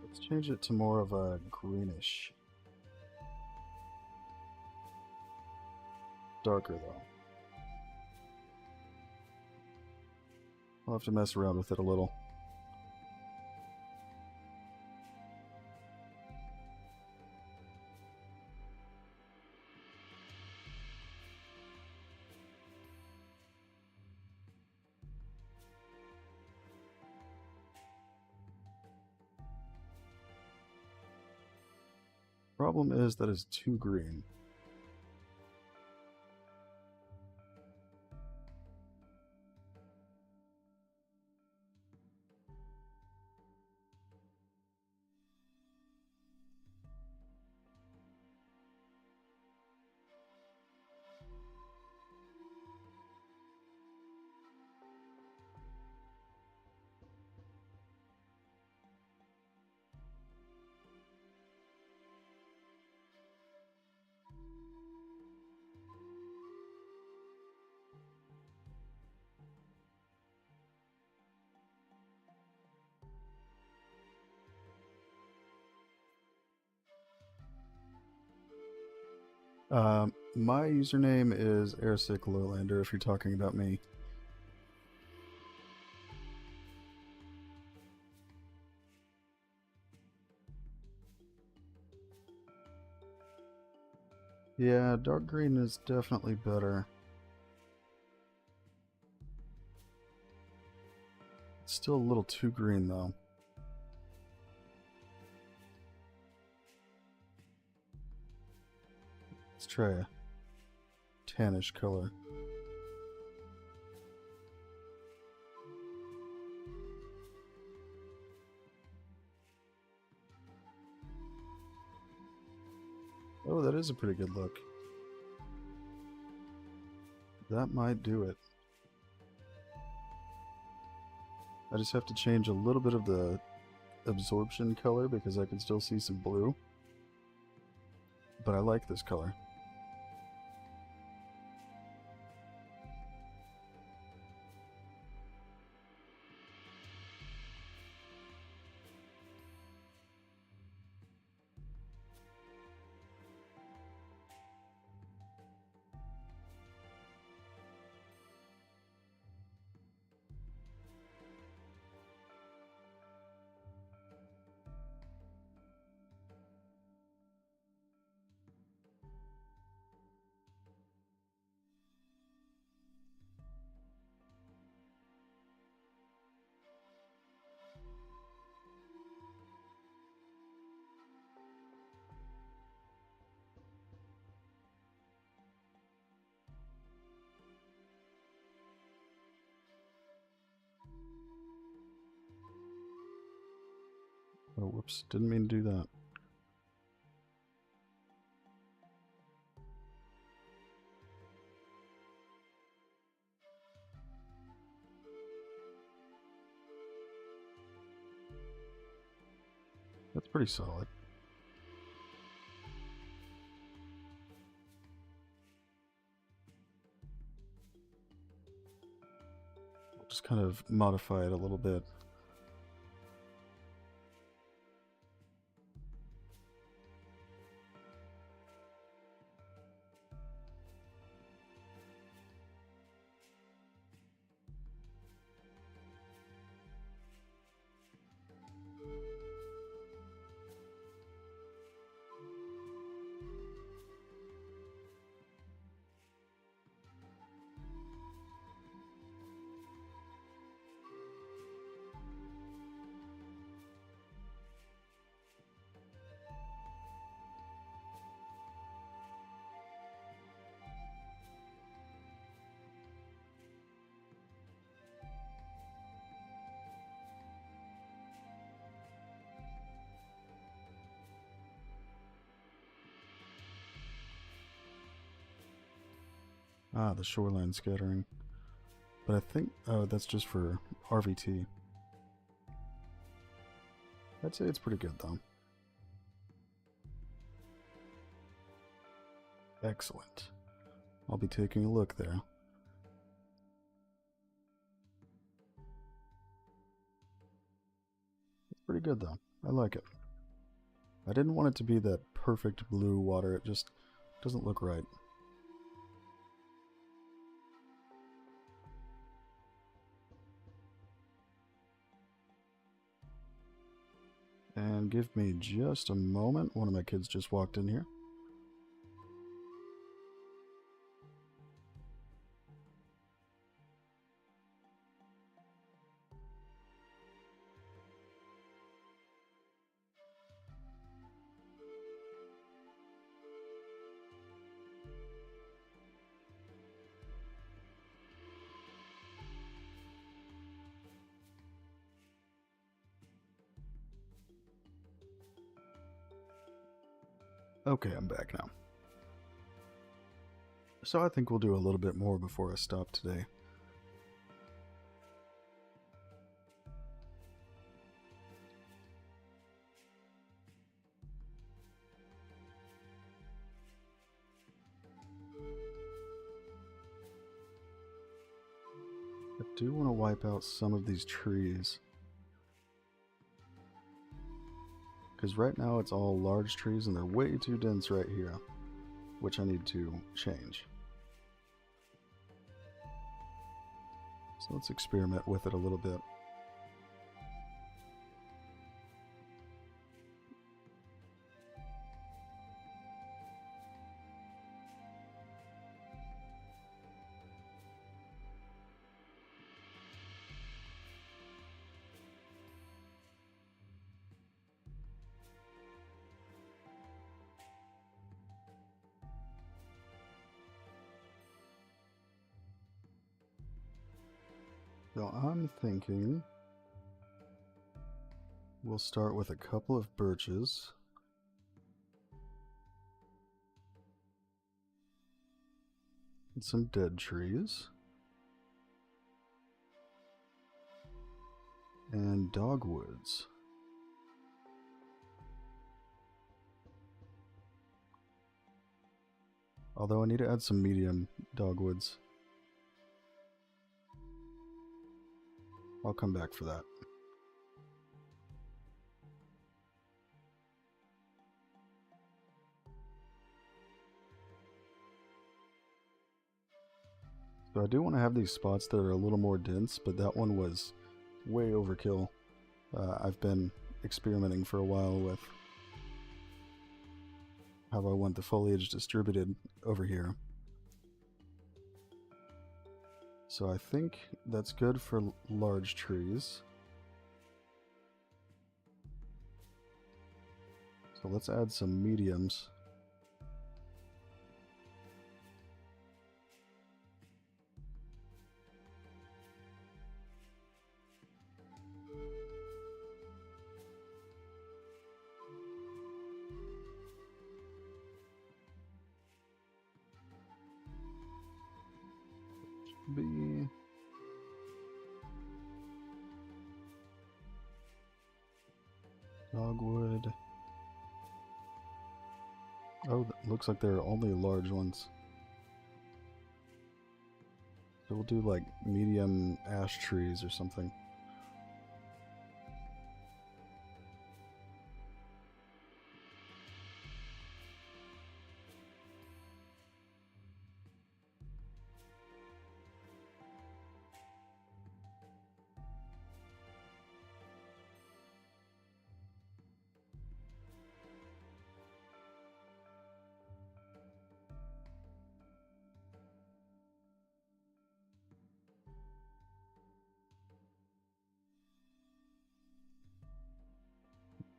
Let's change it to more of a greenish. Darker though. I'll have to mess around with it a little. Problem is that it's too green. My username is Airsick Lowlander if you're talking about me. Yeah, dark green is definitely better. It's still a little too green though. Let's try a tannish color. Oh, that is a pretty good look. That might do it. I just have to change a little bit of the absorption color because I can still see some blue. But I like this color. Oh, whoops, didn't mean to do that. That's pretty solid. I'll just kind of modify it a little bit. Ah, the shoreline scattering. But I think, oh, that's just for RVT. I'd say it's pretty good though. Excellent. I'll be taking a look there. It's pretty good though. I like it. I didn't want it to be that perfect blue water. It just doesn't look right. And give me just a moment. One of my kids just walked in here. Okay, I'm back now. So I think we'll do a little bit more before I stop today. I do want to wipe out some of these trees. Because right now it's all large trees and they're way too dense right here, which I need to change. So let's experiment with it a little bit. So I'm thinking we'll start with a couple of birches. And some dead trees. And dogwoods. Although I need to add some medium dogwoods. I'll come back for that. So I do want to have these spots that are a little more dense, but that one was way overkill. I've been experimenting for a while with how I want the foliage distributed over here. So I think that's good for large trees. So let's add some mediums. Be dogwood. Oh, looks like there are only large ones. So we'll do like medium ash trees or something.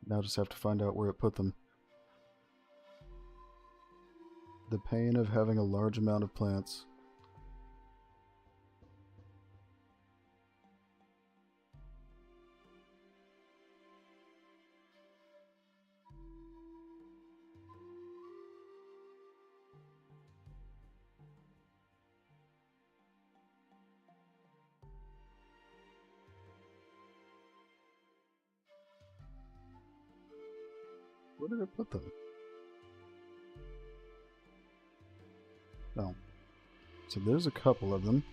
Now just have to find out where it put them. The pain of having a large amount of plants. Where did I put them? Oh. So there's a couple of them.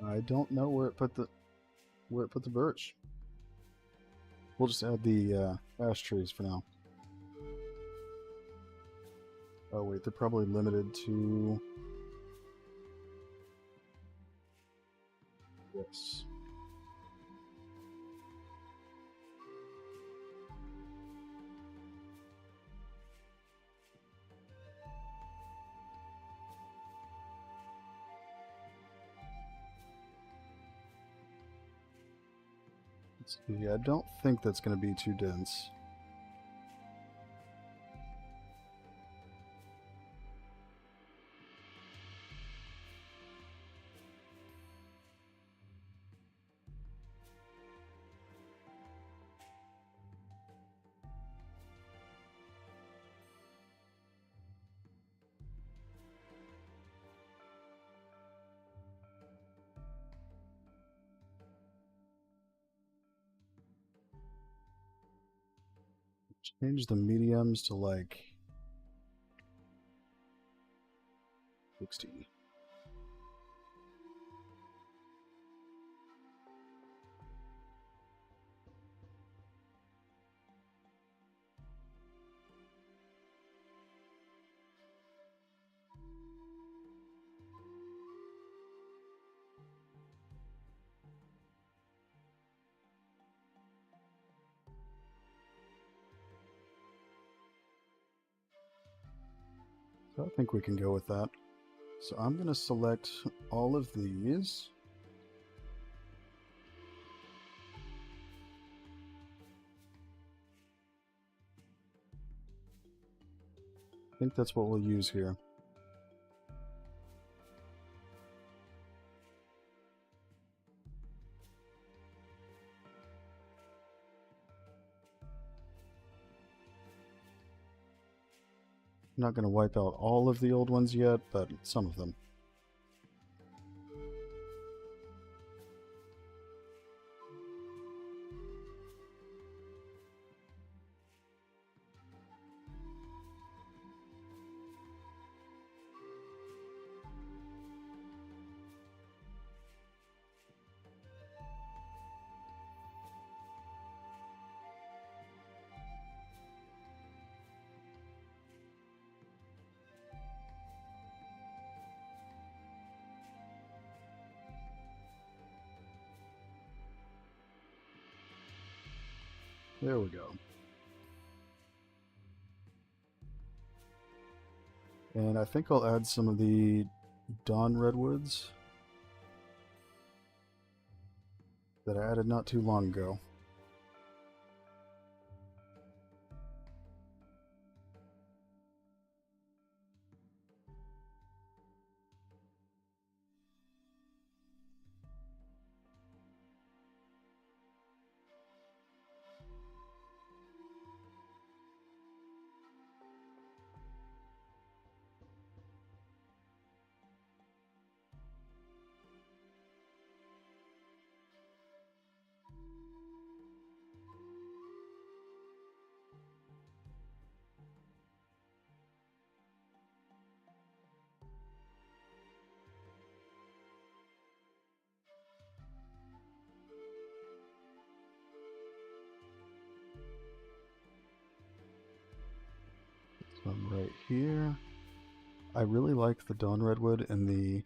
I don't know where it put the birch. We'll just add the ash trees for now. Oh wait, they're probably limited to this. Let's see, I don't think that's going to be too dense. Change the mediums to like 60. So I think we can go with that. So I'm going to select all of these. I think that's what we'll use here. I'm not going to wipe out all of the old ones yet, but some of them. There we go. And I think I'll add some of the dawn redwoods that I added not too long ago. So I'm right here. I really like the dawn redwood in the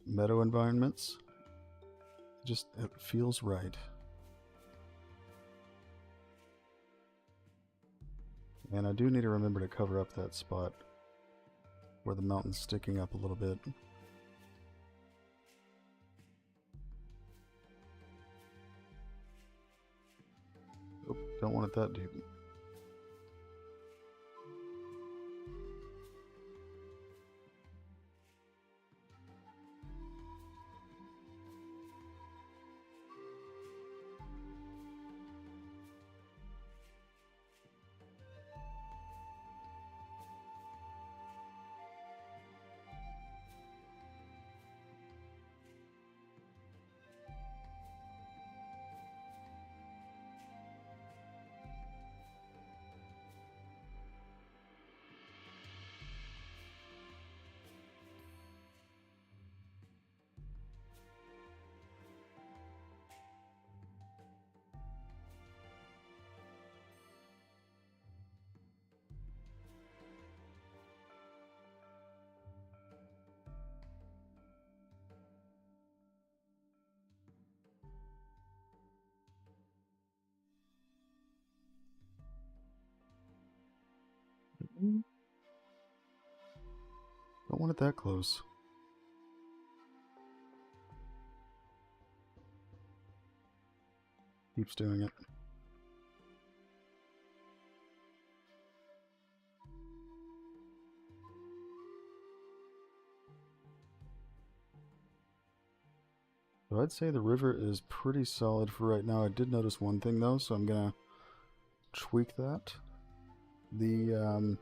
meadow environments. It feels right. And I do need to remember to cover up that spot where the mountain's sticking up a little bit. Oh, don't want it that deep. Don't want it that close. Keeps doing it. So I'd say the river is pretty solid for right now. I did notice one thing though, so I'm gonna tweak that. The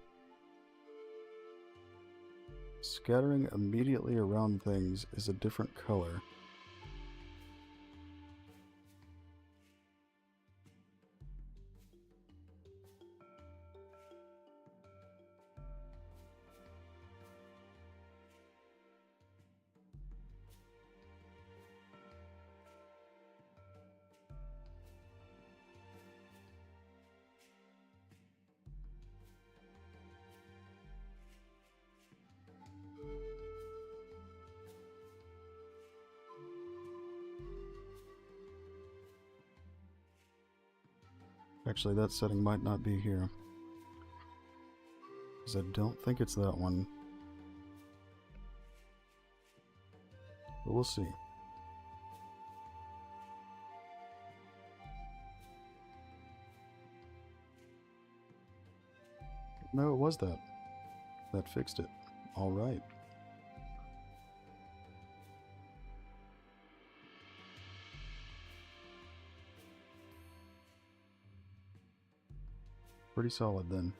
scattering immediately around things is a different color. Actually, that setting might not be here, because I don't think it's that one. But we'll see. No, it was that. That fixed it. All right. Pretty solid then.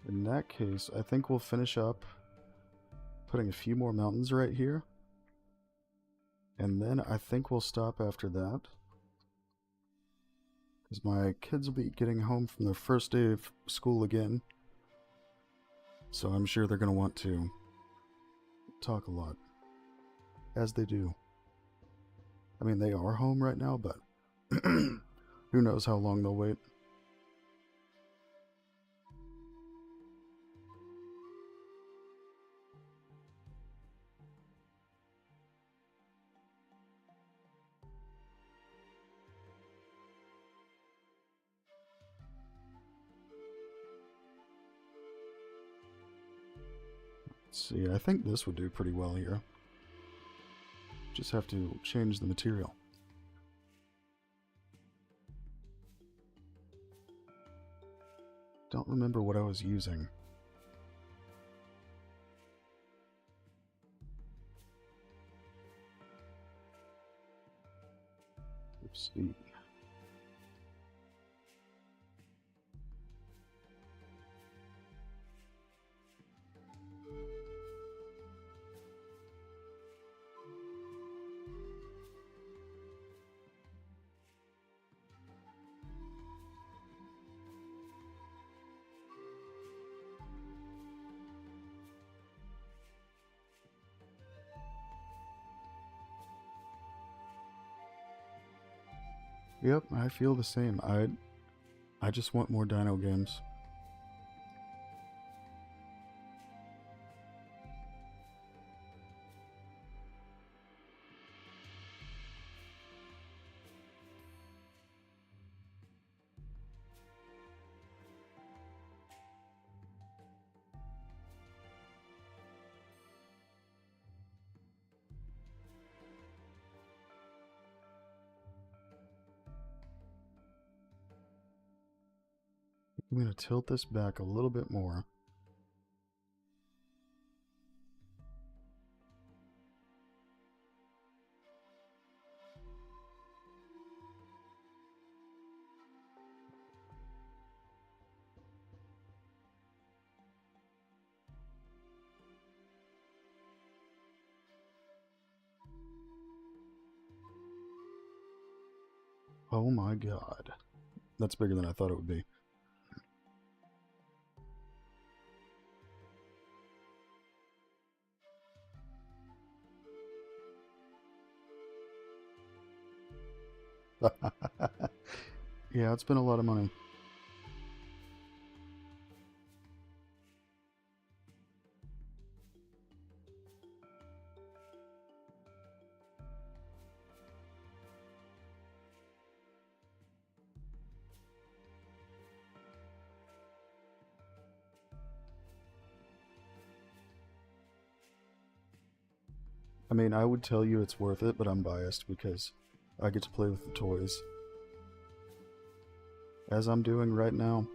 In that case, I think we'll finish up putting a few more mountains right here. And then I think we'll stop after that. Because my kids will be getting home from their first day of school again. So I'm sure they're going to want to talk a lot. As they do. I mean, they are home right now, but who knows how long they'll wait. Let's see, I think this would do pretty well here. Just have to change the material. Don't remember what I was using. Oopsie. Yep, I feel the same. I just want more dino games. I'm going to tilt this back a little bit more. Oh my god. That's bigger than I thought it would be. Yeah, it's been a lot of money. I mean, I would tell you it's worth it, but I'm biased because I get to play with the toys. As I'm doing right now.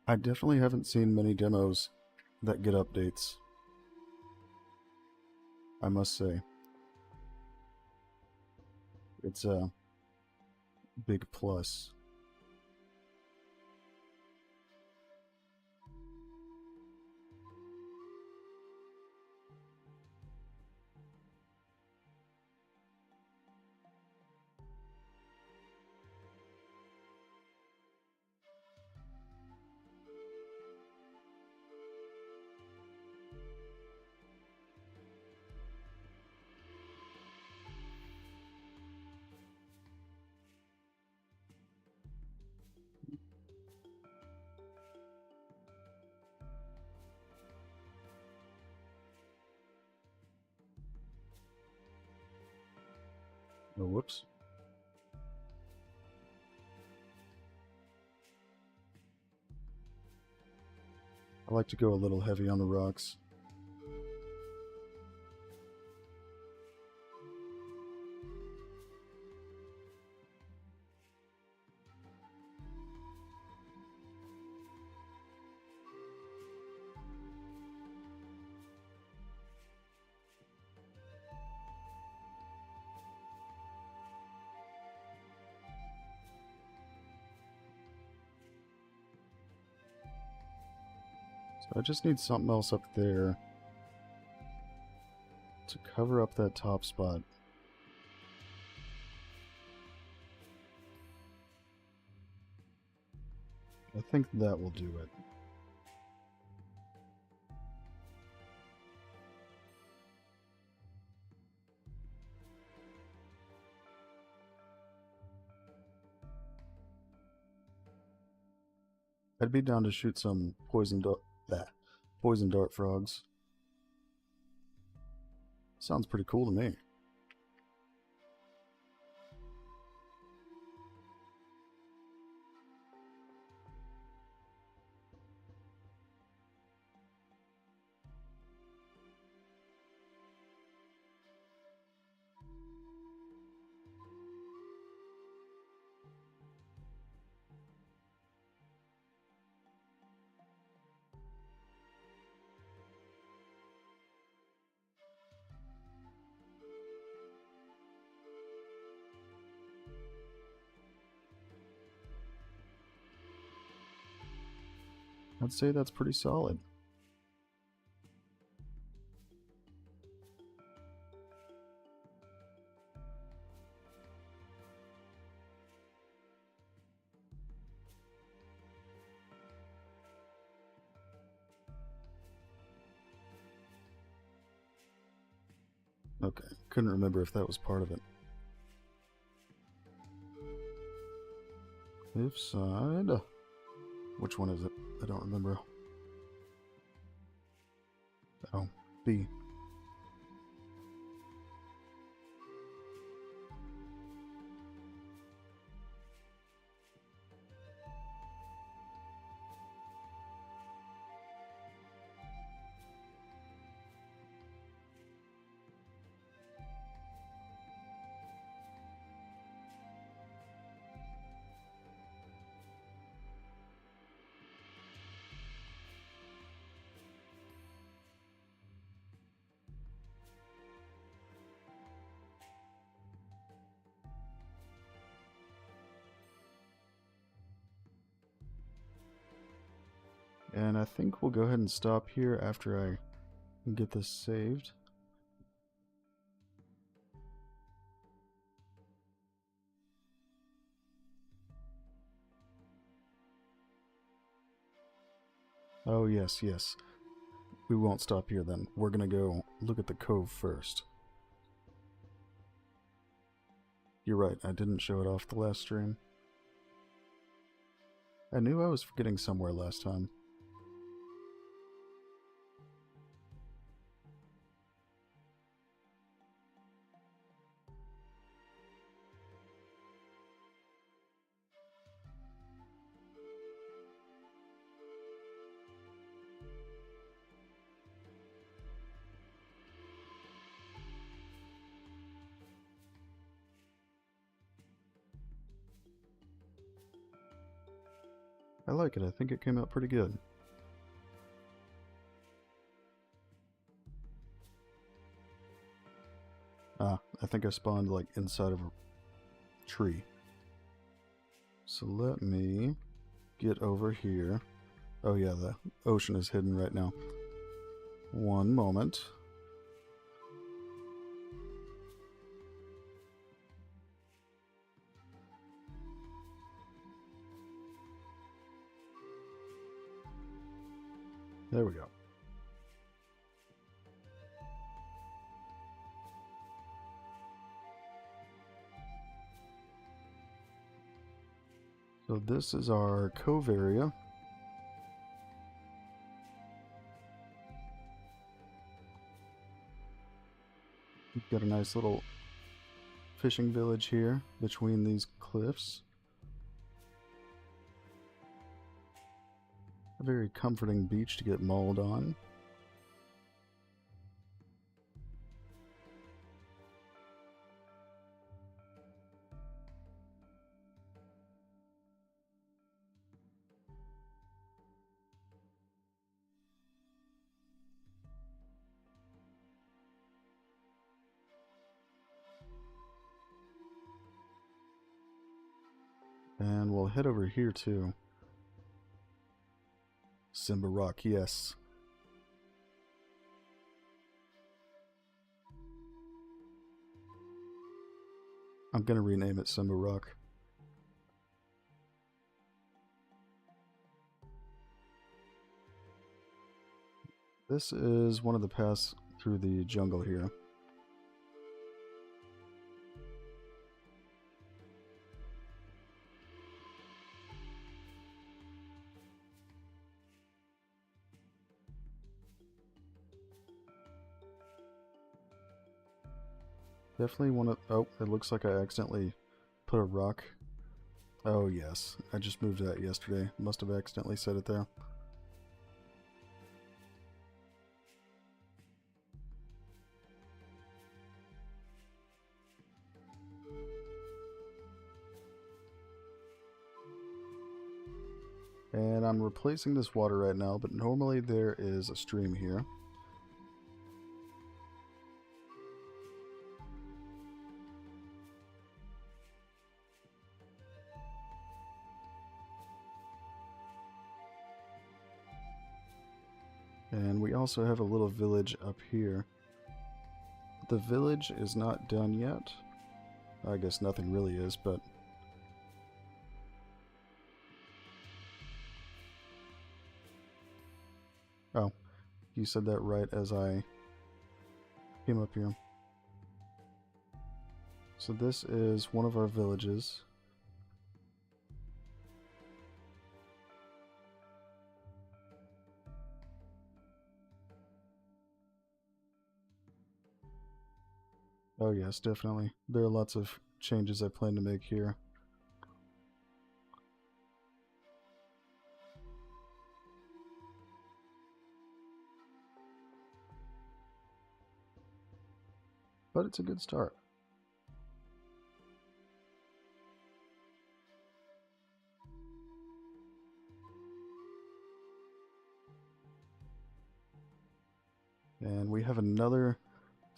I definitely haven't seen many demos that get updates, I must say. It's a big plus. Oh, whoops. I like to go a little heavy on the rocks. So I just need something else up there to cover up that top spot. I think that will do it. I'd be down to shoot some poison dart frogs. Sounds pretty cool to me. I'd say that's pretty solid. Okay, couldn't remember if that was part of it. Cliff side. Which one is it? I don't remember. Oh, B. And I think we'll go ahead and stop here after I get this saved. Oh yes, yes. We won't stop here then. We're gonna go look at the cove first. You're right, I didn't show it off the last stream. I knew I was forgetting somewhere last time. I like it, I think it came out pretty good. Ah, I think I spawned like inside of a tree. So let me get over here. Oh yeah, the ocean is hidden right now. One moment. There we go. So this is our cove area. We've got a nice little fishing village here between these cliffs. A very comforting beach to get mauled on. And we'll head over here too. Simba Rock, yes. I'm gonna rename it Simba Rock. This is one of the paths through the jungle here. Definitely want to... Oh, it looks like I accidentally put a rock. Oh yes, I just moved that yesterday. Must have accidentally set it there. And I'm replacing this water right now, but normally there is a stream here. And we also have a little village up here. The village is not done yet. I guess nothing really is, but... Oh, you said that right as I came up here. So this is one of our villages. Oh yes, definitely. There are lots of changes I plan to make here. But it's a good start. And we have another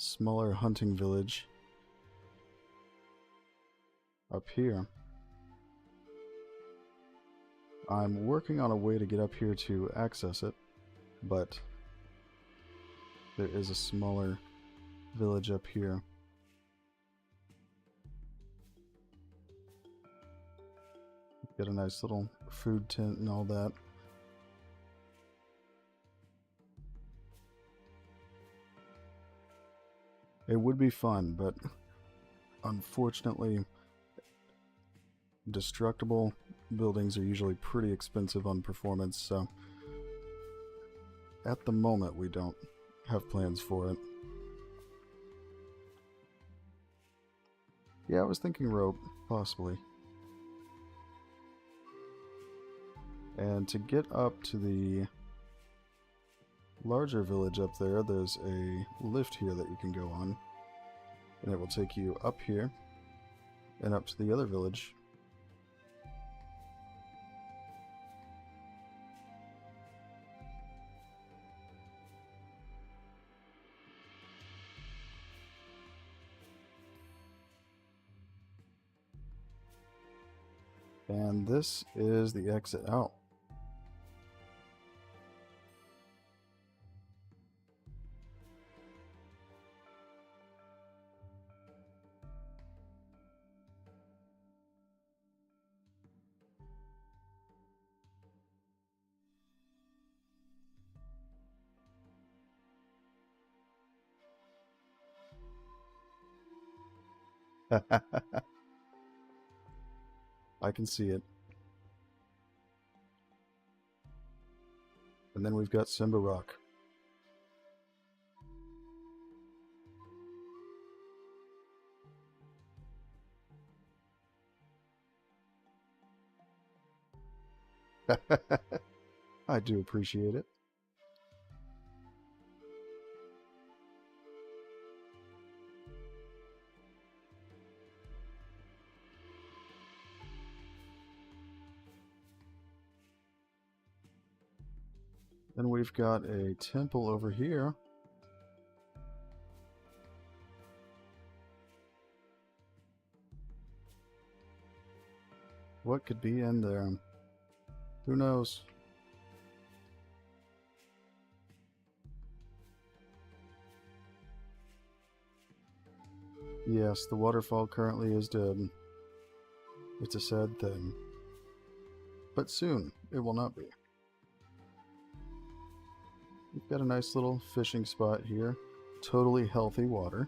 smaller hunting village up here. I'm working on a way to get up here to access it, but there is a smaller village up here. Got a nice little food tent and all that. It would be fun, but unfortunately, destructible buildings are usually pretty expensive on performance, so at the moment we don't have plans for it. Yeah, I was thinking rope, possibly. And to get up to the larger village up there, there's a lift here that you can go on. And it will take you up here and up to the other village. And this is the exit out. I can see it. And then we've got Simba Rock. I do appreciate it. Then we've got a temple over here. What could be in there? Who knows? Yes, the waterfall currently is dead. It's a sad thing. But soon, it will not be. We've got a nice little fishing spot here. Totally healthy water.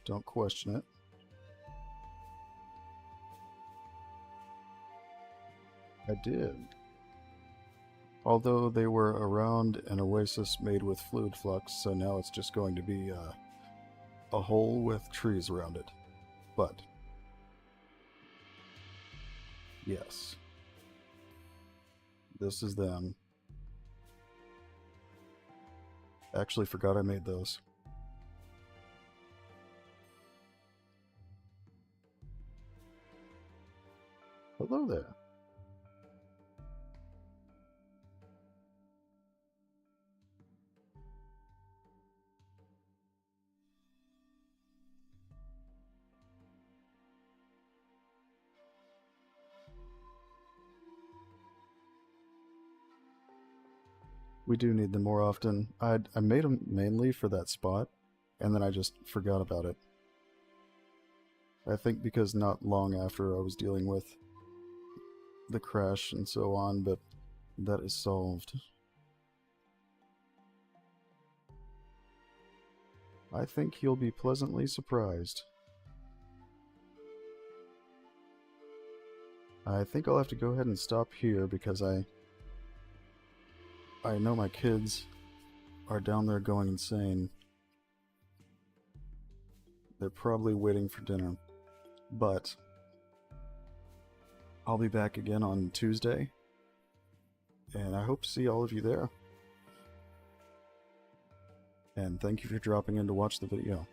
Don't question it. I did. Although they were around an oasis made with fluid flux, so now it's just going to be a hole with trees around it. But yes, this is them. Actually forgot I made those. Hello there. We do need them more often. I made them mainly for that spot, and then I just forgot about it. I think because not long after I was dealing with the crash and so on, but that is solved. I think you'll be pleasantly surprised. I think I'll have to go ahead and stop here because I know my kids are down there going insane. They're probably waiting for dinner. But I'll be back again on Tuesday, and I hope to see all of you there. And thank you for dropping in to watch the video.